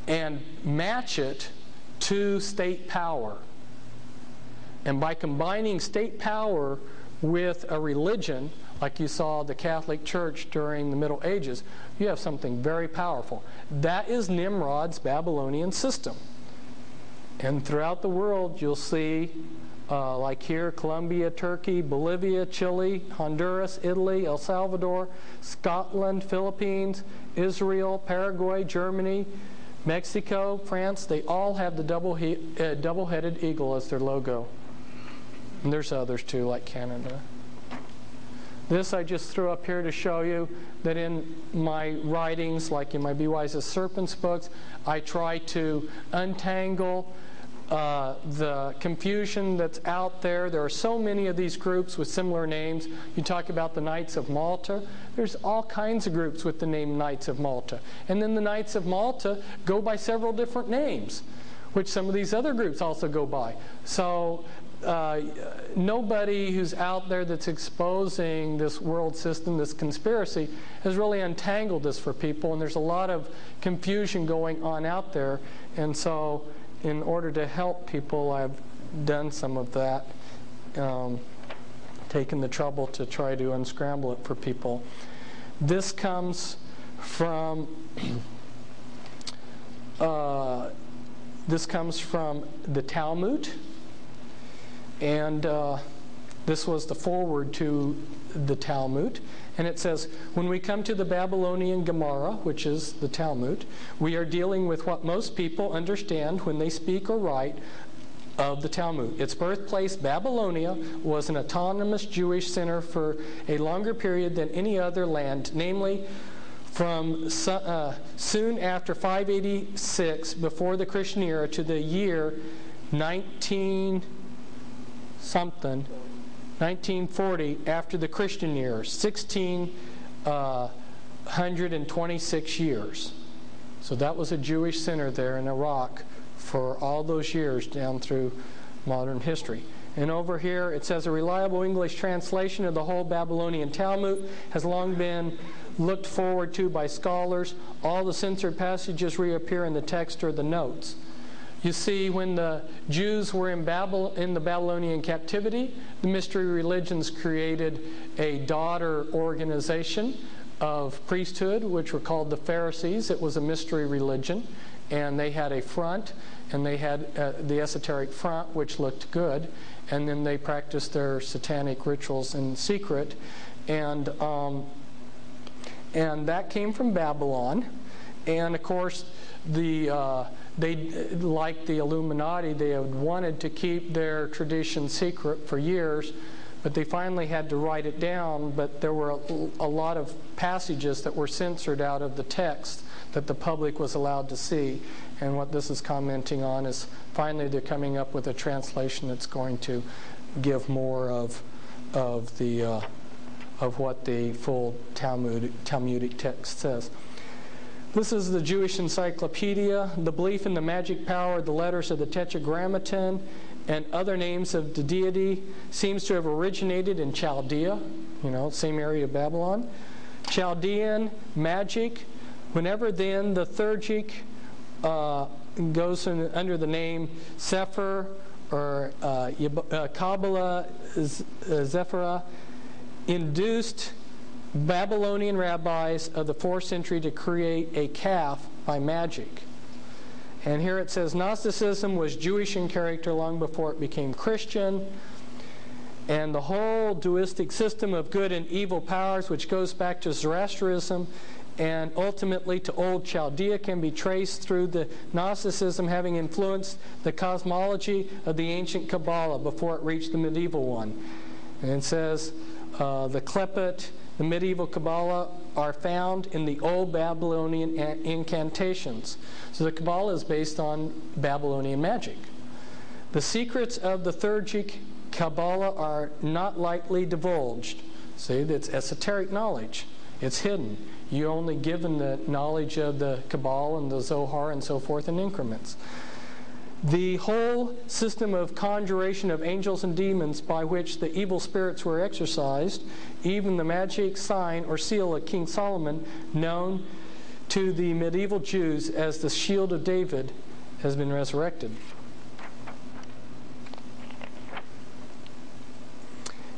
and match it to state power. And by combining state power with a religion, like you saw the Catholic Church during the Middle Ages, you have something very powerful. That is Nimrod's Babylonian system. And throughout the world, you'll see, like here, Colombia, Turkey, Bolivia, Chile, Honduras, Italy, El Salvador, Scotland, Philippines, Israel, Paraguay, Germany, Mexico, France. They all have the double-headed eagle as their logo. And there's others too, like Canada. This I just threw up here to show you that in my writings, like in my Be Wise as Serpents books, I try to untangle the confusion that's out there. There are so many of these groups with similar names. You talk about the Knights of Malta. There's all kinds of groups with the name Knights of Malta. And then the Knights of Malta go by several different names, which some of these other groups also go by. So nobody who's out there that's exposing this world system, this conspiracy, has really untangled this for people, and there's a lot of confusion going on out there. And so in order to help people, I've done some of that, taken the trouble to try to unscramble it for people. This comes from the Talmud. And this was the foreword to the Talmud. And it says, when we come to the Babylonian Gemara, which is the Talmud, we are dealing with what most people understand when they speak or write of the Talmud. Its birthplace, Babylonia, was an autonomous Jewish center for a longer period than any other land, namely from soon after 586 before the Christian era to the year 1940 after the Christian year, 1626 years. So that was a Jewish center there in Iraq for all those years down through modern history. And over here it says a reliable English translation of the whole Babylonian Talmud has long been looked forward to by scholars. All the censored passages reappear in the text or the notes. You see, when the Jews were in the Babylonian captivity, the mystery religions created a daughter organization of priesthood, which were called the Pharisees. It was a mystery religion, and they had a front, and they had the esoteric front, which looked good, and then they practiced their satanic rituals in secret, and that came from Babylon. And of course, they, like the Illuminati, they had wanted to keep their tradition secret for years, but they finally had to write it down. But there were a lot of passages that were censored out of the text that the public was allowed to see. And what this is commenting on is finally they're coming up with a translation that's going to give more of what the full Talmudic text says. This is the Jewish Encyclopedia. The belief in the magic power of the letters of the Tetragrammaton and other names of the deity seems to have originated in Chaldea, same area of Babylon. Chaldean magic, whenever then the Theurgic goes under the name Sefer or Kabbalah Zephyrah, induced Babylonian rabbis of the 4th century to create a calf by magic. And here it says Gnosticism was Jewish in character long before it became Christian. And the whole dualistic system of good and evil powers, which goes back to Zoroastrianism and ultimately to Old Chaldea, can be traced through the Gnosticism having influenced the cosmology of the ancient Kabbalah before it reached the medieval one. And it says the Klepet, the medieval Kabbalah, are found in the old Babylonian incantations. So the Kabbalah is based on Babylonian magic. The secrets of the Theurgic Kabbalah are not lightly divulged. See, that's esoteric knowledge. It's hidden. You're only given the knowledge of the Kabbalah and the Zohar and so forth in increments. The whole system of conjuration of angels and demons by which the evil spirits were exorcised, even the magic sign or seal of King Solomon, known to the medieval Jews as the Shield of David, has been resurrected.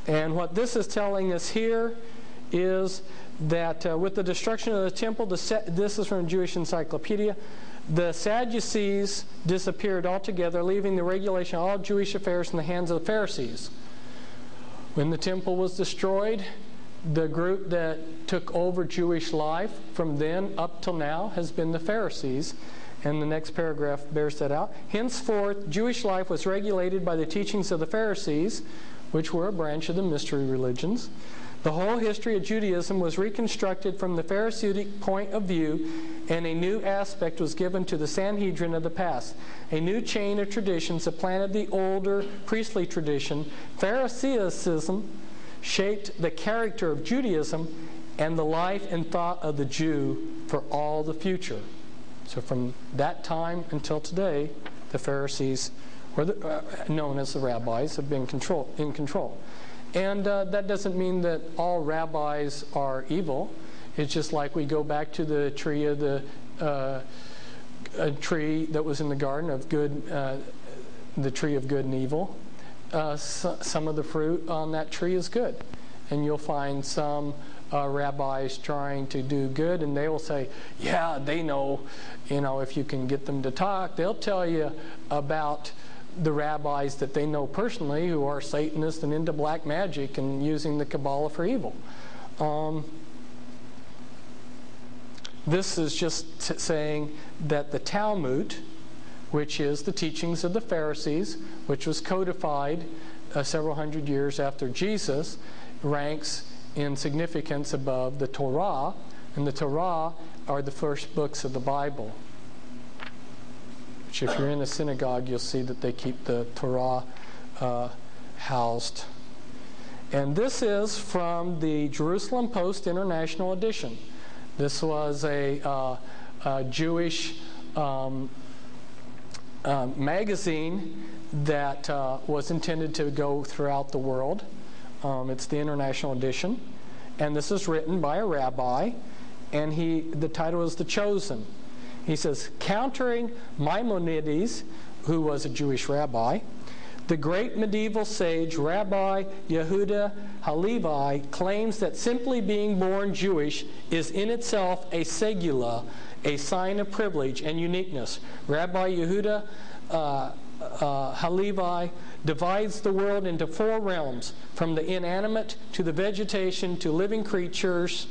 And what this is telling us here is that with the destruction of the temple, this is from Jewish Encyclopedia, the Sadducees disappeared altogether, leaving the regulation of all Jewish affairs in the hands of the Pharisees. When the temple was destroyed, the group that took over Jewish life from then up till now has been the Pharisees. And the next paragraph bears that out. Henceforth, Jewish life was regulated by the teachings of the Pharisees, which were a branch of the mystery religions. The whole history of Judaism was reconstructed from the Pharisaic point of view, and a new aspect was given to the Sanhedrin of the past. A new chain of traditions supplanted the older priestly tradition. Pharisaism shaped the character of Judaism and the life and thought of the Jew for all the future. So from that time until today, the Pharisees, known as the rabbis, have been in control. And that doesn't mean that all rabbis are evil. It's just like we go back to the tree of a tree that was in the garden of good, the tree of good and evil. Some of the fruit on that tree is good, and you'll find some rabbis trying to do good, and they will say, "Yeah, they know. If you can get them to talk, they'll tell you about the rabbis that they know personally who are Satanists and into black magic and using the Kabbalah for evil." This is just saying that the Talmud, which is the teachings of the Pharisees, which was codified several hundred years after Jesus, ranks in significance above the Torah, and the Torah are the first books of the Bible. Which if you're in a synagogue, you'll see that they keep the Torah housed. And this is from the Jerusalem Post International Edition. This was a Jewish magazine that was intended to go throughout the world. It's the International Edition. And this is written by a rabbi, and the title is The Chosen. He says, countering Maimonides who was a Jewish rabbi. The great medieval sage Rabbi Yehuda Halevi claims that simply being born Jewish is in itself a segula, a sign of privilege and uniqueness. Rabbi Yehuda Halevi divides the world into 4 realms, from the inanimate to the vegetation to living creatures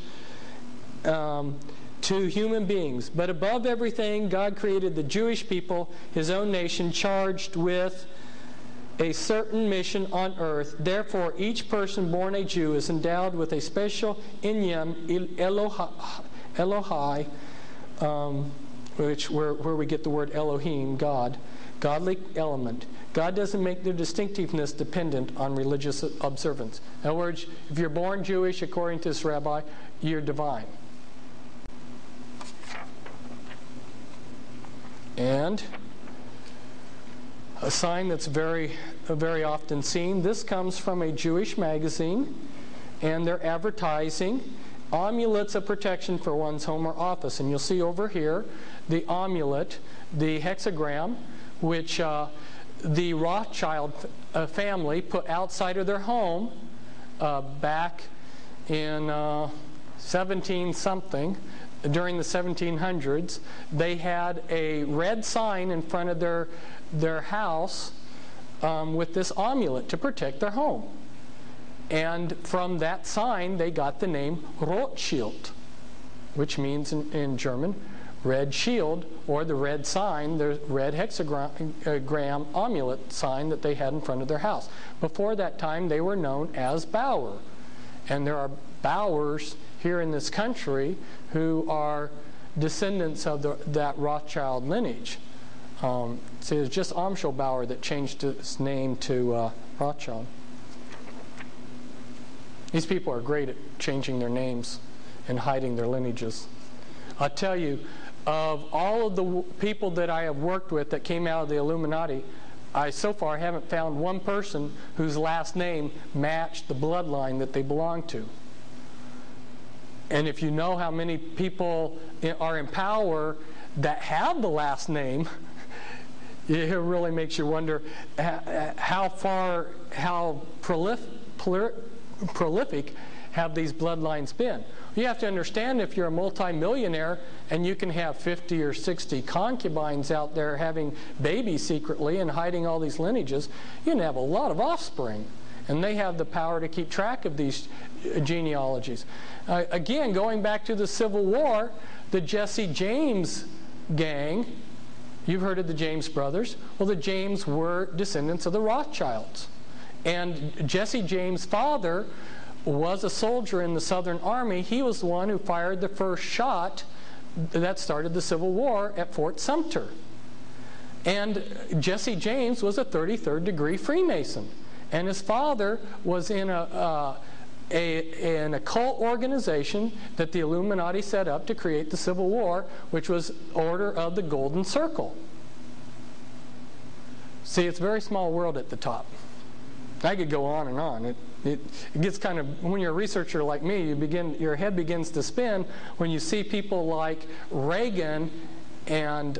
to human beings. But above everything, God created the Jewish people, His own nation, charged with a certain mission on earth. Therefore, each person born a Jew is endowed with a special inyan Elohai, where we get the word Elohim, God, godly element. God doesn't make their distinctiveness dependent on religious observance. In other words, if you're born Jewish, according to this rabbi, you're divine. And a sign that's very often seen. This comes from a Jewish magazine, and they're advertising amulets of protection for one's home or office. And you'll see over here the amulet, the hexagram, which the Rothschild family put outside of their home back in 17-something. During the 1700s, they had a red sign in front of their house with this amulet to protect their home. And from that sign, they got the name Rothschild, which means in German, red shield, or the red sign, the red hexagram amulet sign that they had in front of their house. Before that time, they were known as Bauer. And there are Bauers here in this country who are descendants of that Rothschild lineage. So it was just Amschel Bauer that changed his name to Rothschild. These people are great at changing their names and hiding their lineages. I'll tell you, of all of the people that I have worked with that came out of the Illuminati, I so far haven't found one person whose last name matched the bloodline that they belong to. And if you know how many people are in power that have the last name, it really makes you wonder how prolific have these bloodlines been. You have to understand, if you're a multimillionaire and you can have 50 or 60 concubines out there having babies secretly and hiding all these lineages, you can have a lot of offspring. And they have the power to keep track of these genealogies. Again, going back to the Civil War, the Jesse James gang, you've heard of the James brothers. Well, the James were descendants of the Rothschilds. And Jesse James' father was a soldier in the Southern Army. He was the one who fired the first shot that started the Civil War at Fort Sumter. And Jesse James was a 33rd degree Freemason. And his father was in an occult organization that the Illuminati set up to create the Civil War, which was Order of the Golden Circle. See, it's a very small world at the top. I could go on and on. It gets kind of, when you're a researcher like me, your head begins to spin when you see people like Reagan and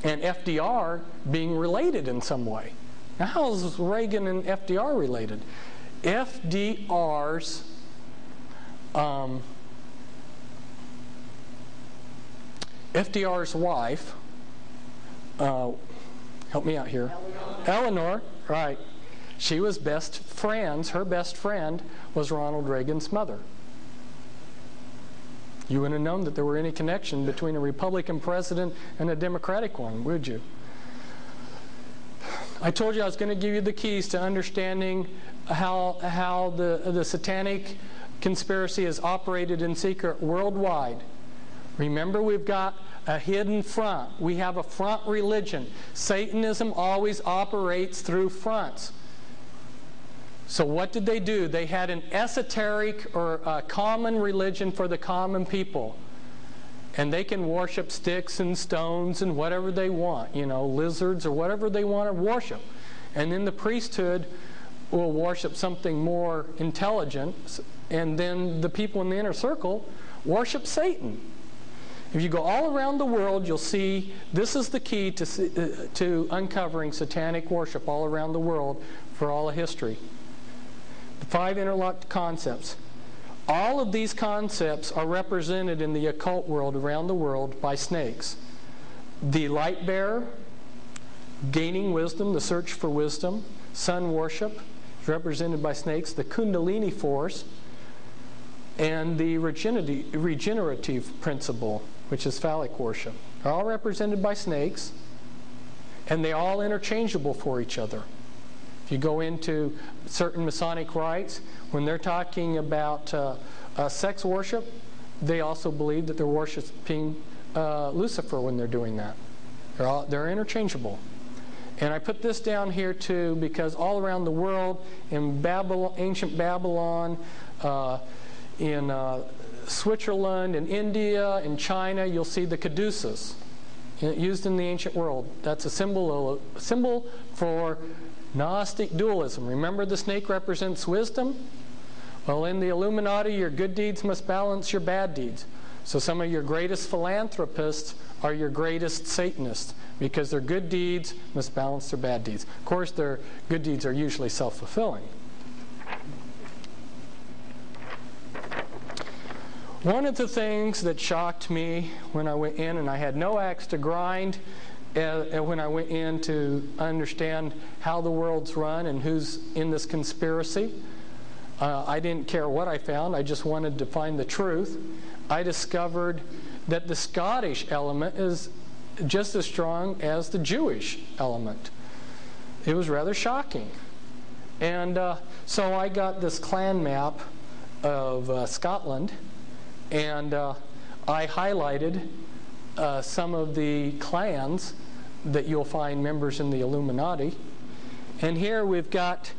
FDR being related in some way. Now, how is Reagan and FDR related? FDR's wife, help me out here. Eleanor, right. She was best friends. Her best friend was Ronald Reagan's mother. You wouldn't have known that there were any connection between a Republican president and a Democratic one, would you? I told you I was going to give you the keys to understanding how the satanic conspiracy is operated in secret worldwide. Remember, we've got a hidden front. We have a front religion. Satanism always operates through fronts. So what did they do? They had an esoteric or a common religion for the common people. And they can worship sticks and stones and whatever they want, lizards or whatever they want to worship. And then the priesthood will worship something more intelligent, and then the people in the inner circle worship Satan. If you go all around the world, you'll see this is the key to uncovering satanic worship all around the world for all of history. The 5 interlocked concepts. All of these concepts are represented in the occult world around the world by snakes. The light bearer, gaining wisdom, the search for wisdom, sun worship, is represented by snakes. The Kundalini force, and the regenerative principle, which is phallic worship, are all represented by snakes, and they're all interchangeable for each other. If you go into certain Masonic rites, when they're talking about sex worship, they also believe that they're worshiping Lucifer when they're doing that. They're interchangeable. And I put this down here too because all around the world, in Babylon, ancient Babylon, in Switzerland, in India, in China, you'll see the caduceus used in the ancient world. That's a symbol for Gnostic dualism. Remember, the snake represents wisdom? Well, in the Illuminati, your good deeds must balance your bad deeds. So some of your greatest philanthropists are your greatest Satanists because their good deeds must balance their bad deeds. Of course, their good deeds are usually self-fulfilling. One of the things that shocked me when I went in, and I had no axe to grind when I went in to understand how the world's run and who's in this conspiracy, I didn't care what I found. I just wanted to find the truth. I discovered that the Scottish element is just as strong as the Jewish element. It was rather shocking. And so I got this clan map of Scotland, and I highlighted some of the clans that you'll find members in the Illuminati. And here we've got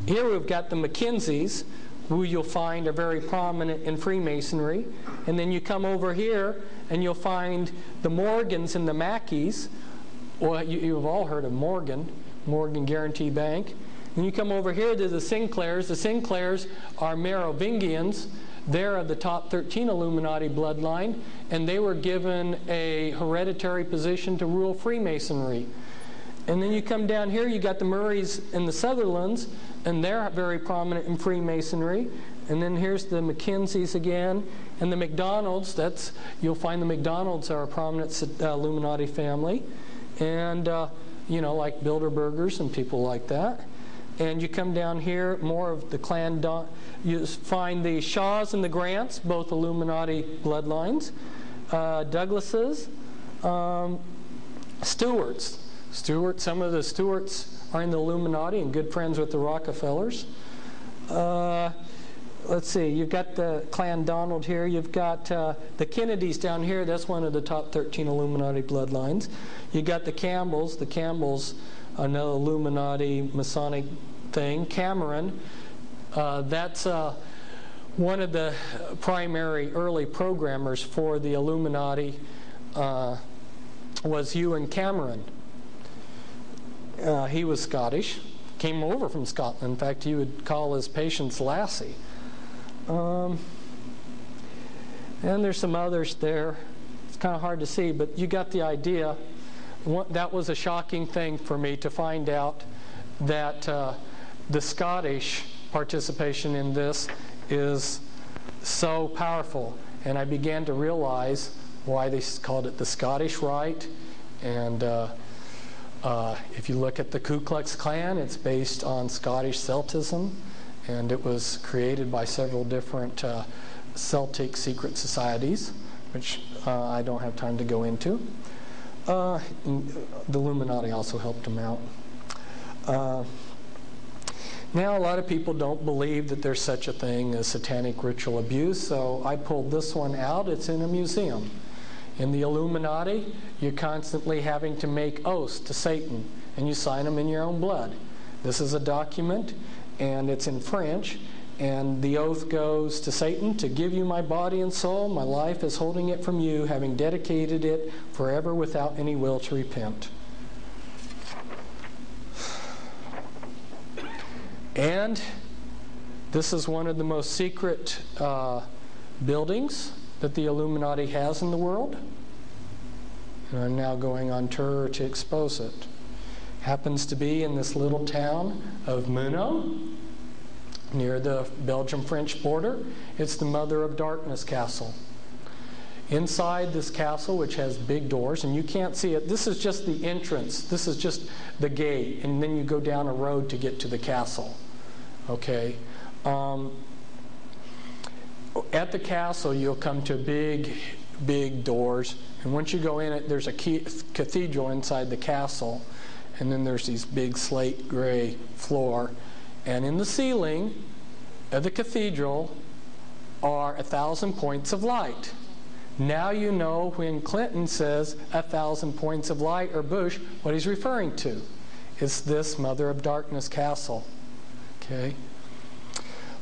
the Mackenzies, who you'll find are very prominent in Freemasonry. And then you come over here and you'll find the Morgans and the Mackeys. Well, you've all heard of Morgan Guarantee Bank. And you come over here to the Sinclairs. The Sinclairs are Merovingians. They're of the top 13 Illuminati bloodline, and they were given a hereditary position to rule Freemasonry. And then you come down here, you got the Murrays and the Sutherlands, and they're very prominent in Freemasonry. And then here's the Mackenzies again, and the McDonalds. You'll find the McDonalds are a prominent Illuminati family, and like Bilderbergers and people like that. And you come down here, more of the clan. You find the Shaws and the Grants, both Illuminati bloodlines. Douglases, Stewarts. Some of the Stewarts are in the Illuminati and good friends with the Rockefellers. Let's see, you've got the Clan Donald here. You've got the Kennedys down here. That's one of the top 13 Illuminati bloodlines. You've got the Campbells. The Campbells, another Illuminati Masonic thing. Cameron, that's one of the primary early programmers for the Illuminati was Ewan Cameron. He was Scottish, came over from Scotland. In fact, he would call his patients Lassie. And there's some others there. It's kind of hard to see, but you got the idea. That was a shocking thing for me to find out that the Scottish participation in this is so powerful. And I began to realize why they called it the Scottish Rite. And if you look at the Ku Klux Klan, it's based on Scottish Celticism. And it was created by several different Celtic secret societies, which I don't have time to go into. The Illuminati also helped them out. Now, a lot of people don't believe that there's such a thing as satanic ritual abuse, so I pulled this one out. It's in a museum. In the Illuminati, you're constantly having to make oaths to Satan, and you sign them in your own blood. This is a document, and it's in French, and the oath goes to Satan, to give you my body and soul, my life is holding it from you, having dedicated it forever without any will to repent. And this is one of the most secret buildings that the Illuminati has in the world. And I'm now going on tour to expose it. Happens to be in this little town of Muno, near the Belgium-French border. It's the Mother of Darkness castle. Inside this castle, which has big doors, and you can't see it, this is just the entrance. This is just the gate, and then you go down a road to get to the castle. Okay? At the castle, you'll come to big doors, and once you go in it, there's a cathedral inside the castle, and then there's these big slate gray floor, and in the ceiling of the cathedral are 1,000 points of light. Now you know when Clinton says 1,000 points of light, or Bush, what he's referring to. It's this Mother of Darkness castle. Okay.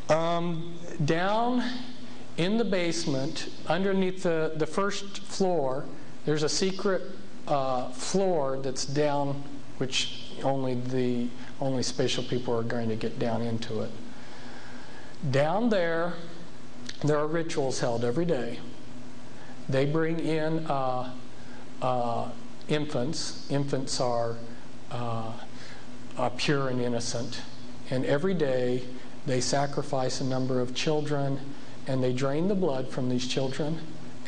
Down in the basement, underneath the first floor, there's a secret floor that's down, which only spatial people are going to get down into it. Down there are rituals held every day. They bring in infants. Infants are pure and innocent. And every day they sacrifice a number of children, and they drain the blood from these children,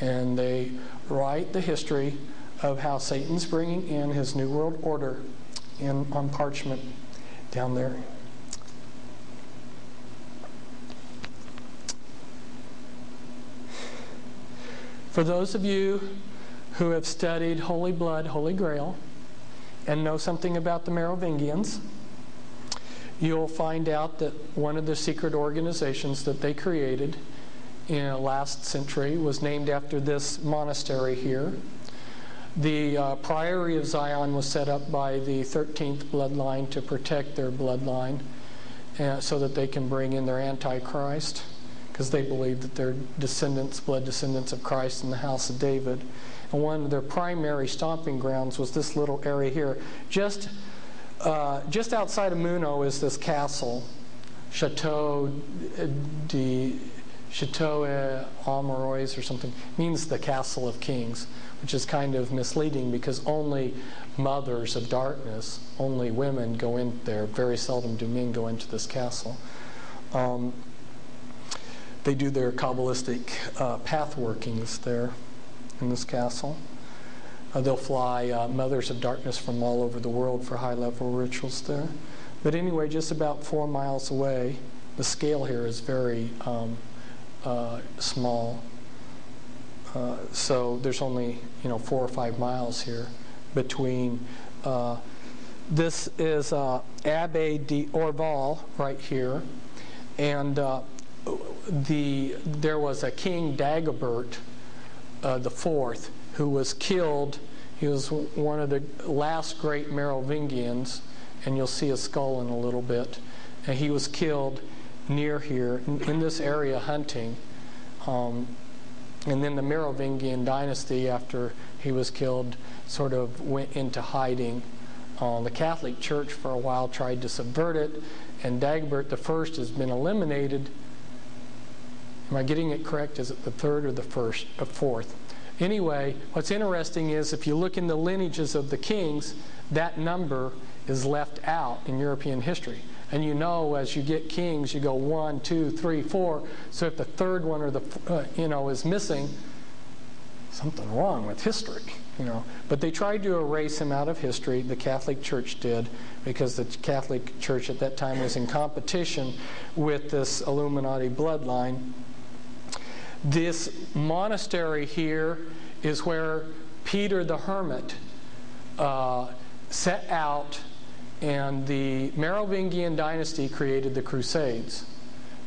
and they write the history of how Satan's bringing in his New World Order on parchment down there. For those of you who have studied Holy Blood, Holy Grail, and know something about the Merovingians, you'll find out that one of the secret organizations that they created in the last century was named after this monastery here. The Priory of Zion was set up by the 13th bloodline to protect their bloodline so that they can bring in their Antichrist, because they believe that they're descendants, blood descendants of Christ in the house of David. And one of their primary stomping grounds was this little area here. Just outside of Muno is this castle, Chateau Amorois or something. It means the Castle of Kings, which is kind of misleading because only mothers of darkness, only women go in there. Very seldom do men go into this castle. They do their Kabbalistic path workings there in this castle. They'll fly mothers of darkness from all over the world for high-level rituals there. But anyway, just about 4 miles away, the scale here is very small. So there's only 4 or 5 miles here between. This is Abbaye d'Orval right here, and there was a King Dagobert the Fourth, who was killed. He was one of the last great Merovingians, and you'll see his skull in a little bit. And he was killed near here, in this area, hunting. And then the Merovingian dynasty, after he was killed, sort of went into hiding. The Catholic Church for a while tried to subvert it, and Dagobert the First has been eliminated. Am I getting it correct? Is it the third or the fourth? Anyway, what's interesting is if you look in the lineages of the kings, that number is left out in European history. And as you get kings, you go 1, 2, 3, 4. So if the third one or is missing, something wrong with history. But they tried to erase him out of history. The Catholic Church did, because the Catholic Church at that time was in competition with this Illuminati bloodline. This monastery here is where Peter the Hermit set out, and the Merovingian dynasty created the Crusades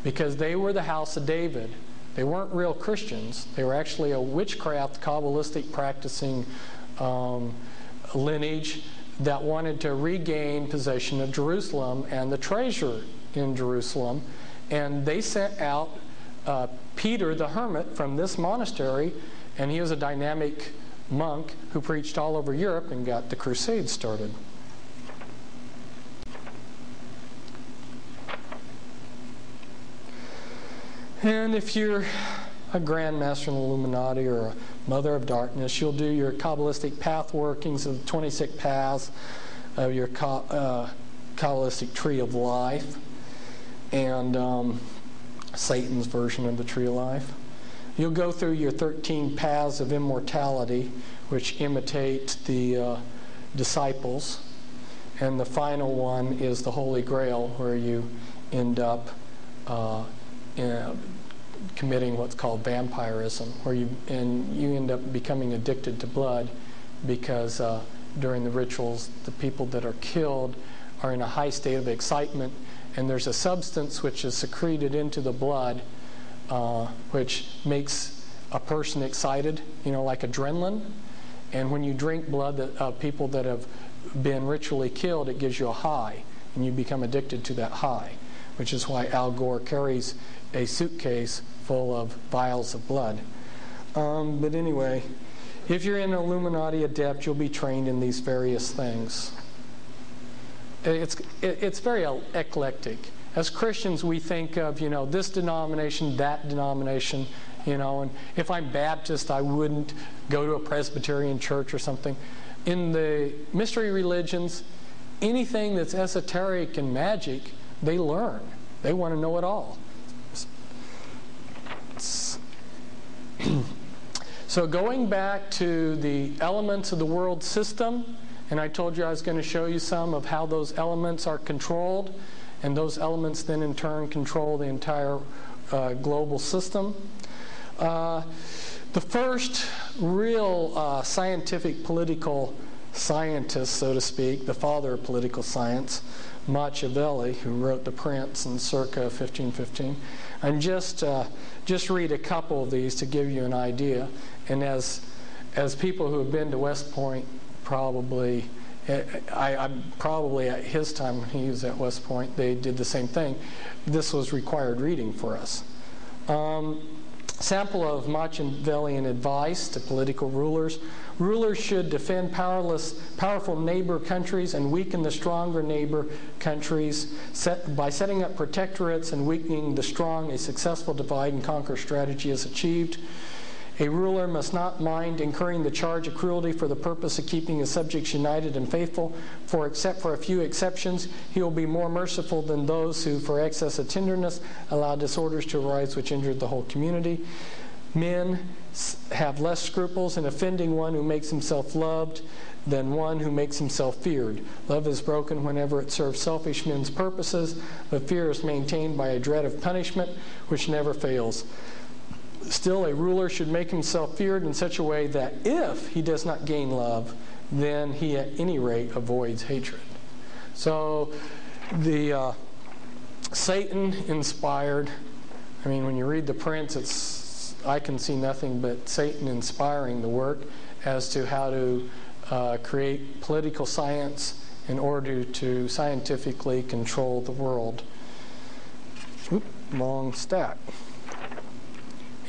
because they were the house of David. They weren't real Christians. They were actually a witchcraft, Kabbalistic practicing lineage that wanted to regain possession of Jerusalem and the treasure in Jerusalem. And they sent out Peter the Hermit from this monastery, and he was a dynamic monk who preached all over Europe and got the Crusades started. And if you're a Grand Master in the Illuminati or a Mother of Darkness. You'll do your Kabbalistic path workings of the 26 paths of your Kabbalistic tree of life, and Satan's version of the tree of life. You'll go through your 13 paths of immortality, which imitate the disciples. And the final one is the Holy Grail, where you end up committing what's called vampirism, where you end up becoming addicted to blood, because during the rituals, the people that are killed are in a high state of excitement, and there's a substance which is secreted into the blood, which makes a person excited, like adrenaline. And when you drink blood of people that have been ritually killed, it gives you a high, and you become addicted to that high, which is why Al Gore carries a suitcase full of vials of blood. But anyway, if you're an Illuminati adept, you'll be trained in these various things. It's very eclectic. As Christians, we think of, this denomination, that denomination, and if I'm Baptist, I wouldn't go to a Presbyterian church or something. In the mystery religions, anything that's esoteric and magic, they learn. They want to know it all. So going back to the elements of the world system, and I told you I was going to show you some of how those elements are controlled, and those elements then in turn control the entire global system. The first real scientific political scientist, so to speak, the father of political science, Machiavelli, who wrote The Prince in circa 1515. And just read a couple of these to give you an idea. And as people who have been to West Point probably, I'm probably at his time when he was at West Point, they did the same thing. This was required reading for us. Sample of Machiavellian advice to political rulers. Rulers should defend powerful neighbor countries and weaken the stronger neighbor countries. By setting up protectorates and weakening the strong, a successful divide and conquer strategy is achieved. A ruler must not mind incurring the charge of cruelty for the purpose of keeping his subjects united and faithful, for except for a few exceptions, he will be more merciful than those who, for excess of tenderness, allow disorders to arise which injure the whole community. Men have less scruples in offending one who makes himself loved than one who makes himself feared. Love is broken whenever it serves selfish men's purposes, but fear is maintained by a dread of punishment which never fails. Still, a ruler should make himself feared in such a way that if he does not gain love, then he at any rate avoids hatred. So the Satan inspired, when you read The Prince, I can see nothing but Satan inspiring the work as to how to create political science in order to scientifically control the world. Oop, long stack.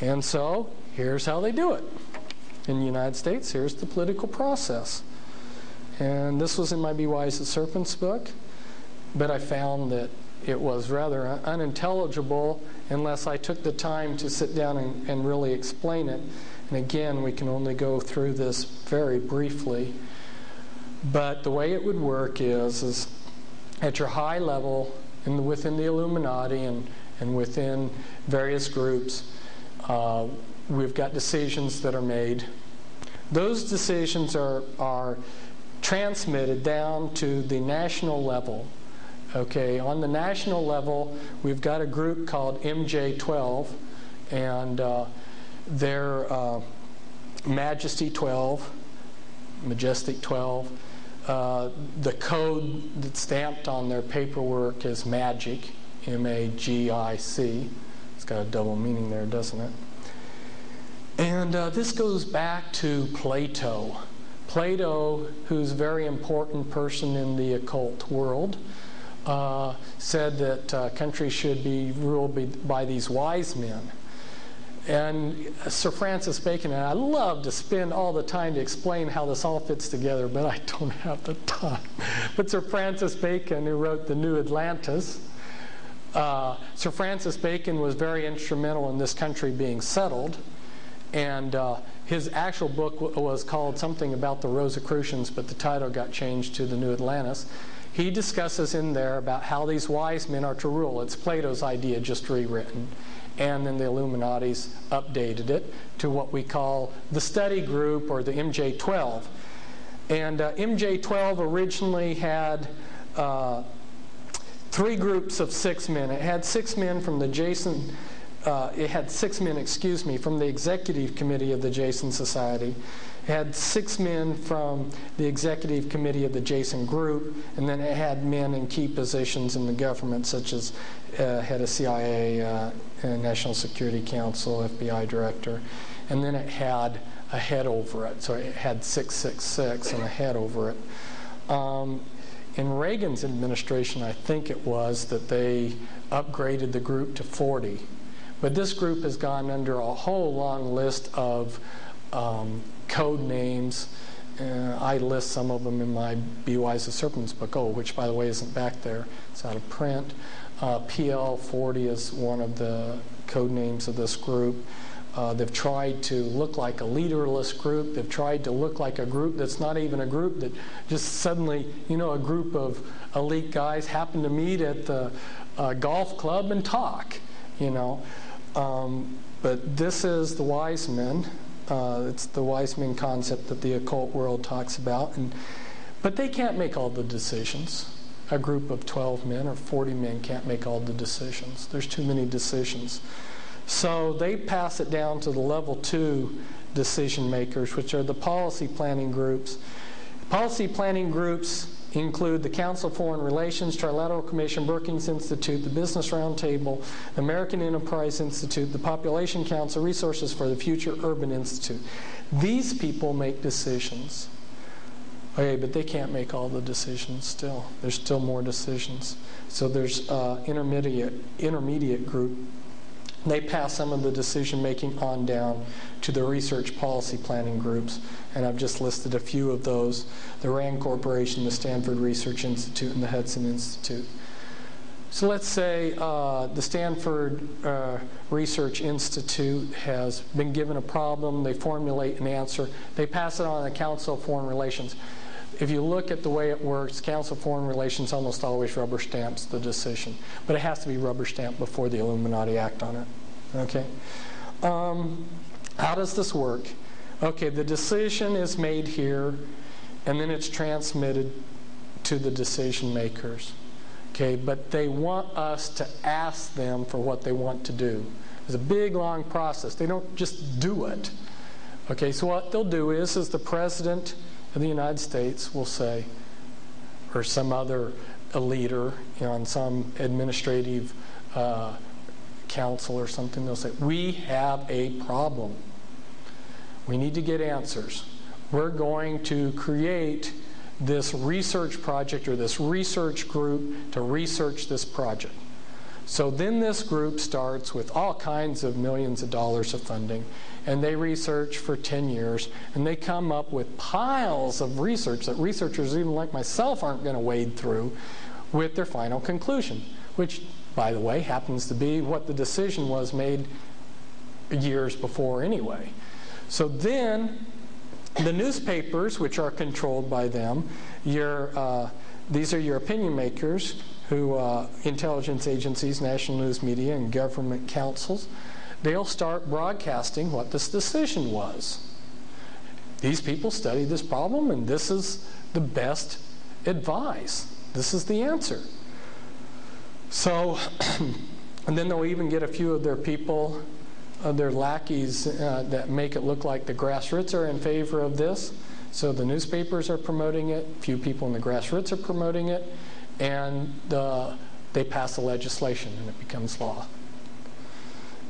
And so, here's how they do it. In the United States, here's the political process. And this was in my Be Wise as Serpents book, but I found that it was rather unintelligible unless I took the time to sit down and really explain it. And again, we can only go through this very briefly. But the way it would work is at your high level, within the Illuminati and within various groups, we've got decisions that are made. Those decisions are transmitted down to the national level. Okay, on the national level, we've got a group called MJ12, and they're Majesty 12, Majestic 12. The code that's stamped on their paperwork is MAGIC, M-A-G-I-C. It's got a double meaning there, doesn't it? And this goes back to Plato. Plato, who's a very important person in the occult world, said that countries should be ruled by these wise men. And Sir Francis Bacon, and I love to spend all the time to explain how this all fits together, but I don't have the time. But Sir Francis Bacon, who wrote The New Atlantis, Sir Francis Bacon was very instrumental in this country being settled, and his actual book was called something about the Rosicrucians, but the title got changed to the New Atlantis. He discusses in there about how these wise men are to rule. It's Plato's idea, just rewritten. And then the Illuminati's updated it to what we call the study group, or the MJ-12. And MJ-12 originally had 3 groups of 6 men. It had 6 men from the Jason. It had 6 men, from the executive committee of the Jason Society. It had 6 men from the executive committee of the Jason Group, and then it had men in key positions in the government, such as head of CIA, National Security Council, FBI director, and then it had a head over it. So it had 666 and a head over it. In Reagan's administration, I think it was that they upgraded the group to 40. But this group has gone under a whole long list of code names. I list some of them in my Be Wise as Serpents book, which, by the way, isn't back there. It's out of print. PL40 is one of the code names of this group. They've tried to look like a leaderless group. They've tried to look like a group that's not even a group, that just suddenly, a group of elite guys happen to meet at the golf club and talk, But this is the wise men. It's the wise men concept that the occult world talks about. But they can't make all the decisions. A group of 12 men or 40 men can't make all the decisions. There's too many decisions. So they pass it down to the level 2 decision makers, which are the policy planning groups. Policy planning groups include the Council of Foreign Relations, Trilateral Commission, Brookings Institute, the Business Roundtable, the American Enterprise Institute, the Population Council, Resources for the Future, Urban Institute. These people make decisions. Okay, but they can't make all the decisions still. There's still more decisions. So there's intermediate group. They pass some of the decision-making on down to the research policy planning groups, and I've just listed a few of those: the RAND Corporation, the Stanford Research Institute, and the Hudson Institute. So let's say the Stanford Research Institute has been given a problem. They formulate an answer. They pass it on to the Council of Foreign Relations. If you look at the way it works, Council of Foreign Relations almost always rubber stamps the decision. But it has to be rubber stamped before the Illuminati act on it. Okay? How does this work? Okay, the decision is made here, and then it's transmitted to the decision makers. Okay, but they want us to ask them for what they want to do. It's a big, long process. They don't just do it. Okay, so what they'll do is the President of the United States will say, or some other leader on some administrative council or something, they'll say, we have a problem. We need to get answers. We're going to create this research project or this research group to research this project. So then this group starts with all kinds of millions of dollars of funding, and they research for 10 years, and they come up with piles of research that researchers even like myself aren't going to wade through with their final conclusion, which, by the way, happens to be what the decision was made years before anyway. So then the newspapers, which are controlled by them, these are your opinion makers, who intelligence agencies, national news media, and government councils, they'll start broadcasting what this decision was. These people studied this problem, and this is the best advice. This is the answer. So, and then they'll even get a few of their people, their lackeys, that make it look like the grassroots are in favor of this. So the newspapers are promoting it, a few people in the grassroots are promoting it, and they pass the legislation, and it becomes law.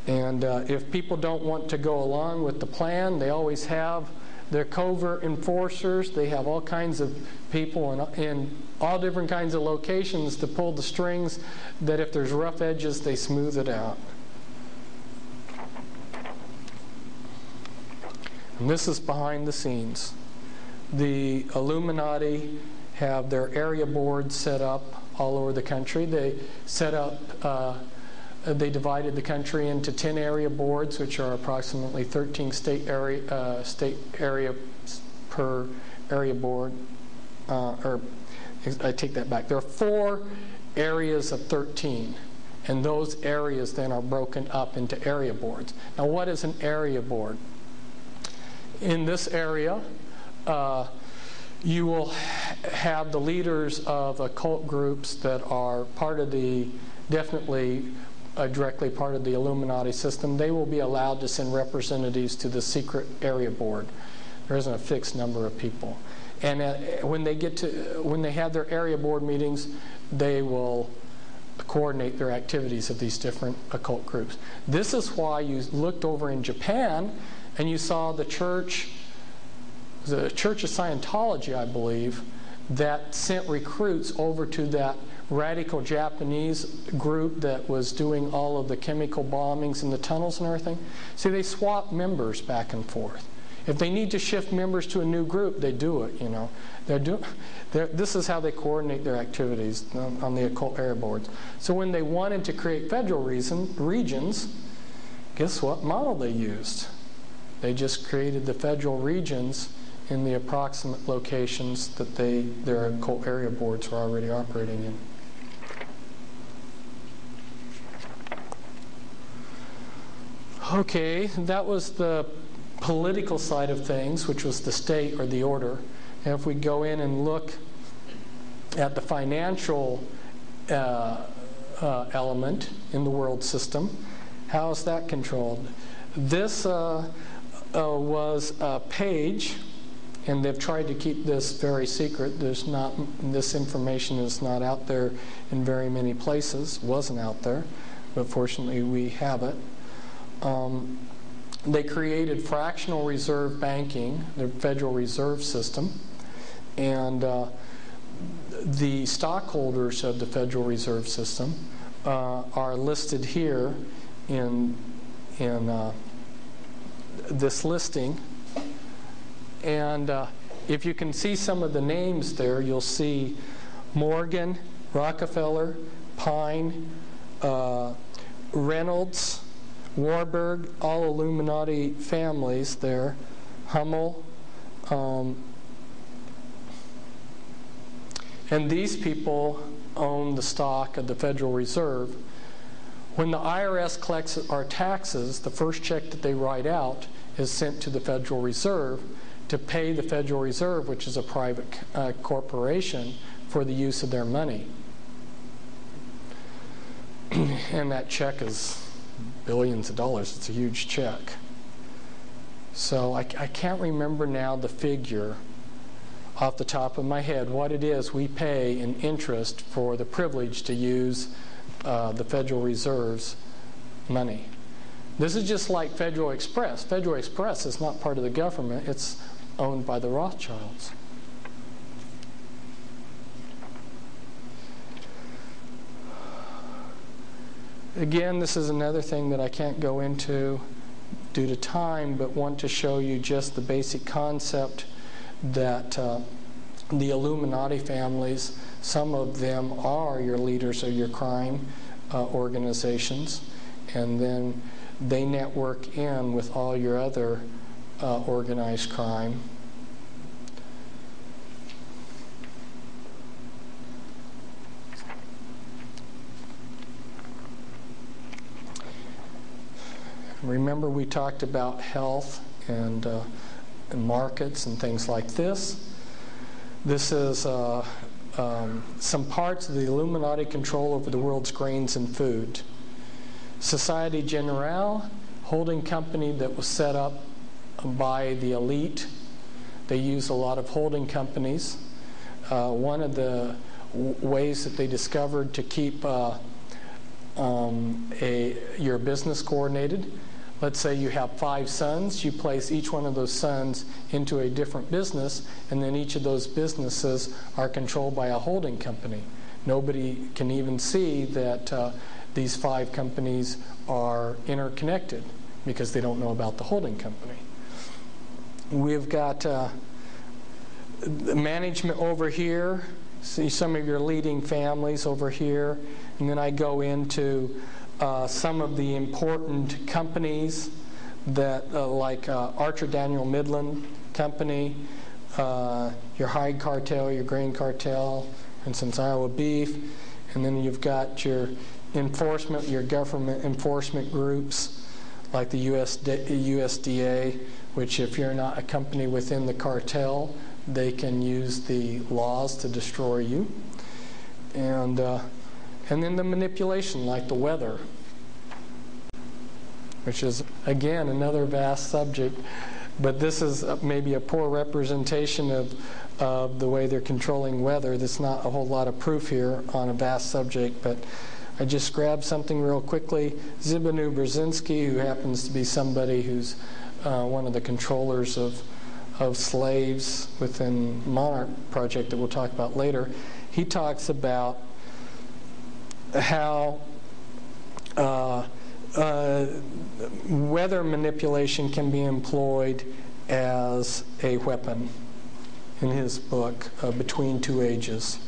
And if people don't want to go along with the plan, they always have their covert enforcers. They have all kinds of people in all different kinds of locations to pull the strings, that if there's rough edges, they smooth it out. And this is behind the scenes. The Illuminati have their area boards set up all over the country. They set up, they divided the country into 10 area boards, which are approximately 13 state area per area board. Or I take that back. There are 4 areas of 13. And those areas then are broken up into area boards. Now, what is an area board? In this area, you will have the leaders of occult groups that are part of the, definitely directly part of the Illuminati system. They will be allowed to send representatives to the secret area board. There isn't a fixed number of people. And when they have their area board meetings, they will coordinate their activities of these different occult groups. This is why you looked over in Japan and you saw the Church of Scientology, I believe, that sent recruits over to that radical Japanese group that was doing all of the chemical bombings in the tunnels and everything. See, they swap members back and forth. If they need to shift members to a new group, they do it, you know. This is how they coordinate their activities on the occult area boards. So when they wanted to create federal regions, guess what model they used? They just created the federal regions in the approximate locations that their occult area boards were already operating in. Okay, that was the political side of things, which was the state or the order. And if we go in and look at the financial element in the world system, how is that controlled? This was a page, and they've tried to keep this very secret. This information is not out there in very many places. Wasn't out there, but fortunately we have it. They created fractional reserve banking, the Federal Reserve System, and the stockholders of the Federal Reserve System are listed here in this listing. And if you can see some of the names there, you'll see Morgan, Rockefeller, Pine, Reynolds, Warburg, all Illuminati families there, Hummel, and these people own the stock of the Federal Reserve. When the IRS collects our taxes, the first check that they write out is sent to the Federal Reserve to pay the Federal Reserve, which is a private corporation, for the use of their money. And that check is billions of dollars. It's a huge check. So I can't remember now the figure off the top of my head what it is we pay in interest for the privilege to use the Federal Reserve's money. This is just like Federal Express. Federal Express is not part of the government. It's owned by the Rothschilds. Again, this is another thing that I can't go into due to time, but want to show you just the basic concept that the Illuminati families, some of them are your leaders of your crime organizations, and then they network in with all your other organized crime. Remember, we talked about health and markets and things like this. This is some parts of the Illuminati control over the world's grains and food. Societe Generale, holding company that was set up by the elite. They use a lot of holding companies. One of the ways that they discovered to keep your business coordinated, let's say you have 5 sons, you place each one of those sons into a different business, and then each of those businesses are controlled by a holding company. Nobody can even see that these 5 companies are interconnected because they don't know about the holding company. We've got management over here see some of your leading families over here. And then I go into some of the important companies that, like Archer Daniel Midland Company, your hide cartel, your grain cartel, for instance, Iowa Beef. And then you've got your enforcement, your government enforcement groups, like the USDA, which if you're not a company within the cartel, they can use the laws to destroy you. And then the manipulation, like the weather, which is, again, another vast subject. But this is maybe a poor representation of the way they're controlling weather. There's not a whole lot of proof here on a vast subject, but I just grabbed something real quickly. Zbigniew Brzezinski, who happens to be somebody who's one of the controllers of slaves within Monarch Project that we'll talk about later, he talks about how weather manipulation can be employed as a weapon in his book, Between Two Ages.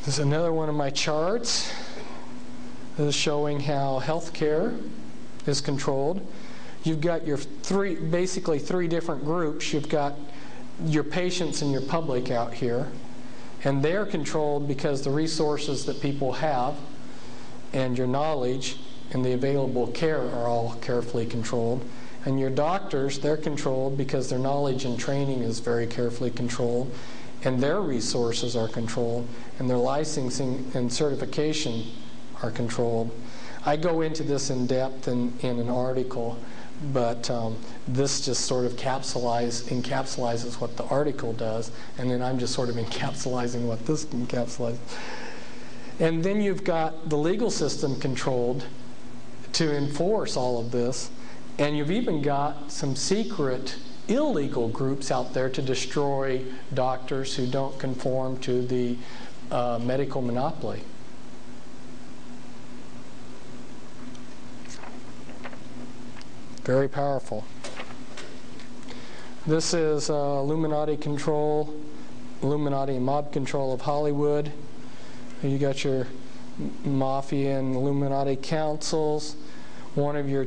There's another one of my charts. This is showing how healthcare is controlled. You've got your basically three different groups. You've got your patients and your public out here. And they're controlled because the resources that people have and your knowledge and the available care are all carefully controlled. And your doctors, they're controlled because their knowledge and training is very carefully controlled. And their resources are controlled. And their licensing and certification are controlled. I go into this in depth in an article, but this just sort of encapsulates what the article does, and then I'm just sort of encapsulating what this encapsulates. And then you've got the legal system controlled to enforce all of this, and you've even got some secret illegal groups out there to destroy doctors who don't conform to the medical monopoly. Very powerful. This is Illuminati control, Illuminati and mob control of Hollywood. You got your mafia and Illuminati councils. One of your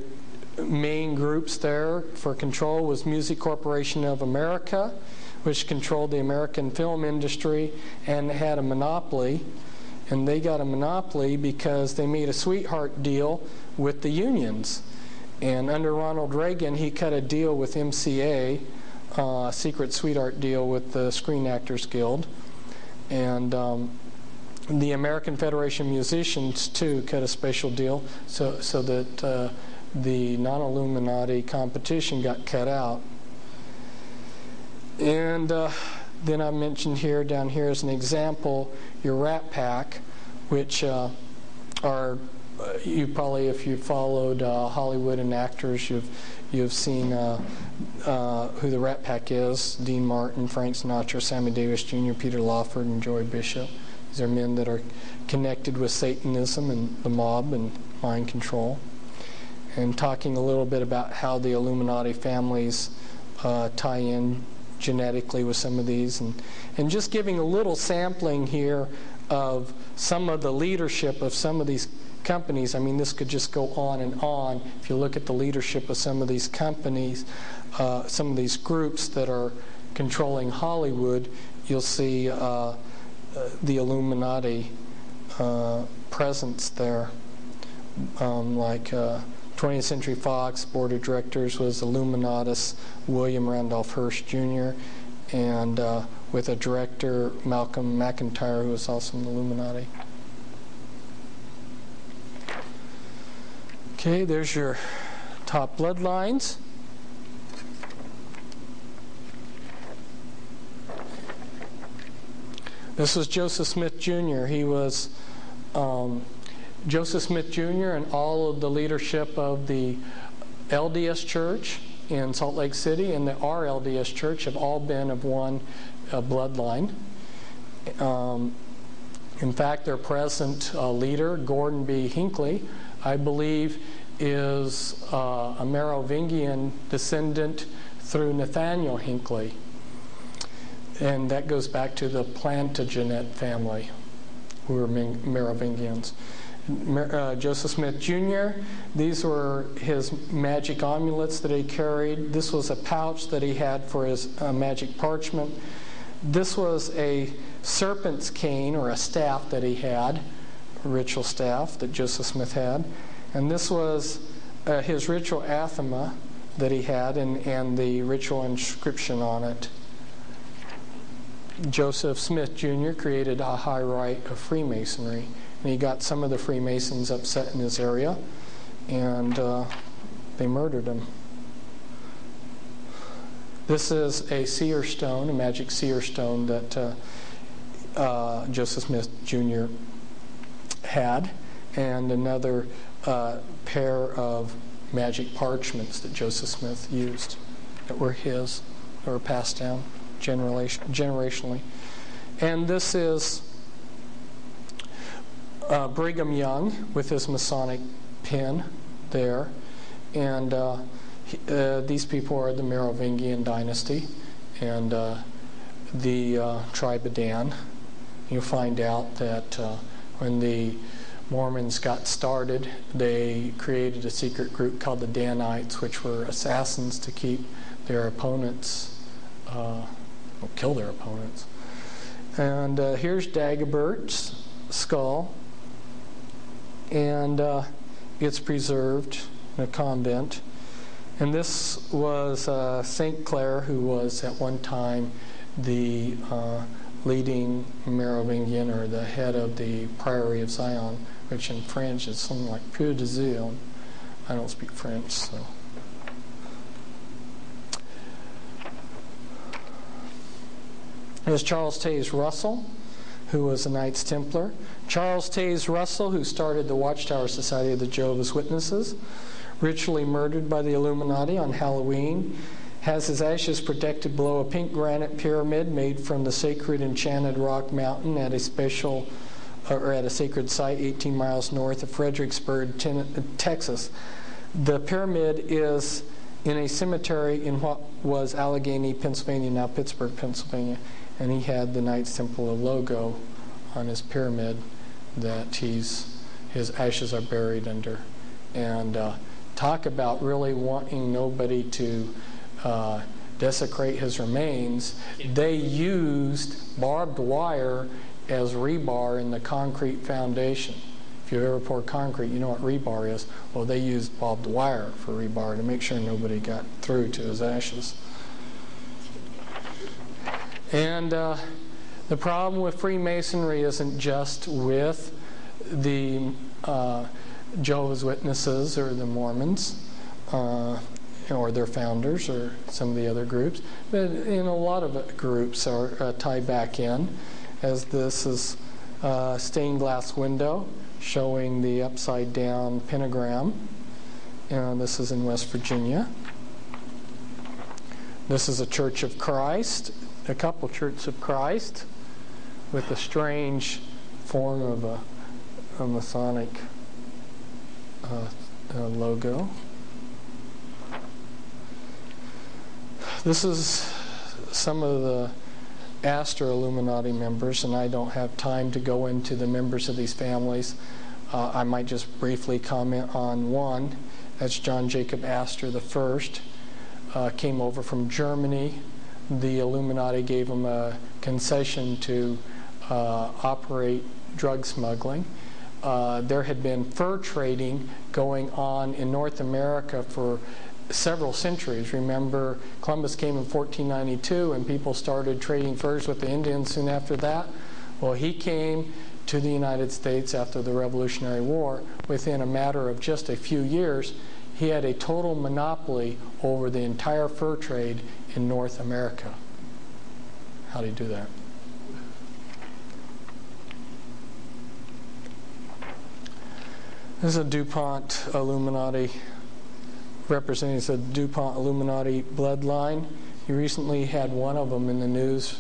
main groups there for control was Music Corporation of America, which controlled the American film industry and had a monopoly. And they got a monopoly because they made a sweetheart deal with the unions. And under Ronald Reagan, he cut a deal with MCA, a secret sweetheart deal with the Screen Actors Guild. And the American Federation of Musicians, too, cut a special deal so that the non-Illuminati competition got cut out. And then I mentioned here, down here as an example, your Rat Pack, which are... you probably, if you followed Hollywood and actors, you've seen who the Rat Pack is: Dean Martin, Frank Sinatra, Sammy Davis Jr., Peter Lawford, and Joy Bishop. These are men that are connected with Satanism and the mob and mind control. And talking a little bit about how the Illuminati families tie in genetically with some of these, and just giving a little sampling here of some of the leadership of some of these companies. I mean, this could just go on and on. If you look at the leadership of some of these companies, some of these groups that are controlling Hollywood, you'll see the Illuminati presence there. Like 20th Century Fox Board of Directors was Illuminatus William Randolph Hearst Jr., and with a director, Malcolm McIntyre, who was also in the Illuminati. Okay, there's your top bloodlines. This was Joseph Smith Jr. He was Joseph Smith Jr. and all of the leadership of the LDS Church in Salt Lake City and the RLDS Church have all been of one bloodline. In fact, their present leader, Gordon B. Hinckley, I believe, is a Merovingian descendant through Nathaniel Hinckley. And that goes back to the Plantagenet family, who were Merovingians. Joseph Smith Jr., these were his magic amulets that he carried. This was a pouch that he had for his magic parchment. This was a serpent's cane, or a staff that he had, a ritual staff that Joseph Smith had. And this was his ritual anathema that he had, and the ritual inscription on it. Joseph Smith Jr. created a high rite of Freemasonry, and he got some of the Freemasons upset in his area, and they murdered him. This is a seer stone, a magic seer stone that Joseph Smith Jr. had, and another pair of magic parchments that Joseph Smith used that were his, that were passed down generationally. And this is Brigham Young with his Masonic pin there. And these people are the Merovingian dynasty and the tribe of Dan. You'll find out that when the Mormons got started, they created a secret group called the Danites, which were assassins to keep their opponents, kill their opponents. And here's Dagobert's skull, and it's preserved in a convent. And this was St. Clair, who was at one time the leading Merovingian, or the head of the Priory of Zion, which in French is something like Peu de Zion. I don't speak French, so. There's Charles Taze Russell, who was a Knights Templar. Charles Taze Russell, who started the Watchtower Society of the Jehovah's Witnesses, ritually murdered by the Illuminati on Halloween, has his ashes protected below a pink granite pyramid made from the sacred enchanted rock mountain at a sacred site 18 miles north of Fredericksburg, Texas. The pyramid is in a cemetery in what was Allegheny, Pennsylvania, now Pittsburgh, Pennsylvania, and he had the Knights Templar logo on his pyramid that his ashes are buried under. And talk about really wanting nobody to desecrate his remains. They used barbed wire as rebar in the concrete foundation. If you've ever poured concrete, you know what rebar is. Well, they used barbed wire for rebar to make sure nobody got through to his ashes. And the problem with Freemasonry isn't just with the Jehovah's Witnesses or the Mormons, or their founders, or some of the other groups, but in a lot of groups are tied back in, as this is a stained glass window showing the upside down pentagram. And this is in West Virginia. This is a Church of Christ, a couple Churches of Christ, with a strange form of a Masonic logo. This is some of the Astor Illuminati members, and I don't have time to go into the members of these families. I might just briefly comment on one. That's John Jacob Astor I. Came over from Germany. The Illuminati gave him a concession to operate drug smuggling. There had been fur trading going on in North America for several centuries. Remember, Columbus came in 1492 and people started trading furs with the Indians soon after that. Well, he came to the United States after the Revolutionary War. Within a matter of just a few years, he had a total monopoly over the entire fur trade in North America. How do you do that? This is a DuPont Illuminati representing the DuPont Illuminati bloodline. You recently had one of them in the news,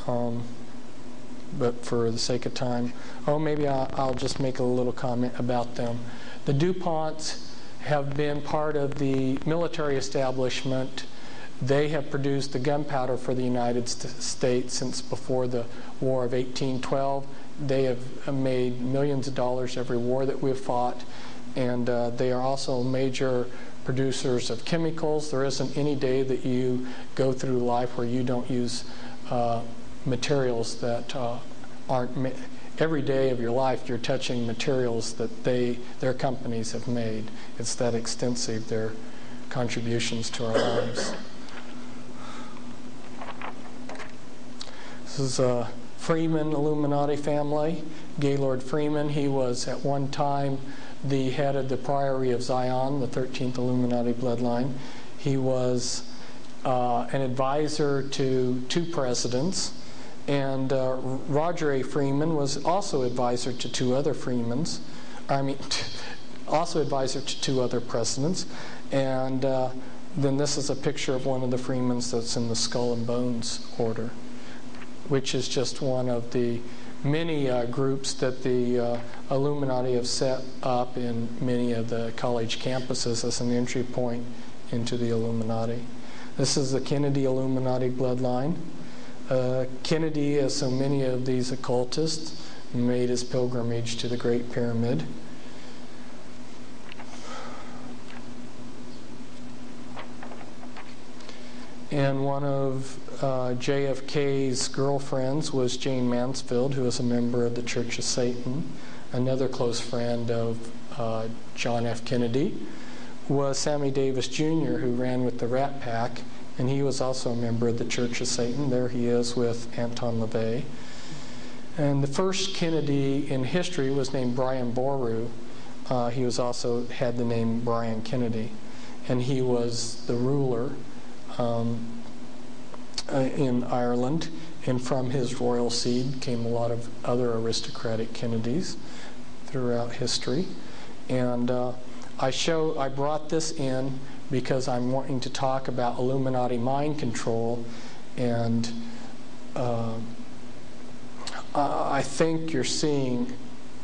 but for the sake of time, maybe I'll just make a little comment about them. The DuPonts have been part of the military establishment They have produced the gunpowder for the United States since before the War of 1812. They have made millions of dollars every war that we've fought, and they are also major producers of chemicals. There isn't any day that you go through life where you don't use materials that aren't every day of your life you're touching materials that their companies have made. It's that extensive, their contributions to our lives. This is a Freeman Illuminati family. Gaylord Freeman, he was at one time the head of the Priory of Zion, the 13th Illuminati bloodline. He was an advisor to 2 presidents, and Roger A. Freeman was also advisor to 2 other Freemans. Also advisor to 2 other presidents. And then this is a picture of one of the Freemans that's in the Skull and Bones order, which is just one of the many groups that the Illuminati have set up in many of the college campuses as an entry point into the Illuminati. This is the Kennedy Illuminati bloodline. Kennedy, as so many of these occultists, made his pilgrimage to the Great Pyramid. And one of JFK's girlfriends was Jane Mansfield, who was a member of the Church of Satan. Another close friend of John F. Kennedy was Sammy Davis Jr., who ran with the Rat Pack, and he was also a member of the Church of Satan. There he is with Anton LaVey. And the first Kennedy in history was named Brian Boru. He was also had the name Brian Kennedy, and he was the ruler in Ireland, and from his royal seed came a lot of other aristocratic Kennedys throughout history. And I brought this in because I'm wanting to talk about Illuminati mind control, and I think you're seeing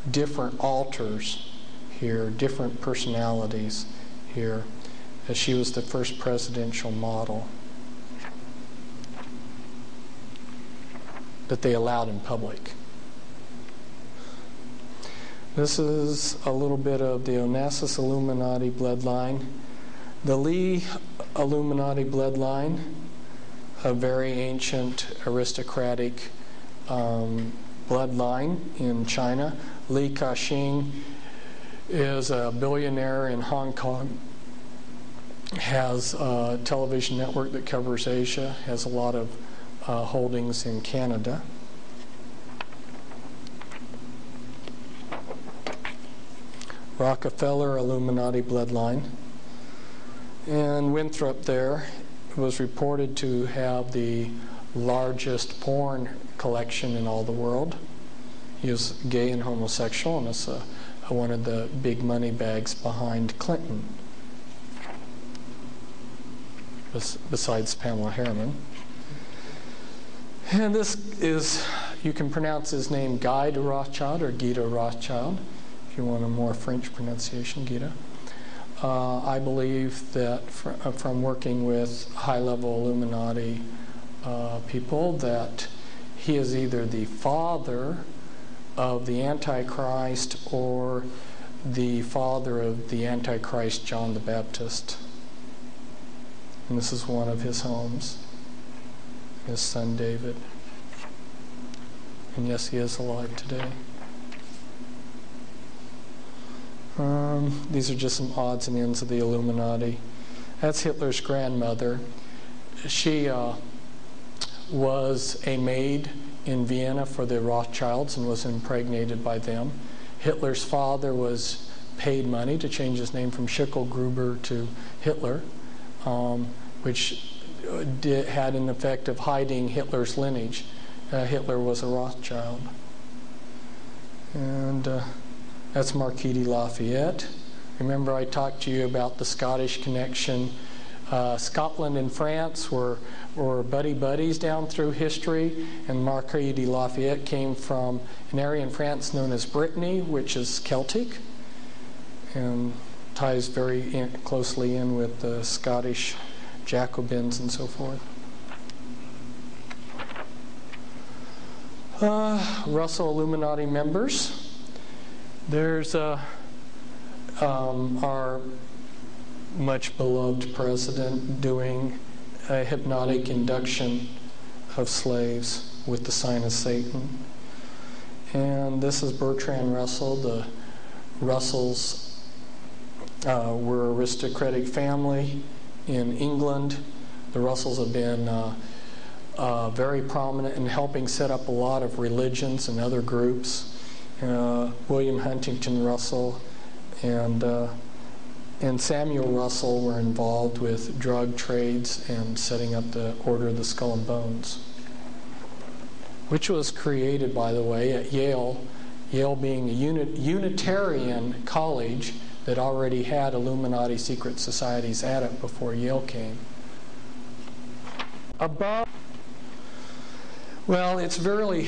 different alters here, different personalities here, as she was the first presidential model that they allowed in public. This is a little bit of the Onassis Illuminati bloodline. The Lee Illuminati bloodline, a very ancient aristocratic bloodline in China. Li Ka-shing is a billionaire in Hong Kong, has a television network that covers Asia, has a lot of holdings in Canada. Rockefeller Illuminati bloodline. And Winthrop there was reported to have the largest porn collection in all the world. He was gay and homosexual, and is one of the big money bags behind Clinton, besides Pamela Harriman. And this is, you can pronounce his name Guy de Rothschild or Guy de Rothschild, if you want a more French pronunciation, Guido. I believe that from working with high-level Illuminati people, that he is either the father of the Antichrist or the father of the Antichrist John the Baptist. And this is one of his homes, his son David. And yes, he is alive today. These are just some odds and ends of the Illuminati. That's Hitler's grandmother. She was a maid in Vienna for the Rothschilds and was impregnated by them. Hitler's father was paid money to change his name from Schicklgruber to Hitler, which had an effect of hiding Hitler's lineage. Hitler was a Rothschild. And that's Marquis de Lafayette. Remember I talked to you about the Scottish connection. Scotland and France were buddy-buddies down through history, and Marquis de Lafayette came from an area in France known as Brittany, which is Celtic, and ties very closely in with the Scottish Jacobins and so forth. Russell Illuminati members. There's our much beloved president doing a hypnotic induction of slaves with the sign of Satan. And this is Bertrand Russell. The Russells were an aristocratic family in England. The Russells have been very prominent in helping set up a lot of religions and other groups. William Huntington Russell and Samuel Russell were involved with drug trades and setting up the Order of the Skull and Bones, which was created, by the way, at Yale. Yale being a Unitarian college that already had Illuminati secret societies at it before Yale came. Well, it's very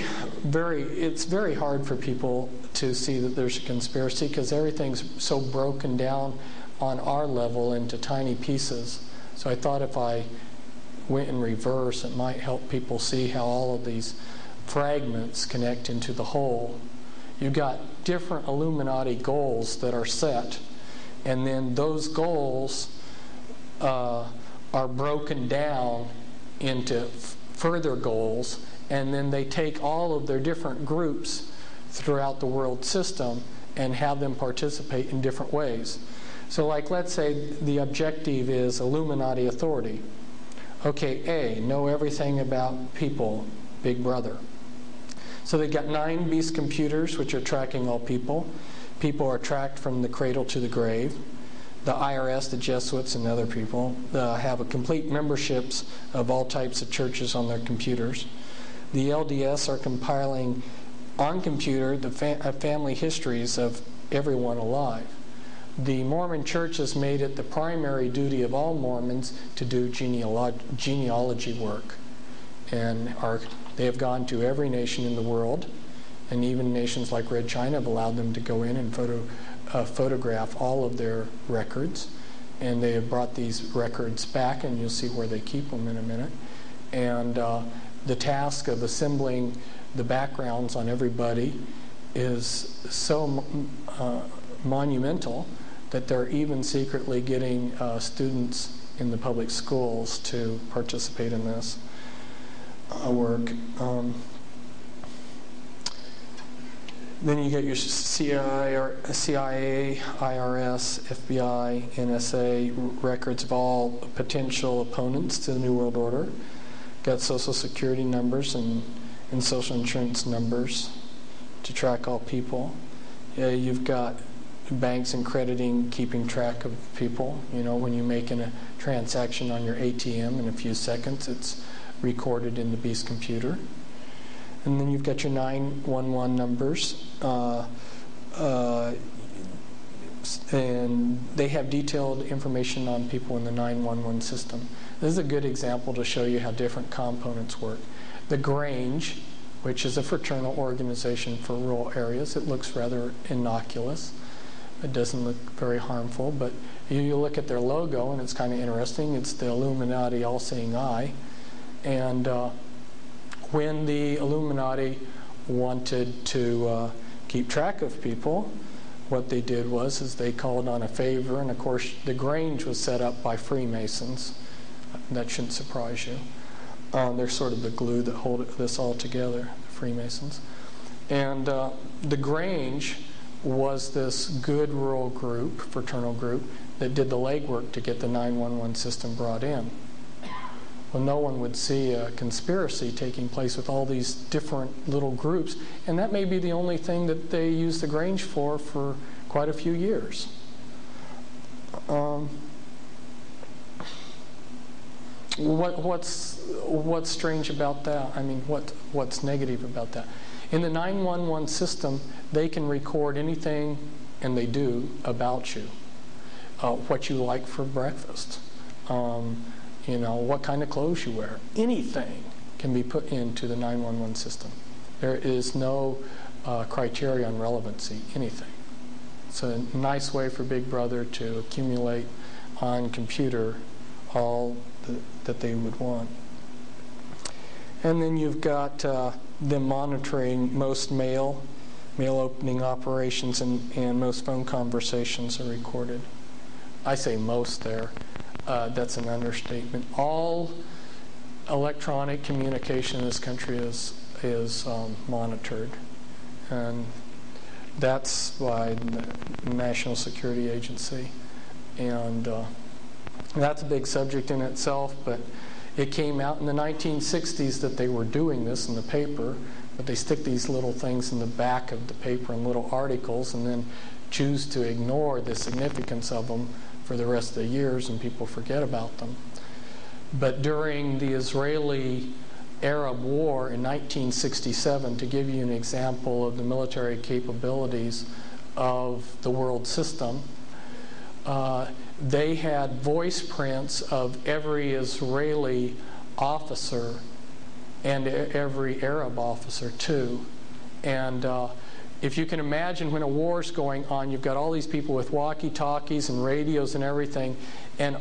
hard for people to see that there's a conspiracy because everything's so broken down on our level into tiny pieces. So I thought if I went in reverse, it might help people see how all of these fragments connect into the whole. You've got different Illuminati goals that are set, and then those goals are broken down into further goals, and then they take all of their different groups throughout the world system and have them participate in different ways. So like, let's say the objective is Illuminati authority. Okay, A, know everything about people, Big Brother. So they've got 9 beast computers which are tracking all people. People are tracked from the cradle to the grave. The IRS, the Jesuits, and other people have a complete memberships of all types of churches on their computers. The LDS are compiling on computer the family histories of everyone alive. The Mormon Church has made it the primary duty of all Mormons to do genealogy work. And they have gone to every nation in the world, and even nations like Red China have allowed them to go in and photograph all of their records. And they have brought these records back, and you'll see where they keep them in a minute. And the task of assembling the backgrounds on everybody is so monumental that they're even secretly getting students in the public schools to participate in this work. Then you get your CIA, IRS, FBI, NSA records of all potential opponents to the New World Order. Got social security numbers and social insurance numbers to track all people. You've got banks and crediting keeping track of people. You know, when you're making a transaction on your ATM in a few seconds, it's recorded in the beast computer. And then you've got your 911 numbers, and they have detailed information on people in the 911 system. This is a good example to show you how different components work. The Grange, which is a fraternal organization for rural areas, it looks rather innocuous. It doesn't look very harmful, but you look at their logo and it's kind of interesting. It's the Illuminati all-seeing eye. And when the Illuminati wanted to keep track of people, what they did was they called on a favor, and of course the Grange was set up by Freemasons. That shouldn't surprise you. They're sort of the glue that hold this all together, the Freemasons. And the Grange was this good rural group, fraternal group, that did the legwork to get the 911 system brought in. Well, no one would see a conspiracy taking place with all these different little groups, and that may be the only thing that they used the Grange for quite a few years. What's strange about that? I mean, what's negative about that? In the 911 system, they can record anything, and they do, about you. What you like for breakfast. You know, what kind of clothes you wear. Anything can be put into the 911 system. There is no criteria on relevancy, anything. It's a nice way for Big Brother to accumulate on computer all that they would want. And then you've got them monitoring most mail opening operations, and most phone conversations are recorded. I say most there. That's an understatement. All electronic communication in this country is monitored, and that's by the National Security Agency, and that's a big subject in itself. But it came out in the 1960s that they were doing this in the paper, but they stick these little things in the back of the paper in little articles, and then choose to ignore the significance of them for the rest of the years, and people forget about them. But during the Israeli-Arab War in 1967, to give you an example of the military capabilities of the world system, they had voice prints of every Israeli officer and every Arab officer too. And if you can imagine, when a war's going on, you've got all these people with walkie-talkies and radios and everything, and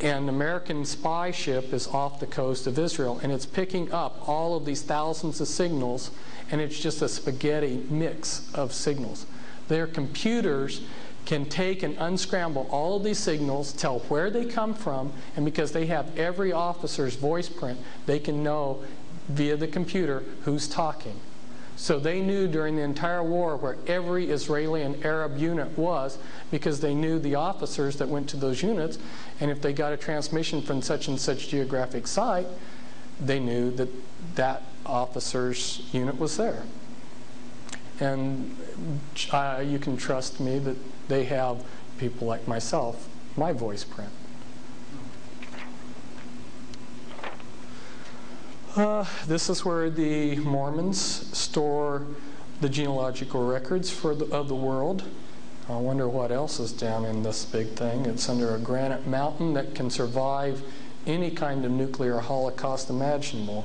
an American spy ship is off the coast of Israel, and it's picking up all of these thousands of signals, and it's just a spaghetti mix of signals. Their computers can take and unscramble all of these signals, tell where they come from, and because they have every officer's voice print, they can know via the computer who's talking. So they knew during the entire war where every Israeli and Arab unit was, because they knew the officers that went to those units, and if they got a transmission from such and such geographic site, they knew that that officer's unit was there. And you can trust me that they have people like myself, my voice print. This is where the Mormons store the genealogical records of the world. I wonder what else is down in this big thing. It's under a granite mountain that can survive any kind of nuclear holocaust imaginable.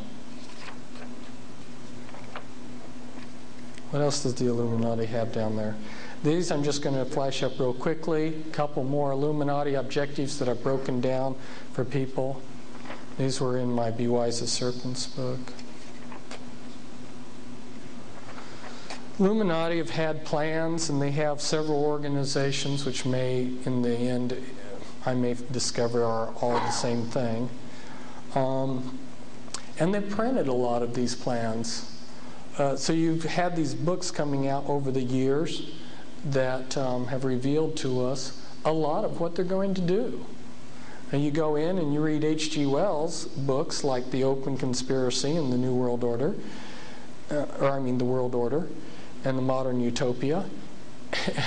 What else does the Illuminati have down there? These I'm just going to flash up real quickly. A couple more Illuminati objectives that I've broken down for people. These were in my Be Wise as Serpents book. Illuminati have had plans, and they have several organizations which may, in the end, I may discover are all the same thing. And they've printed a lot of these plans. So you've had these books coming out over the years that have revealed to us a lot of what they're going to do. And you go in and you read H.G. Wells' books like The Open Conspiracy and the New World Order, the World Order and the Modern Utopia,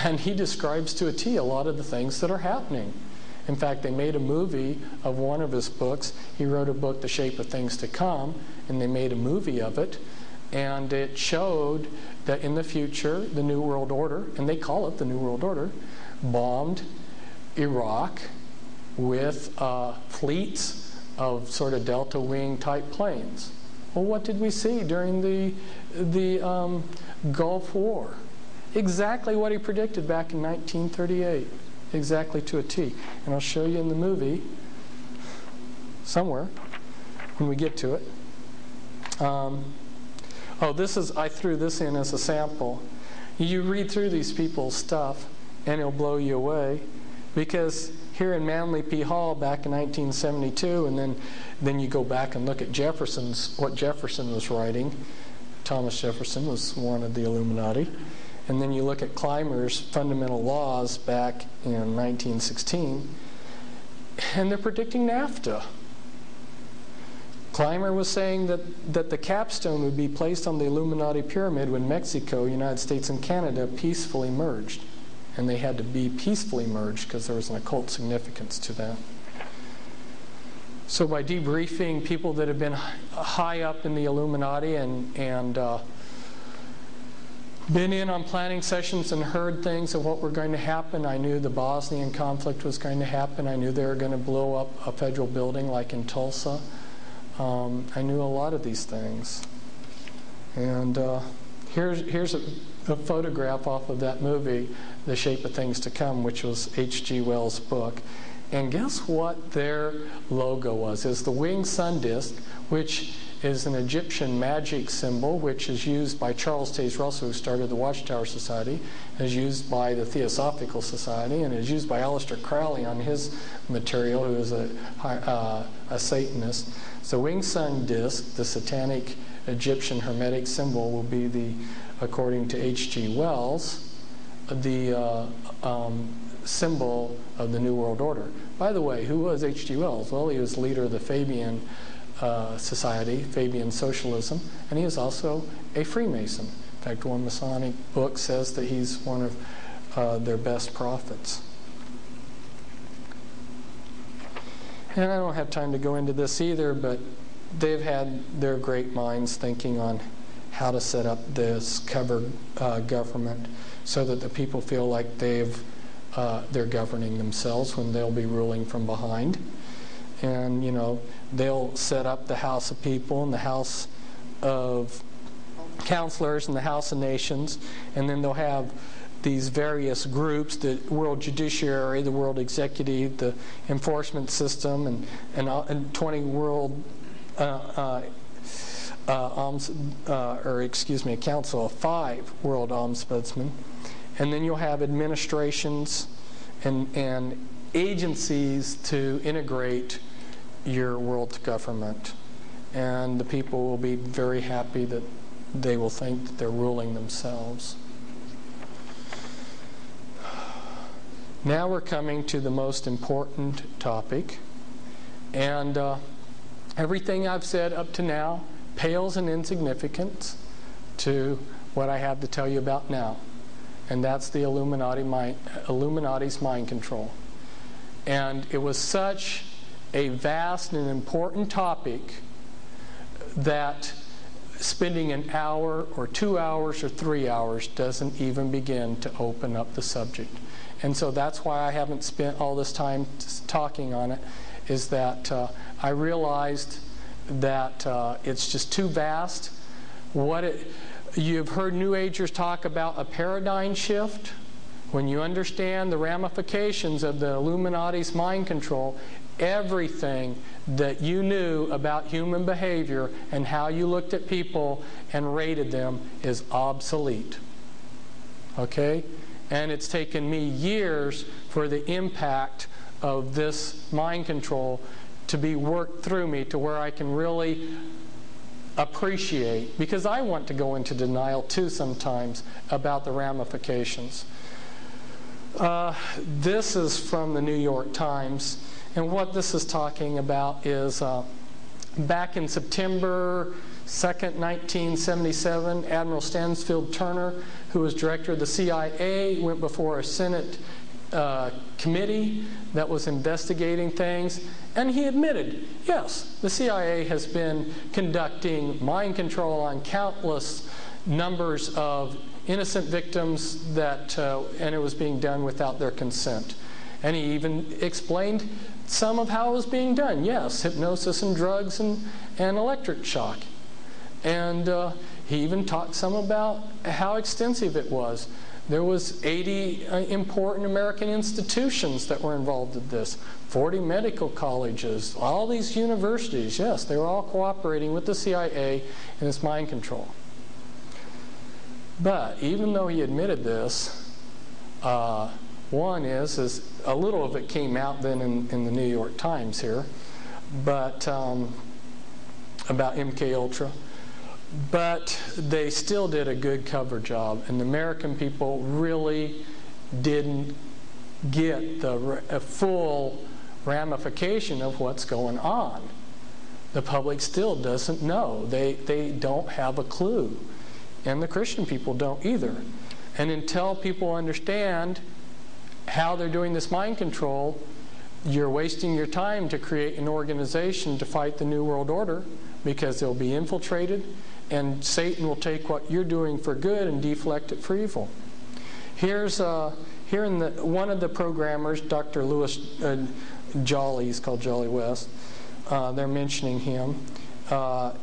and he describes to a T a lot of the things that are happening. In fact, they made a movie of one of his books. He wrote a book, The Shape of Things to Come, and they made a movie of it, and it showed that in the future, the New World Order, and they call it the New World Order, bombed Iraq with fleets of sort of delta wing type planes. Well, what did we see during the Gulf War? Exactly what he predicted back in 1938, exactly to a T. And I'll show you in the movie somewhere when we get to it. I threw this in as a sample. You read through these people's stuff, and it'll blow you away, because here in Manly P. Hall back in 1972, and then you go back and look at what Jefferson was writing. Thomas Jefferson was one of the Illuminati. And then you look at Clymer's Fundamental Laws back in 1916, and they're predicting NAFTA. Clymer was saying that the capstone would be placed on the Illuminati pyramid when Mexico, United States, and Canada peacefully merged. And they had to be peacefully merged because there was an occult significance to that. So by debriefing people that have been high up in the Illuminati and been in on planning sessions and heard things of what were going to happen, I knew the Bosnian conflict was going to happen. I knew they were going to blow up a federal building like in Tulsa. I knew a lot of these things. And here's a photograph off of that movie, The Shape of Things to Come, which was H.G. Wells' book. And guess what their logo was? It's the winged sun disk, which is an Egyptian magic symbol, which is used by Charles Taze Russell, who started the Watchtower Society, is used by the Theosophical Society, and is used by Aleister Crowley on his material, who is a Satanist. So winged sun disk, the satanic Egyptian hermetic symbol, will be the, according to H.G. Wells, the symbol of the New World Order. By the way, who was H.G. Wells? Well, he was leader of the Fabian Society, Fabian Socialism, and he is also a Freemason. In fact, one Masonic book says that he's one of their best prophets. And I don't have time to go into this either, but they've had their great minds thinking on how to set up this cover government so that the people feel like they're governing themselves when they'll be ruling from behind. And, you know, they'll set up the House of People and the House of Counselors and the House of Nations, and then they'll have these various groups, the World Judiciary, the World Executive, the Enforcement System, and 20 World a council of 5 world ombudsmen. And then you'll have administrations and agencies to integrate your world's government. And the people will be very happy that they will think that they're ruling themselves. Now we're coming to the most important topic. And everything I've said up to now pales in insignificance to what I have to tell you about now. And that's the Illuminati's mind control. And it was such a vast and important topic that spending an hour or 2 hours or 3 hours doesn't even begin to open up the subject. And so that's why I haven't spent all this time talking on it, is that I realized that it's just too vast. You've heard New Agers talk about a paradigm shift. When you understand the ramifications of the Illuminati's mind control, everything that you knew about human behavior and how you looked at people and rated them is obsolete. Okay? And it's taken me years for the impact of this mind control to be worked through me to where I can really appreciate, because I want to go into denial too sometimes about the ramifications. This is from the New York Times, and what this is talking about is back in September 2nd, 1977, Admiral Stansfield Turner, who was director of the CIA, went before a Senate committee that was investigating things, and he admitted, yes, the CIA has been conducting mind control on countless numbers of innocent victims and it was being done without their consent. And he even explained some of how it was being done. Yes, hypnosis and drugs and electric shock. And he even talked some about how extensive it was. There was 80 important American institutions that were involved in this, 40 medical colleges, all these universities. Yes, they were all cooperating with the CIA in this mind control. But even though he admitted this, one is a little of it came out then in the New York Times here, but about MKUltra. But they still did a good cover job, and the American people really didn't get the full ramification of what's going on. The public still doesn't know. They don't have a clue. And the Christian people don't either. And until people understand how they're doing this mind control, you're wasting your time to create an organization to fight the New World Order, because they'll be infiltrated, and Satan will take what you're doing for good and deflect it for evil. Here in one of the programmers, Dr. Louis Jolly, he's called Jolly West. They're mentioning him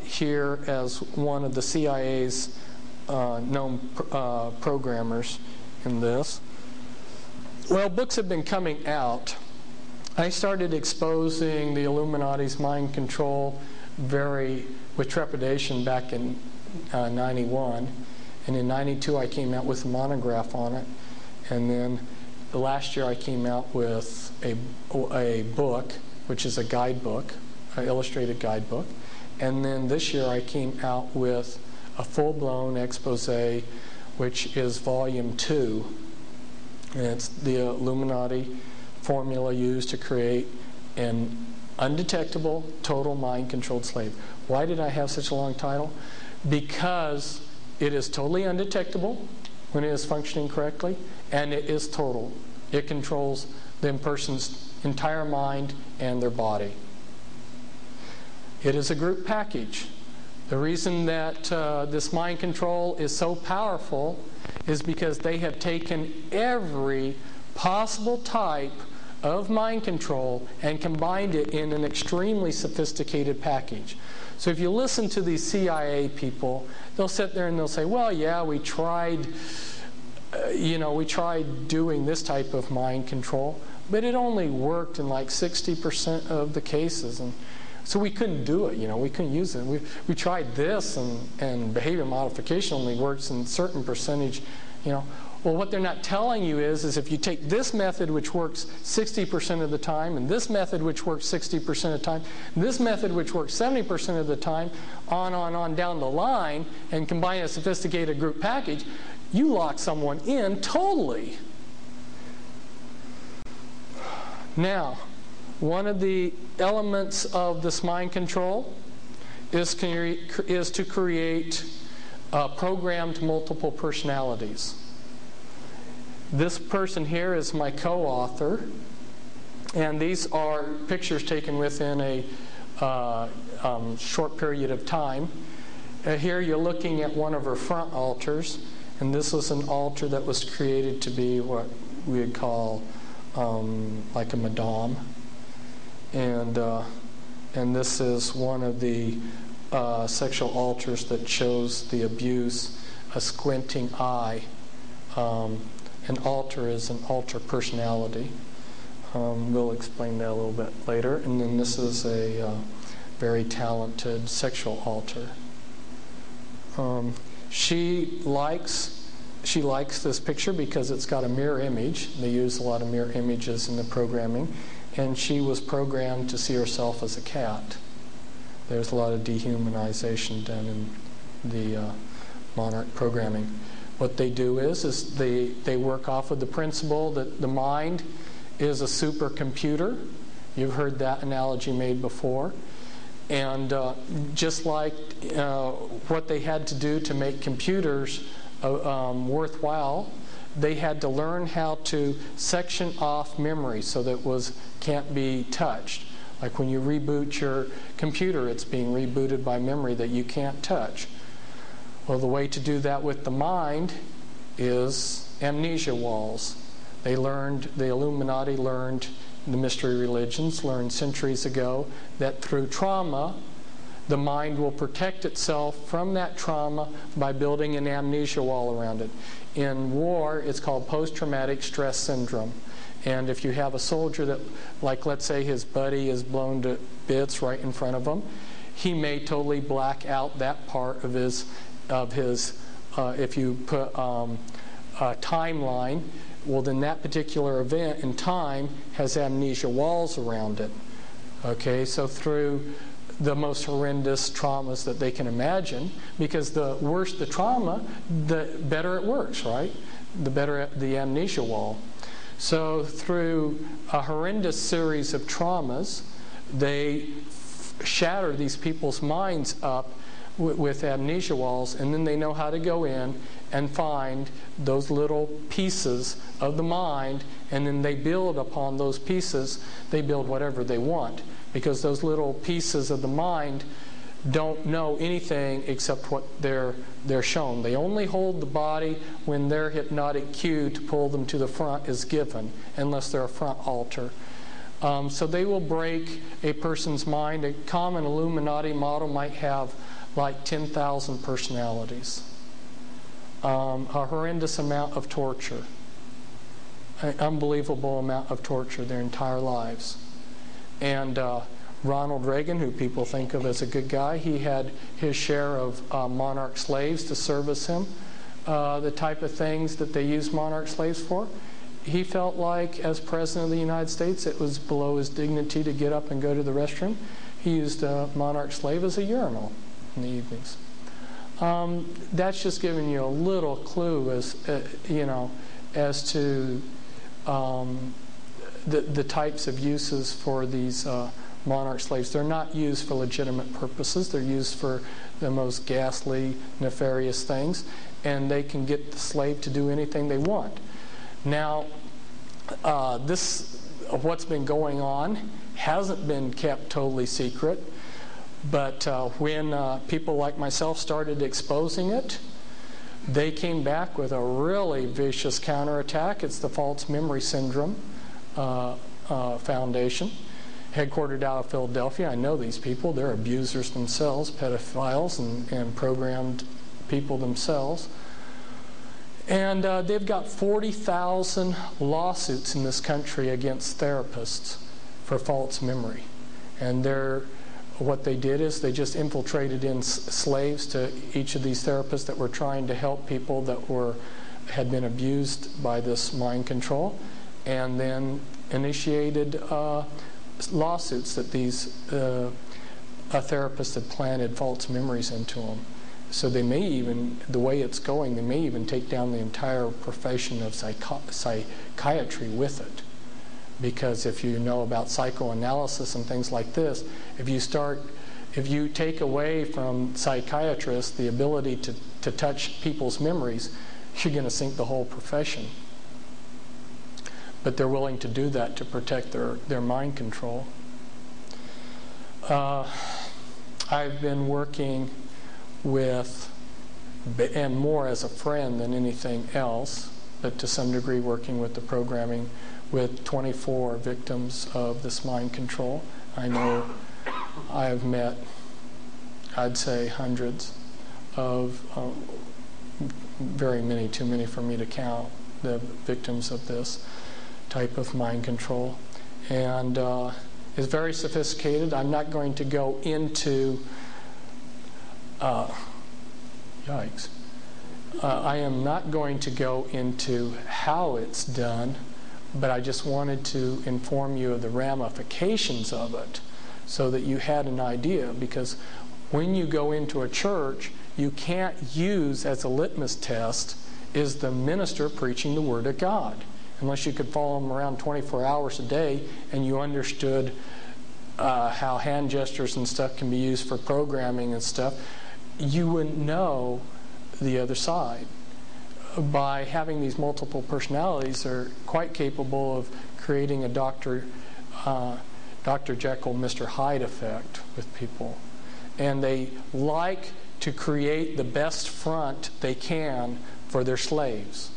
here as one of the CIA's known programmers in this. Well, books have been coming out I started exposing the Illuminati's mind control with trepidation back in 91. And in 92 I came out with a monograph on it. And then the last year I came out with a book, which is a guidebook, an illustrated guidebook. And then this year I came out with a full-blown expose, which is volume 2. And it's the Illuminati formula used to create an undetectable, total mind-controlled slave. Why did I have such a long title? Because it is totally undetectable when it is functioning correctly, and it is total. It controls the person's entire mind and their body. It is a group package. The reason that this mind control is so powerful is because they have taken every possible type of mind control and combined it in an extremely sophisticated package. So if you listen to these CIA people, they'll sit there and they'll say, well, yeah, we tried doing this type of mind control, but it only worked in like 60% of the cases. And so we couldn't do it, we couldn't use it. We tried this, and behavior modification only works in a certain percentage, Well, what they're not telling you is if you take this method, which works 60% of the time, and this method, which works 60% of the time, and this method, which works 70% of the time, on down the line, and combine a sophisticated group package, you lock someone in totally. Now, one of the elements of this mind control is to create programmed multiple personalities. This person here is my co-author, and these are pictures taken within a short period of time. Here you're looking at one of her front altars, and this was an altar that was created to be what we would call like a madame. And this is one of the sexual altars that shows the abuse, a squinting eye. An altar is an altar personality. We'll explain that a little bit later. And then this is a very talented sexual altar. She likes this picture because it's got a mirror image. They use a lot of mirror images in the programming. And she was programmed to see herself as a cat. There's a lot of dehumanization done in the monarch programming. What they do is they work off of the principle that the mind is a supercomputer. You've heard that analogy made before. And just like what they had to do to make computers worthwhile, they had to learn how to section off memory so that it can't be touched. Like when you reboot your computer, it's being rebooted by memory that you can't touch. Well, the way to do that with the mind is amnesia walls. The Illuminati learned, the mystery religions learned centuries ago that through trauma, the mind will protect itself from that trauma by building an amnesia wall around it. In war, it's called post-traumatic stress syndrome. And if you have a soldier that, like let's say his buddy is blown to bits right in front of him, he may totally black out that part of his if you put a timeline, well then that particular event in time has amnesia walls around it. Okay, so through the most horrendous traumas that they can imagine, because the worse the trauma, the better it works, right? The better the amnesia wall. So through a horrendous series of traumas, they shatter these people's minds up with amnesia walls, and then they know how to go in and find those little pieces of the mind, and then they build upon those pieces. They build whatever they want, because those little pieces of the mind don't know anything except what they're shown. They only hold the body when their hypnotic cue to pull them to the front is given, unless they're a front altar. So they will break a person's mind. A common Illuminati model might have like 10,000 personalities. A horrendous amount of torture. An unbelievable amount of torture their entire lives. And Ronald Reagan, who people think of as a good guy, he had his share of monarch slaves to service him. The type of things that they used monarch slaves for. He felt like, as President of the United States, it was below his dignity to get up and go to the restroom. He used a monarch slave as a urinal in the evenings. That's just giving you a little clue as to the types of uses for these monarch slaves. They're not used for legitimate purposes. They're used for the most ghastly, nefarious things, and they can get the slave to do anything they want. Now, what's been going on hasn't been kept totally secret, but when people like myself started exposing it, they came back with a really vicious counterattack. It's the False Memory Syndrome Foundation, headquartered out of Philadelphia. I know these people. They're abusers themselves, pedophiles, and programmed people themselves. And they've got 40,000 lawsuits in this country against therapists for false memory. And what they did is they just infiltrated in slaves to each of these therapists that were trying to help people that had been abused by this mind control, and then initiated lawsuits that these therapists had planted false memories into them. So they may even, the way it's going, they may even take down the entire profession of psychiatry with it. Because if you know about psychoanalysis and things like this, if you take away from psychiatrists the ability to touch people's memories, you're going to sink the whole profession. But they're willing to do that to protect their mind control. I've been working with, and more as a friend than anything else, but to some degree working with the programming, with 24 victims of this mind control. I know I've met, I'd say, hundreds of, very many, too many for me to count, the victims of this type of mind control. And it's very sophisticated. I'm not going to go into yikes. I am not going to go into how it's done, but I just wanted to inform you of the ramifications of it so that you had an idea, because when you go into a church, you can't use as a litmus test, is the minister preaching the Word of God? Unless you could follow them around 24 hours a day and you understood how hand gestures and stuff can be used for programming and stuff, you wouldn't know the other side. By having these multiple personalities, they're quite capable of creating a Dr. Jekyll, Mr. Hyde effect with people. And they like to create the best front they can for their slaves.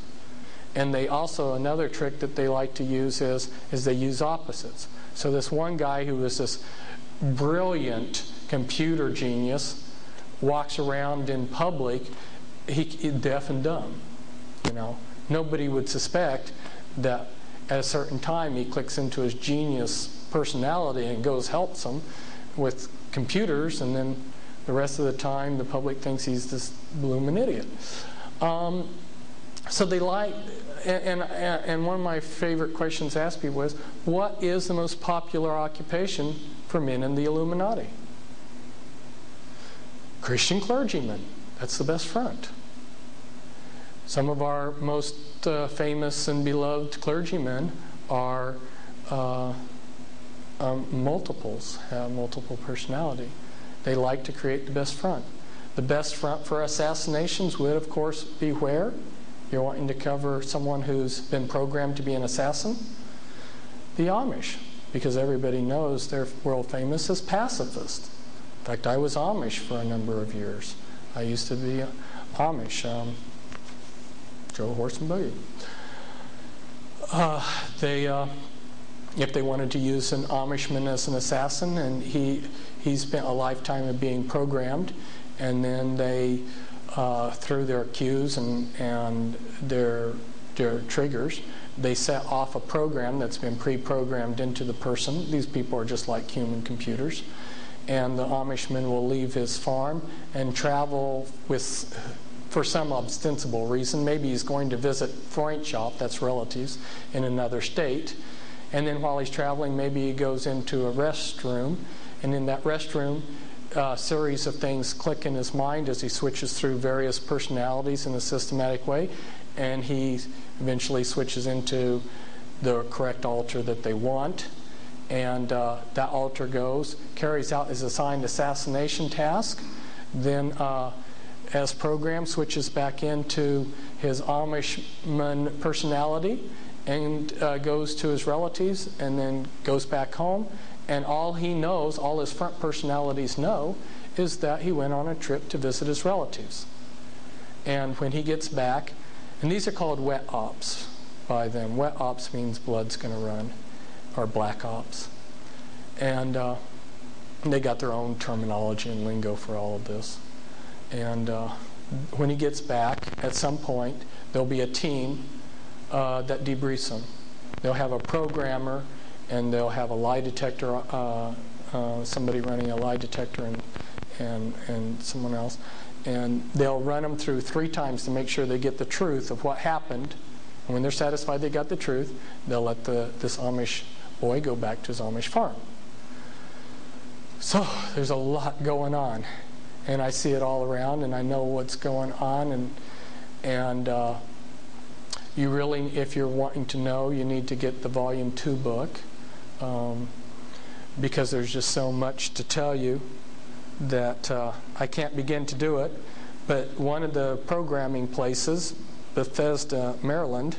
And they also, another trick that they like to use is they use opposites. So this one guy who was this brilliant computer genius walks around in public, he's deaf and dumb. Nobody would suspect that at a certain time he clicks into his genius personality and helps them with computers, and then the rest of the time the public thinks he's this blooming idiot. So they like, and one of my favorite questions to ask people is, what is the most popular occupation for men in the Illuminati? Christian clergymen. That's the best front. Some of our most famous and beloved clergymen are multiples, have multiple personality. They like to create the best front. The best front for assassinations would, of course, be where? You're wanting to cover someone who's been programmed to be an assassin? The Amish, because everybody knows they're world famous as pacifists. In fact, I was Amish for a number of years. I used to be Amish. Drove horse and buggy. If they wanted to use an Amishman as an assassin, and he spent a lifetime of being programmed, and then they through their cues and their triggers, they set off a program that's been pre-programmed into the person. These people are just like human computers. And the Amishman will leave his farm and travel for some ostensible reason. Maybe he's going to visit Freundschaft, that's relatives, in another state. And then while he's traveling, maybe he goes into a restroom. And in that restroom, a series of things click in his mind as he switches through various personalities in a systematic way. And he eventually switches into the correct altar that they want. And that altar carries out his assigned assassination task. Then, as programmed, switches back into his Amishman personality and goes to his relatives and then goes back home. And all he knows, all his front personalities know, is that he went on a trip to visit his relatives. And when he gets back, and these are called wet ops by them. Wet ops means blood's going to run, or black ops. And they got their own terminology and lingo for all of this. And when he gets back, at some point, there'll be a team that debriefs him. They'll have a programmer, and they'll have a lie detector, somebody running a lie detector and someone else. And they'll run them through 3 times to make sure they get the truth of what happened. And when they're satisfied they got the truth, they'll let this Amish boy go back to his Amish farm. So there's a lot going on. And I see it all around, and I know what's going on. And you really, if you're wanting to know, you need to get the Volume 2 book. Because there's just so much to tell you that I can't begin to do it. But one of the programming places, Bethesda, Maryland,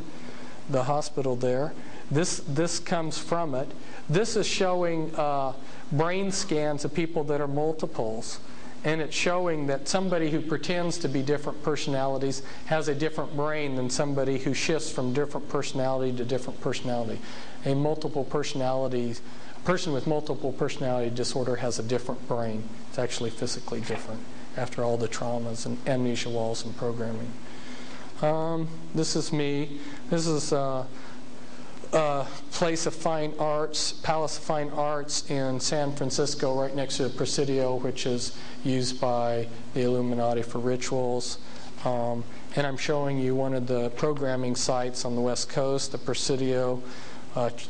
the hospital there, this comes from it. This is showing brain scans of people that are multiples. And it's showing that somebody who pretends to be different personalities has a different brain than somebody who shifts from different personality to different personality. A person with multiple personality disorder has a different brain. It's actually physically different after all the traumas and amnesia walls and programming. This is me. This is place of fine arts, Palace of Fine Arts in San Francisco, right next to the Presidio, which is used by the Illuminati for rituals. And I'm showing you one of the programming sites on the West Coast, the Presidio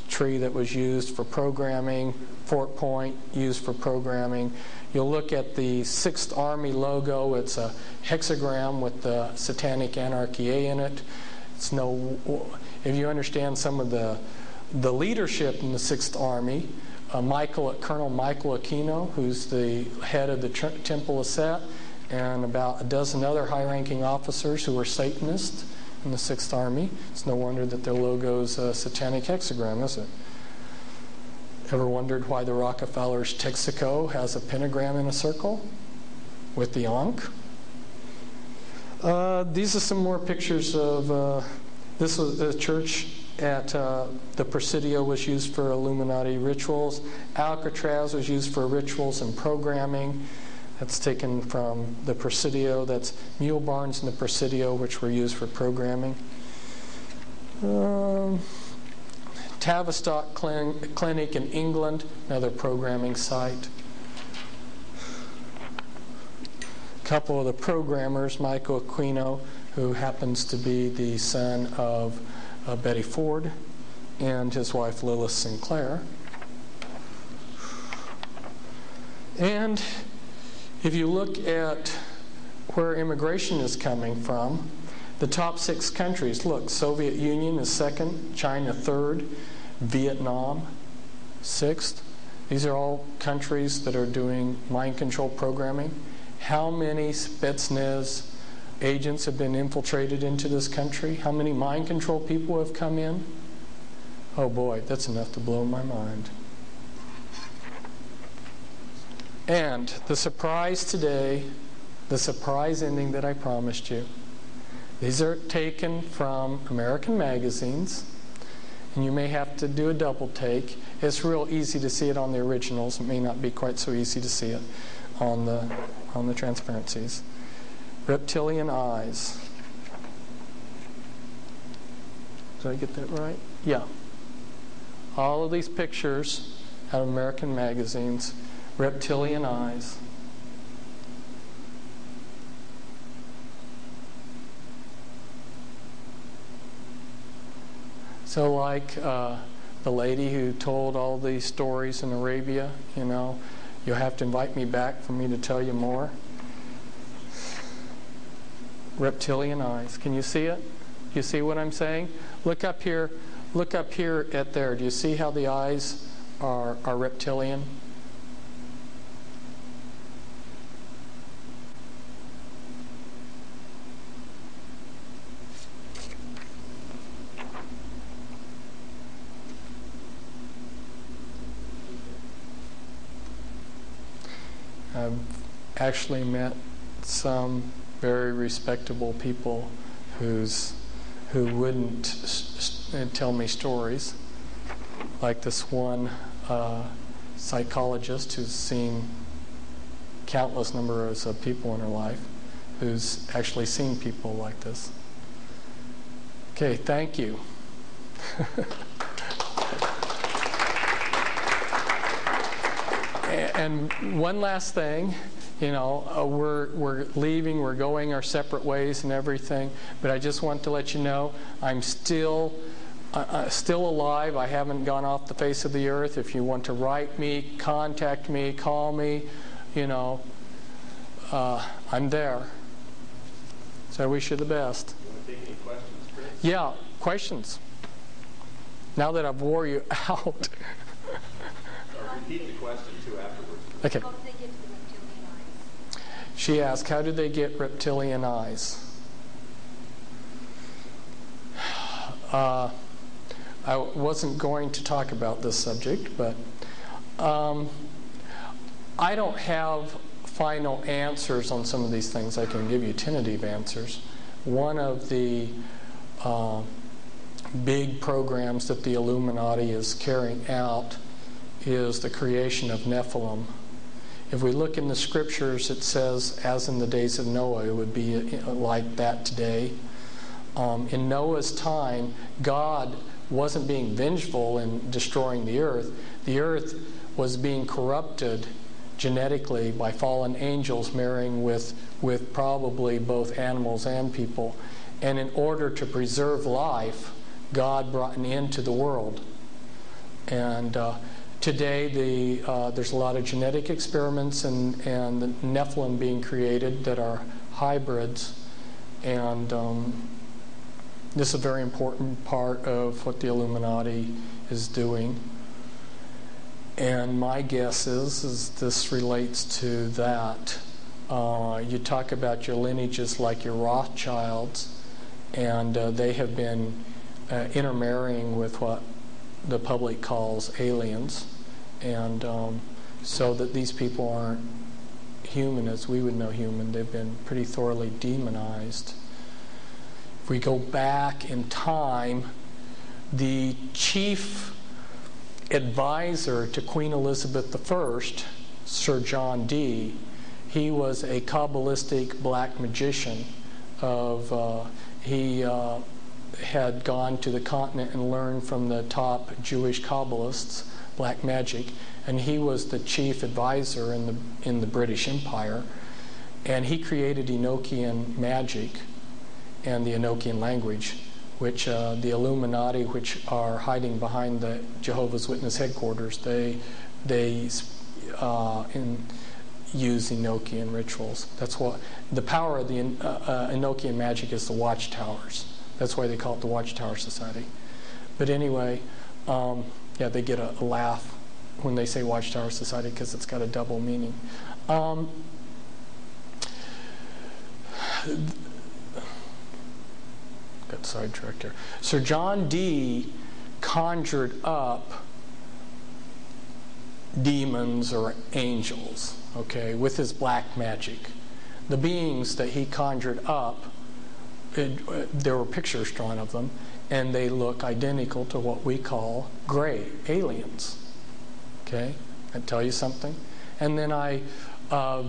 tree that was used for programming, Fort Point used for programming. You'll look at the 6th Army logo. It's a hexagram with the Satanic Anarchy A in it. It's if you understand some of the leadership in the 6th Army, Colonel Michael Aquino, who's the head of the Temple of Set, and about a dozen other high-ranking officers who were Satanists in the 6th Army. It's no wonder that their logo's a satanic hexagram, is it? Ever wondered why the Rockefellers' Texaco has a pentagram in a circle with the Ankh? These are some more pictures of this was a church at the Presidio was used for Illuminati rituals. Alcatraz was used for rituals and programming. That's taken from the Presidio. That's mule barns in the Presidio, which were used for programming. Tavistock Clinic in England, another programming site. A couple of the programmers, Michael Aquino, who happens to be the son of Betty Ford, and his wife Lilith Sinclair. And if you look at where immigration is coming from, the top 6 countries, look, Soviet Union is 2nd, China 3rd, Vietnam 6th. These are all countries that are doing mind control programming. How many Spetsnaz agents have been infiltrated into this country? How many mind control people have come in? Oh boy, that's enough to blow my mind. And the surprise today, the surprise ending that I promised you, these are taken from American magazines, and you may have to do a double take. It's real easy to see it on the originals. It may not be quite so easy to see it on the transparencies. Reptilian eyes. Did I get that right? Yeah. All of these pictures out of American magazines, reptilian eyes. So like the lady who told all these stories in Arabia, you'll have to invite me back for me to tell you more. Reptilian eyes. Can you see it? You see what I'm saying? Look up here. Look up here at there. Do you see how the eyes are reptilian? I've actually met some very respectable people who wouldn't tell me stories, like this one psychologist who's seen countless numbers of people in her life, who's actually seen people like this. Okay, thank you. And one last thing, we're leaving, we're going our separate ways and everything, but I just want to let you know I'm still alive. I haven't gone off the face of the earth. If you want to write me, contact me, call me, I'm there. So I wish you the best. You want to take any questions, Fritz? Yeah, questions. Now that I've wore you out. Repeat the question too afterwards. Okay. How do they get the reptilian eyes? She asked, how do they get reptilian eyes? I wasn't going to talk about this subject, but I don't have final answers on some of these things. I can give you tentative answers. One of the big programs that the Illuminati is carrying out is the creation of Nephilim. If we look in the scriptures, it says, as in the days of Noah, it would be like that today. In Noah's time, God wasn't being vengeful in destroying the earth. The earth was being corrupted genetically by fallen angels marrying with probably both animals and people. And in order to preserve life, God brought an end to the world. And today, there's a lot of genetic experiments and the Nephilim being created that are hybrids. And this is a very important part of what the Illuminati is doing. And my guess is this relates to that. You talk about your lineages like your Rothschilds, and they have been intermarrying with what the public calls aliens, and so that these people aren't human as we would know human. They've been pretty thoroughly demonized. If we go back in time, the chief advisor to Queen Elizabeth I, Sir John Dee, he was a Kabbalistic black magician. He had gone to the continent and learned from the top Jewish Kabbalists black magic, and he was the chief advisor in the British Empire, and he created Enochian magic and the Enochian language, which the Illuminati, which are hiding behind the Jehovah's Witness headquarters, they use Enochian rituals. That's what the power of the Enochian magic is. The watchtowers. That's why they call it the Watchtower Society. But anyway, they get a laugh when they say Watchtower Society because it's got a double meaning. Got sidetracked here. Sir John Dee conjured up demons or angels, with his black magic. The beings that he conjured up, there were pictures drawn of them, and they look identical to what we call gray aliens. Okay, I tell you something. And then I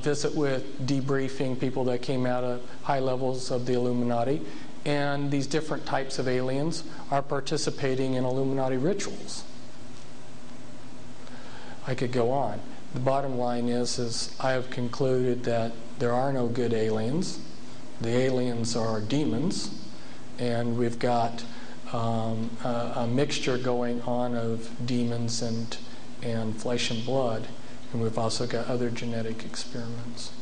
visit with debriefing people that came out of high levels of the Illuminati, and these different types of aliens are participating in Illuminati rituals. I could go on. The bottom line is I have concluded that there are no good aliens. The aliens are demons, and we've got a mixture going on of demons and flesh and blood, and we've also got other genetic experiments.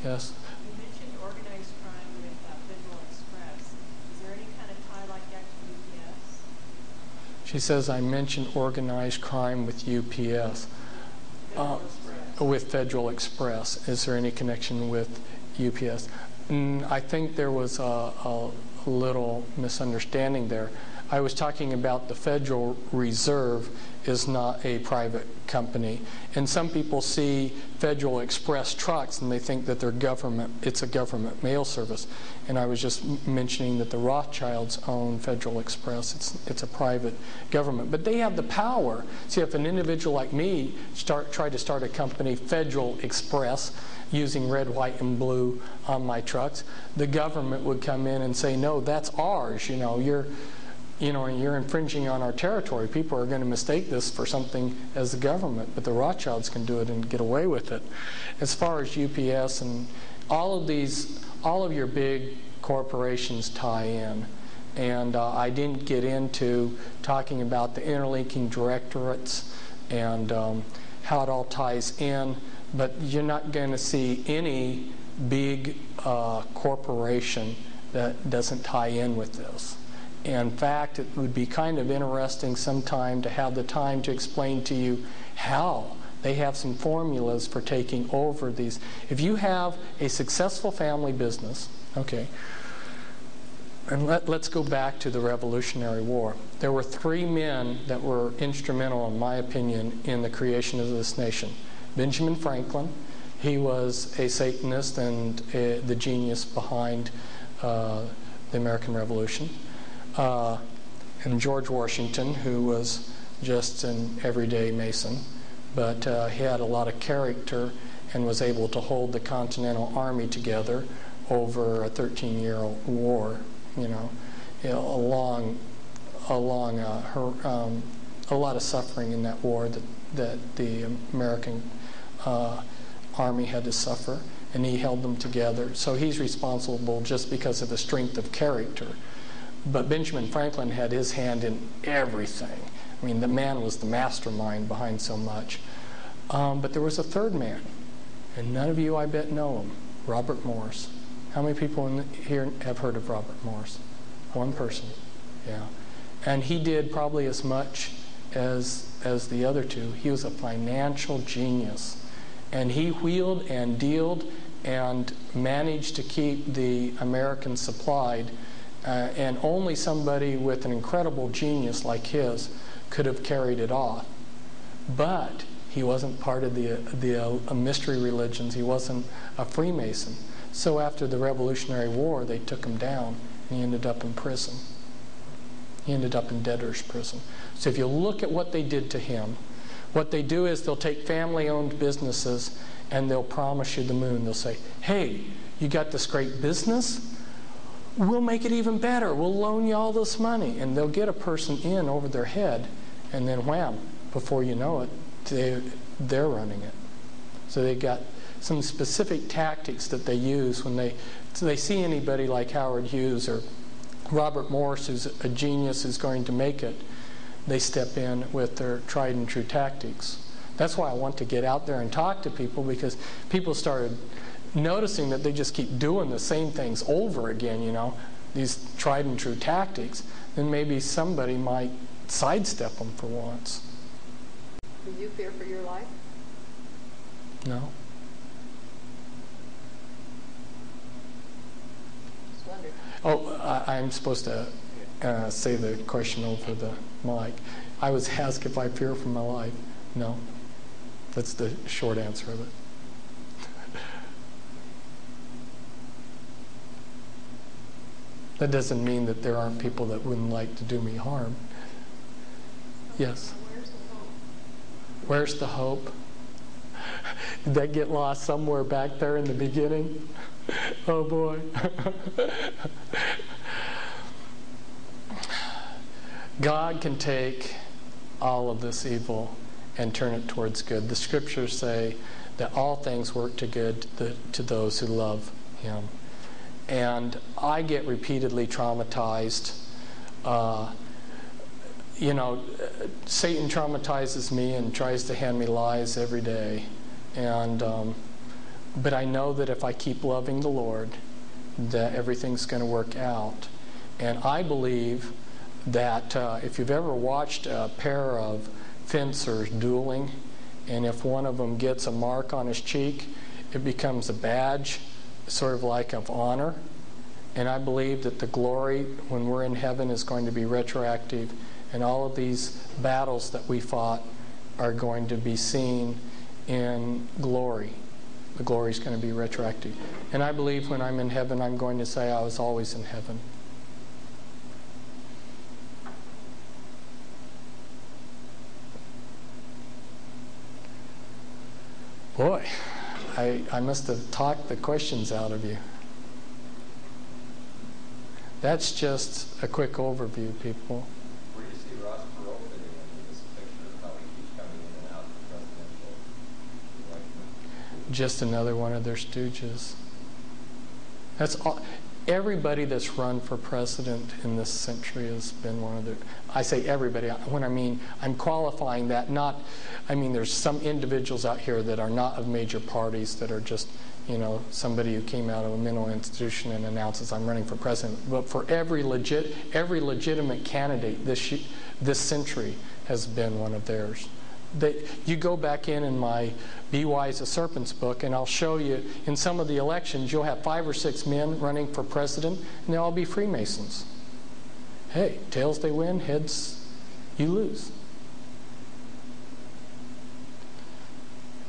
Yes? You mentioned organized crime with Federal Express. Is there any kind of tie like that to UPS? She says, I mentioned organized crime with UPS. With Federal Express. Is there any connection with UPS? I think there was a little misunderstanding there. I was talking about the Federal Reserve is not a private company. And some people see Federal Express trucks and they think that they're government, it's a government mail service. And I was just mentioning that the Rothschilds own Federal Express. It's a private government. But they have the power. See, if an individual like me tried to start a company, Federal Express, using red, white, and blue on my trucks, the government would come in and say, no, that's ours. You're infringing on our territory. People are going to mistake this for something as the government, but the Rothschilds can do it and get away with it. As far as UPS and all of your big corporations tie in. And I didn't get into talking about the interlinking directorates and how it all ties in, but you're not going to see any big corporation that doesn't tie in with this. In fact, it would be kind of interesting sometime to have the time to explain to you how they have some formulas for taking over these. If you have a successful family business, okay, and let's go back to the Revolutionary War. There were 3 men that were instrumental, in my opinion, in the creation of this nation. Benjamin Franklin, he was a Satanist and the genius behind the American Revolution. And George Washington, who was just an everyday Mason, but he had a lot of character and was able to hold the Continental Army together over a 13-year war. A lot of suffering in that war that the American Army had to suffer, and he held them together. So he's responsible just because of the strength of character. But Benjamin Franklin had his hand in everything. I mean, the man was the mastermind behind so much. But there was a third man, and none of you, I bet, know him, Robert Morris. How many people in here have heard of Robert Morris? One person. Yeah. And he did probably as much as the other two. He was a financial genius. And he wheeled and dealed and managed to keep the Americans supplied. And only somebody with an incredible genius like his could have carried it off. But he wasn't part of the mystery religions. He wasn't a Freemason. So after the Revolutionary War, they took him down, and he ended up in prison. He ended up in debtor's prison. So if you look at what they did to him, what they do is they'll take family-owned businesses and they'll promise you the moon. They'll say, hey, you got this great business? We'll make it even better. We'll loan you all this money. And they'll get a person in over their head, and then wham, before you know it, they're running it. So they got some specific tactics that they use when they see anybody like Howard Hughes or Robert Morris, who's a genius, who's going to make it. They step in with their tried and true tactics. That's why I want to get out there and talk to people, because people started noticing that they just keep doing the same things over again, these tried and true tactics. Then maybe somebody might sidestep them for once. Do you fear for your life? No. Just wondered. Oh, I'm supposed to say the question over the mic. I was asked if I fear for my life. No. That's the short answer of it. That doesn't mean that there aren't people that wouldn't like to do me harm. Yes? Where's the hope? Did that get lost somewhere back there in the beginning? Oh boy. God can take all of this evil and turn it towards good. The scriptures say that all things work to good to those who love Him. And I get repeatedly traumatized. Satan traumatizes me and tries to hand me lies every day. But I know that if I keep loving the Lord, that everything's going to work out. And I believe that if you've ever watched a pair of fencers dueling, and if one of them gets a mark on his cheek, it becomes a badge, sort of like of honor. And I believe that the glory when we're in heaven is going to be retroactive, and all of these battles that we fought are going to be seen in glory. The glory is going to be retroactive. And I believe when I'm in heaven, I'm going to say I was always in heaven. Boy, I must have talked the questions out of you. That's just a quick overview, people. Where do you see Ross Perot fitting into this picture of how he keeps coming in and out of the presidential election? Just another one of their stooges. That's all. Everybody that's run for president in this century has been one of their. I say everybody. When I mean, I'm qualifying that. There's some individuals out here that are not of major parties that are just, somebody who came out of a mental institution and announces I'm running for president. But for every legitimate candidate this century has been one of theirs. You go back in my Be Wise as Serpents book, and I'll show you in some of the elections, you'll have 5 or 6 men running for president, and they'll all be Freemasons. Hey, tails they win, heads you lose.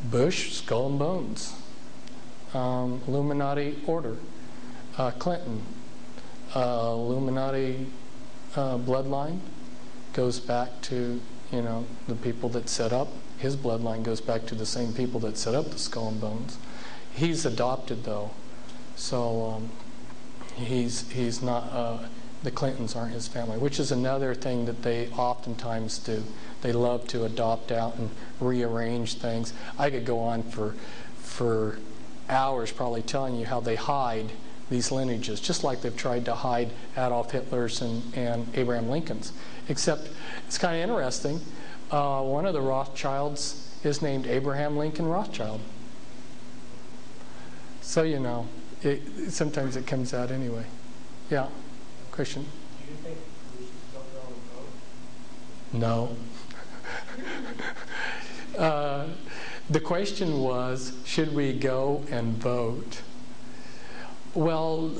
Bush, skull and bones. Illuminati order. Clinton, Illuminati bloodline goes back to the people that set up. His bloodline goes back to the same people that set up the skull and bones. He's adopted though, so he's not. The Clintons aren't his family, which is another thing that they oftentimes do. They love to adopt out and rearrange things. I could go on for hours probably telling you how they hide these lineages, just like they've tried to hide Adolf Hitler's and Abraham Lincoln's. Except it's kind of interesting. One of the Rothschilds is named Abraham Lincoln Rothschild. So sometimes it comes out anyway. Yeah. Question? Do you think we should still go and vote? No. The question was, should we go and vote? Well,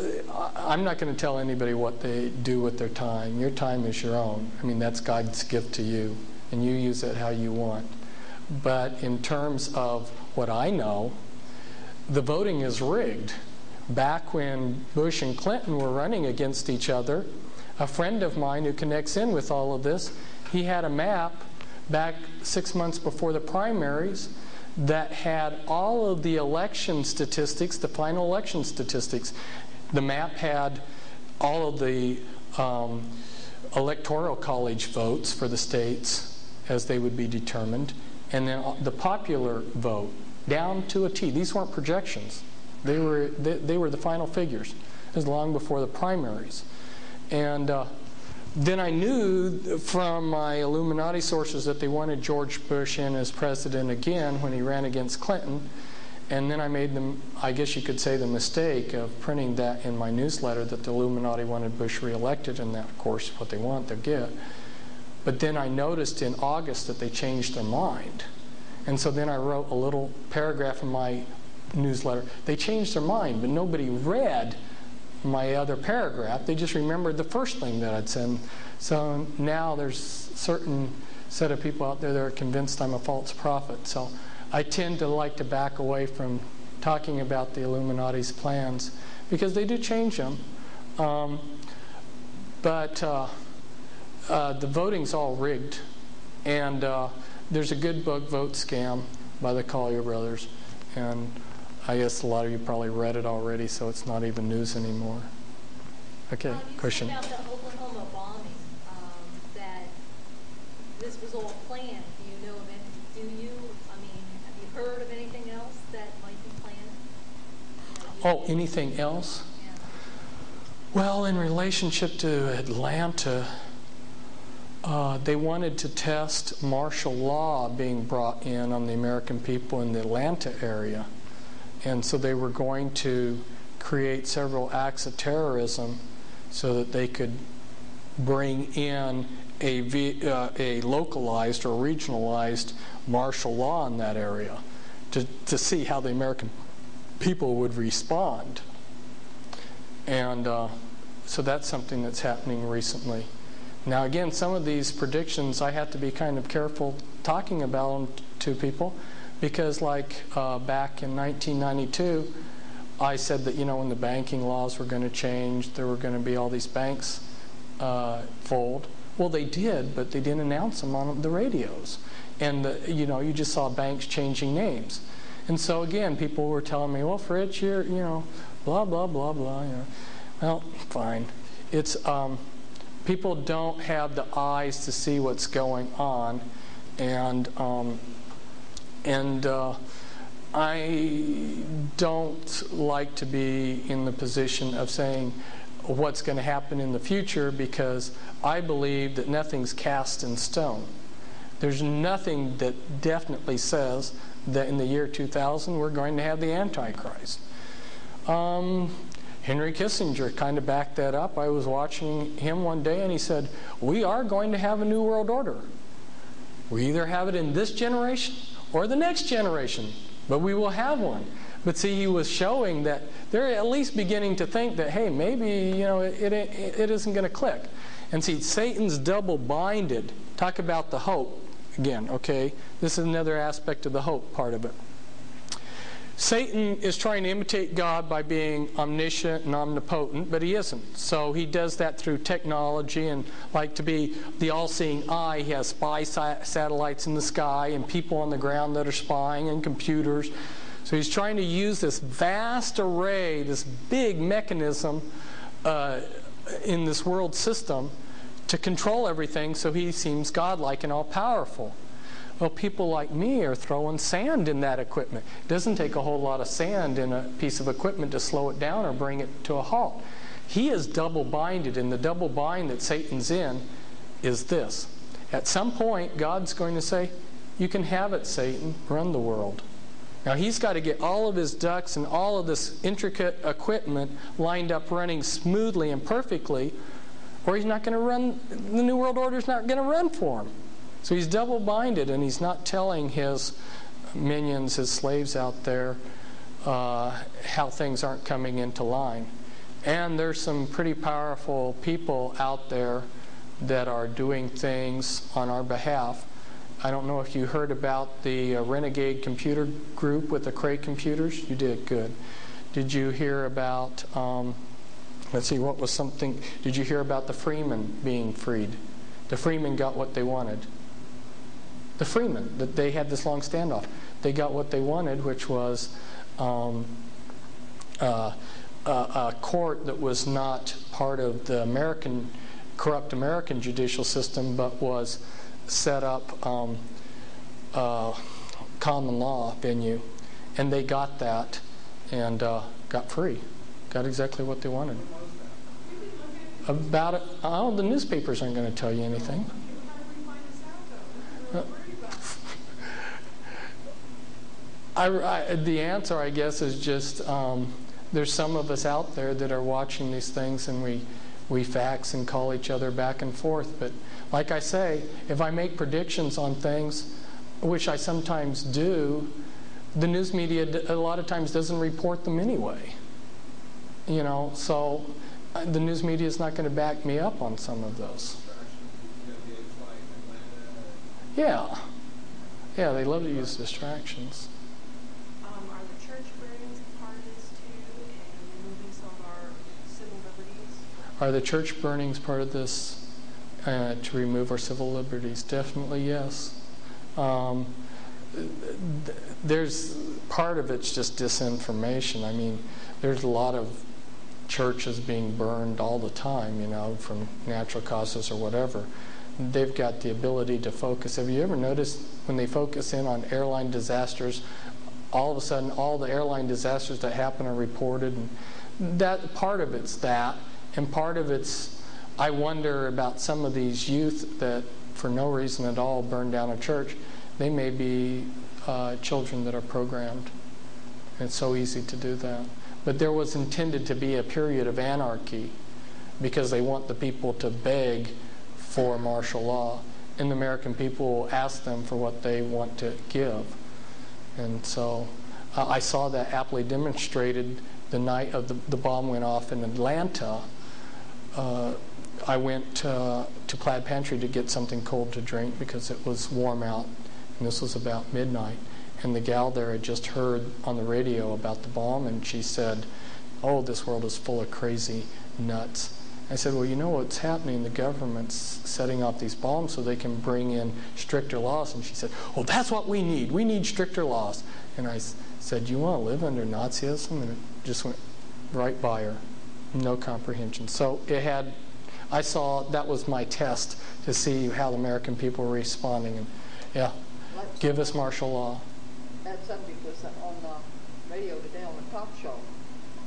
I'm not going to tell anybody what they do with their time. Your time is your own. That's God's gift to you, and you use it how you want. But in terms of what I know, the voting is rigged. Back when Bush and Clinton were running against each other, a friend of mine who connects in with all of this, he had a map back 6 months before the primaries that had all of the election statistics, the final election statistics. The map had all of the electoral college votes for the states as they would be determined, and then the popular vote down to a T. These weren't projections. They were the final figures. It was long before the primaries. And then I knew from my Illuminati sources that they wanted George Bush in as president again when he ran against Clinton. And then I made I guess you could say, the mistake of printing that in my newsletter that the Illuminati wanted Bush reelected, and that, of course, what they want, they'll get. But then I noticed in August that they changed their mind. And so then I wrote a little paragraph in my newsletter. They changed their mind, but nobody read my other paragraph. They just remembered the first thing that I'd said. So now there's a certain set of people out there that are convinced I'm a false prophet. So I tend to like to back away from talking about the Illuminati's plans because they do change them. But the voting's all rigged. And there's a good book, Vote Scam, by the Collier brothers. And I guess a lot of you probably read it already, so it's not even news anymore. Okay, question. You said about the Oklahoma bombing, that this was all planned. Do you know of any, have you heard of anything else that might be planned? Oh, anything else? Yeah. Well, in relationship to Atlanta, they wanted to test martial law being brought in on the American people in the Atlanta area. And so they were going to create several acts of terrorism so that they could bring in a localized or regionalized martial law in that area to see how the American people would respond. And so that's something that's happening recently. Now again, some of these predictions I have to be kind of careful talking about them to people, because like back in 1992, I said that, when the banking laws were going to change, there were going to be all these banks fold. Well, they did, but they didn't announce them on the radios. And, you just saw banks changing names. And so, again, people were telling me, well, Fritz, you're, blah, blah, blah, blah. Well, fine. It's, people don't have the eyes to see what's going on. And I don't like to be in the position of saying what's going to happen in the future, because I believe that nothing's cast in stone. There's nothing that definitely says that in the year 2000 we're going to have the Antichrist. Henry Kissinger kind of backed that up. I was watching him one day and he said, we are going to have a new world order. We either have it in this generation or the next generation, but we will have one. But see, he was showing that they're at least beginning to think that, hey, maybe, it isn't going to click. And see, Satan's double-binded. Talk about the hope again, okay? This is another aspect of the hope part of it. Satan is trying to imitate God by being omniscient and omnipotent, but he isn't. So he does that through technology, and like to be the all-seeing eye, he has spy satellites in the sky and people on the ground that are spying, and computers. So he's trying to use this vast array, this big mechanism in this world system to control everything, so he seems godlike and all-powerful. Well, people like me are throwing sand in that equipment. It doesn't take a whole lot of sand in a piece of equipment to slow it down or bring it to a halt. He is double-binded, and the double bind that Satan's in is this. At some point, God's going to say, you can have it, Satan, run the world. Now, he's got to get all of his ducks and all of this intricate equipment lined up running smoothly and perfectly, or he's not going to run, the New World Order's not going to run for him. So he's double-binded, and he's not telling his minions, his slaves out there, how things aren't coming into line. And there's some pretty powerful people out there that are doing things on our behalf. I don't know if you heard about the Renegade Computer Group with the Cray computers. You did, good. Did you hear about, let's see, what was something, did you hear about the Freemen being freed? The Freemen got what they wanted. The Freemen, that they had this long standoff. They got what they wanted, which was a court that was not part of the corrupt American judicial system, but was set up common law venue. And they got that and got free. Got exactly what they wanted. About it, the newspapers aren't going to tell you anything. The answer, I guess, is just there's some of us out there that are watching these things, and we fax and call each other back and forth. But like I say, if I make predictions on things, which I sometimes do, the news media a lot of times doesn't report them anyway. So the news media is not going to back me up on some of those. Yeah, they love to use distractions. Are the church burnings part of this too, and removing some of our civil liberties? Are the church burnings part of this to remove our civil liberties? Definitely yes. There's part of it's just disinformation. I mean, there's a lot of churches being burned all the time, you know, from natural causes or whatever. They've got the ability to focus. Have you ever noticed when they focus in on airline disasters, all of a sudden all the airline disasters that happen are reported? And that part of it's that, and part of it's, I wonder about some of these youth that for no reason at all burn down a church. They may be children that are programmed. It's so easy to do that. But there was intended to be a period of anarchy because they want the people to beg for martial law. And the American people will ask them for what they want to give. And so I saw that aptly demonstrated the night of the bomb went off in Atlanta. I went to Plaid Pantry to get something cold to drink because it was warm out. And this was about midnight. And the gal there had just heard on the radio about the bomb, and she said, "Oh, this world is full of crazy nuts." I said, "Well, you know what's happening? The government's setting off these bombs so they can bring in stricter laws." And she said, "Oh, that's what we need. We need stricter laws." And I said, "You want to live under Nazism?" And it just went right by her. No comprehension. So it had, I saw, that was my test to see how the American people were responding. And yeah, give us martial law. That subject was on the radio today on a talk show.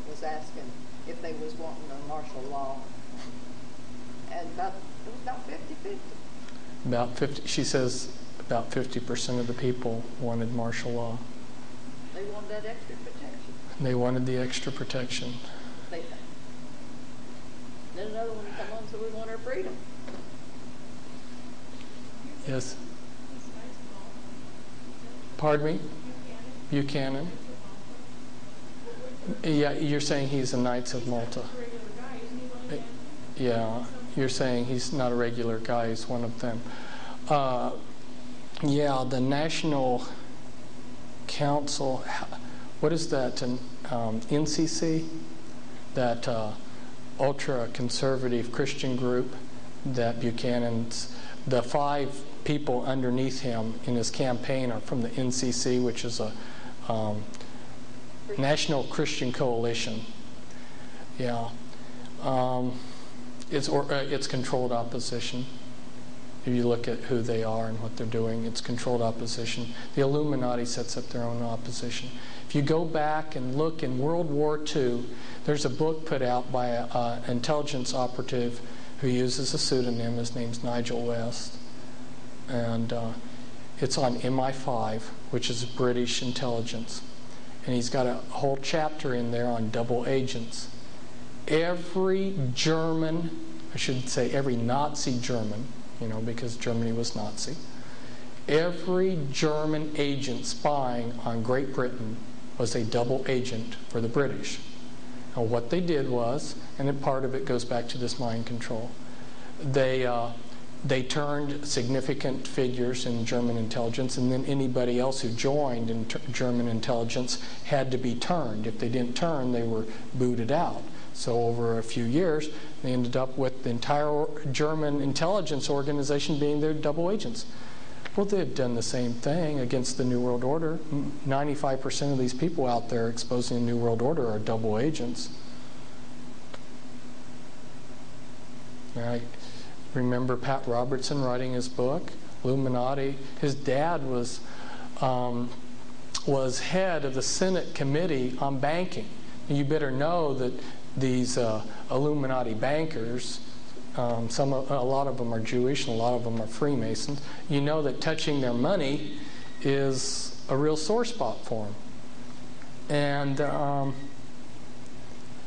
Was asking if they was wanting a martial law, and it was about 50-50. About 50. She says about 50% of the people wanted martial law. They wanted that extra protection. They wanted the extra protection. Then another one come on, so we want our freedom. Yes. Pardon me? Buchanan. Yeah, you're saying he's a Knights of Malta. Yeah, you're saying he's not a regular guy, he's one of them. Yeah, the National Council, what is that, NCC? That ultra-conservative Christian group that Buchanan's, the 5 people underneath him in his campaign are from the NCC, which is a National Christian Coalition. Yeah. It's controlled opposition. If you look at who they are and what they're doing, it's controlled opposition. The Illuminati sets up their own opposition. If you go back and look in World War II, there's a book put out by an intelligence operative who uses a pseudonym. His name's Nigel West. And it's on MI5, which is British intelligence. And he's got a whole chapter in there on double agents. Every German, I should say every Nazi German, you know, because Germany was Nazi, every German agent spying on Great Britain was a double agent for the British. Now what they did was, and then part of it goes back to this mind control, they turned significant figures in German intelligence, and then anybody else who joined in German intelligence had to be turned. If they didn't turn, they were booted out. So over a few years, they ended up with the entire German intelligence organization being their double agents. Well, they've done the same thing against the New World Order. 95% of these people out there exposing the New World Order are double agents. I remember Pat Robertson writing his book, Illuminati. His dad was head of the Senate Committee on Banking. And you better know that these Illuminati bankers, a lot of them are Jewish and a lot of them are Freemasons. You know that touching their money is a real sore spot for them. And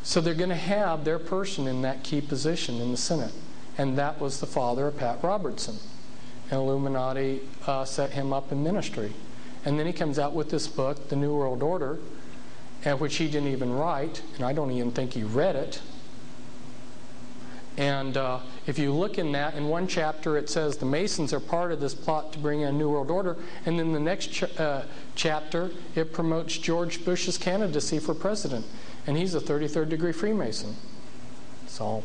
so they're going to have their person in that key position in the Senate. And that was the father of Pat Robertson. And Illuminati set him up in ministry. And then he comes out with this book, The New World Order, which he didn't even write, and I don't even think he read it. And if you look in that, in one chapter it says the Masons are part of this plot to bring in a New World Order, and then the next chapter it promotes George Bush's candidacy for president, and he's a 33rd degree Freemason. So,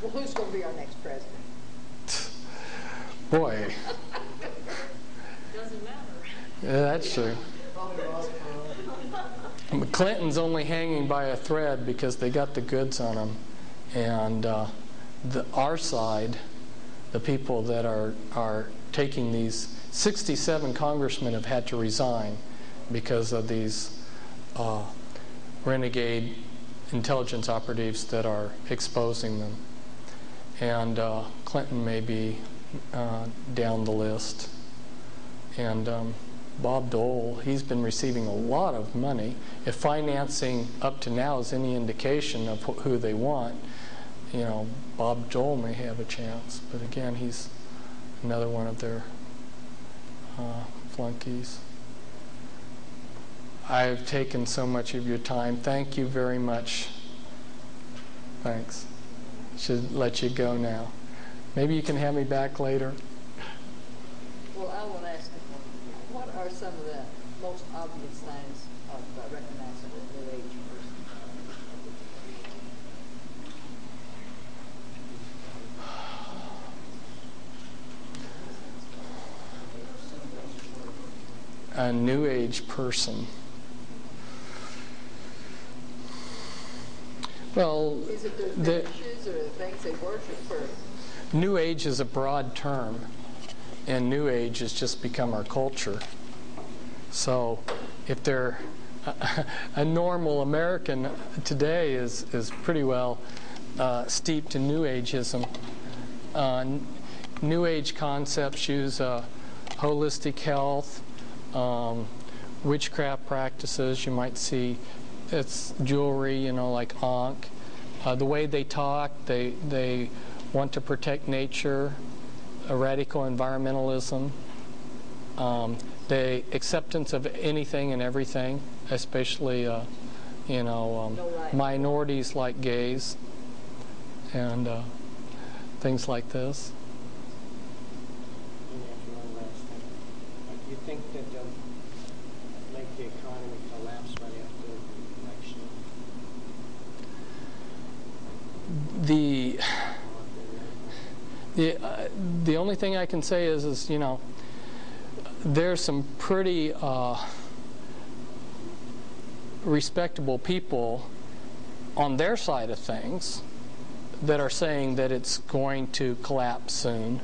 well, who's going to be our next president? Boy. Doesn't matter. Yeah, that's true. Well, Clinton's only hanging by a thread because they got the goods on him. And our side, the people that are taking these, 67 congressmen have had to resign because of these renegade intelligence operatives that are exposing them. And Clinton may be down the list. And Bob Dole, he's been receiving a lot of money. If financing up to now is any indication of who they want, you know, Bob Dole may have a chance. But again, he's another one of their flunkies. I've taken so much of your time. Thank you very much. Thanks. Should let you go now. Maybe you can have me back later. Well, I want to ask you, what are some of the most obvious signs of recognizing a New Age person? A New Age person. Well, Is it their fetishes or the things they worship, or? New Age is a broad term, and New Age has just become our culture. So if they're a normal American today is pretty well steeped in New Ageism. New Age concepts use holistic health, witchcraft practices. You might see it's jewelry, you know, like Ankh. The way they talk, they want to protect nature, radical environmentalism, the acceptance of anything and everything, especially, minorities like gays and things like this. Let me ask you one last thing. Do you think that they'll make the economy collapse right after the election? The only thing I can say is you know, there's some pretty respectable people on their side of things that are saying that it's going to collapse soon.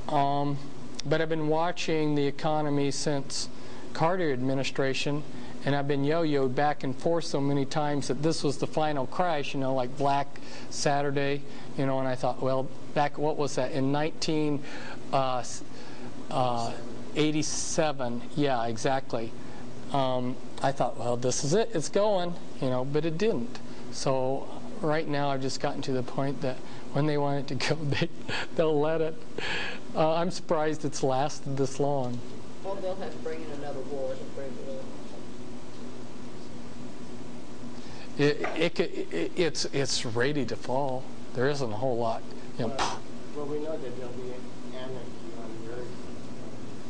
But I've been watching the economy since Carter administration, and I've been yo-yoed back and forth so many times that this was the final crash, you know, like Black Saturday, you know, and I thought, well, back, what was that, in 1987, yeah, exactly. I thought, well, this is it, it's going, you know, but it didn't. So right now I've just gotten to the point that when they want it to go, they'll let it. I'm surprised it's lasted this long. Well, they'll have to bring in another war to bring it in. It's ready to fall. There isn't a whole lot. You know. Well, we know that there'll be anarchy on the earth,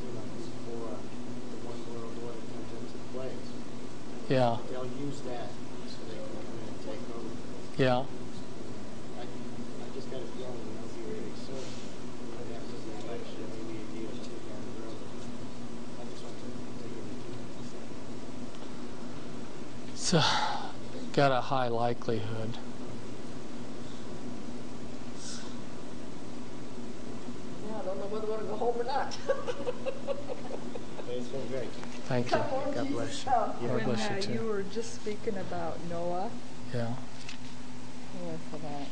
before the One World Order comes into place. Yeah. They'll use that so they can come in and take over. Yeah. I just got a feeling they'll be really soon. Right after the election, maybe a year or two down the road. I just want to take it into So, got a high likelihood. Yeah, I don't know whether I want to go home or not. It's been great. Thank you. Come on, God Jesus, bless you. come. God bless you When too. you were just speaking about Noah, Yeah. where for that?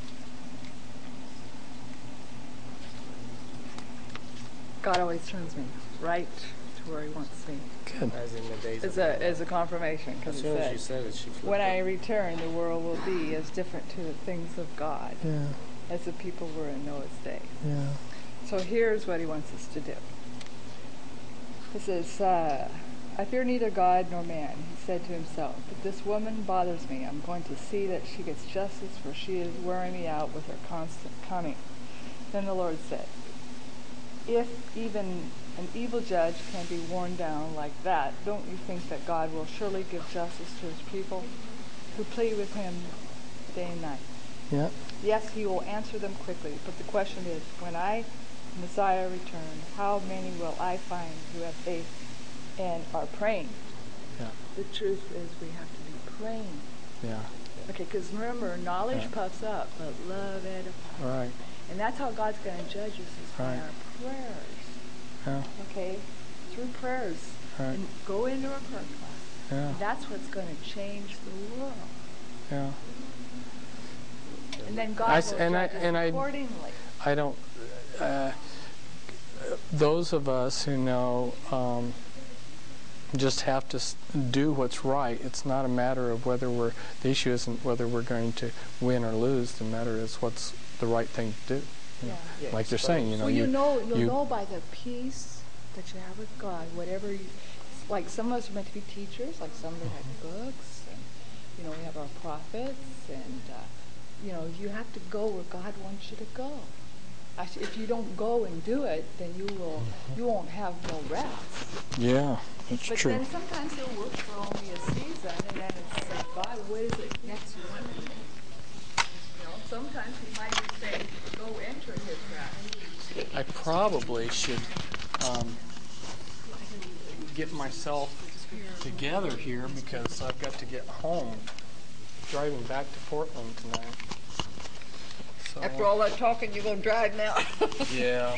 God always turns me right to where He wants me. Good. As in the days As of a confirmation, As because soon as you it said said, it, she flipped when I up. return, the world will be as different to the things of God Yeah. as the people were in Noah's day. Yeah. So here's what He wants us to do. He says, I fear neither God nor man, he said to himself, but this woman bothers me. I'm going to see that she gets justice, for she is wearing me out with her constant coming. Then the Lord said, if even an evil judge can be worn down like that, don't you think that God will surely give justice to His people who plead with Him day and night? Yeah. Yes, He will answer them quickly, but the question is, when I, Messiah, return, how many will I find who have faith and are praying? The truth is we have to be praying. Yeah. Okay, because remember, knowledge Yeah. puffs up, but love edifies. Right. And that's how God's going to judge us, is by Right. our prayers. Yeah. Okay? Through prayers. Right. And go into a prayer class. Yeah. That's what's going to change the world. Yeah. And then God I will s- and judge I- us and I- accordingly. I don't. Those of us who know just have to do what's right. It's not a matter of whether we're. The issue isn't whether we're going to win or lose. The matter is what's the right thing to do. You know? Yeah. Like they're saying, you know, Well, you'll you know by the peace that you have with God, whatever you, like some of us are meant to be teachers, like some that have books, and, you know, we have our prophets, and, you know, you have to go where God wants you to go. If you don't go and do it, then you won't have no rest. Yeah, that's But true. then sometimes he'll work for only a season, and then it's like, God, what is it next you want me to do? You know, sometimes he might just say, go enter his rest. I probably should get myself together here because I've got to get home. Driving back to Portland tonight. So, After all that talking, you're going to drive now? yeah.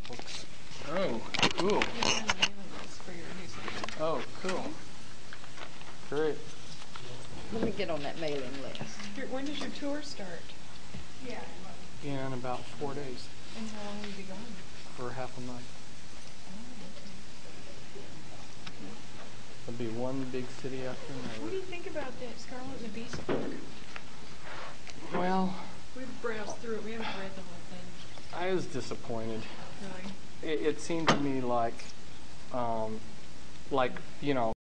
Books. Oh, cool. Oh, cool. Great. Let me get on that mailing list. When does your tour start? In about 4 days And how long will you be gone? for half a night. There'll be one big city after What do another. you think about that Scarlet and the Beast book? Well, We've browsed through it. We haven't read the whole thing. I was disappointed. Really? It seemed to me like, you know,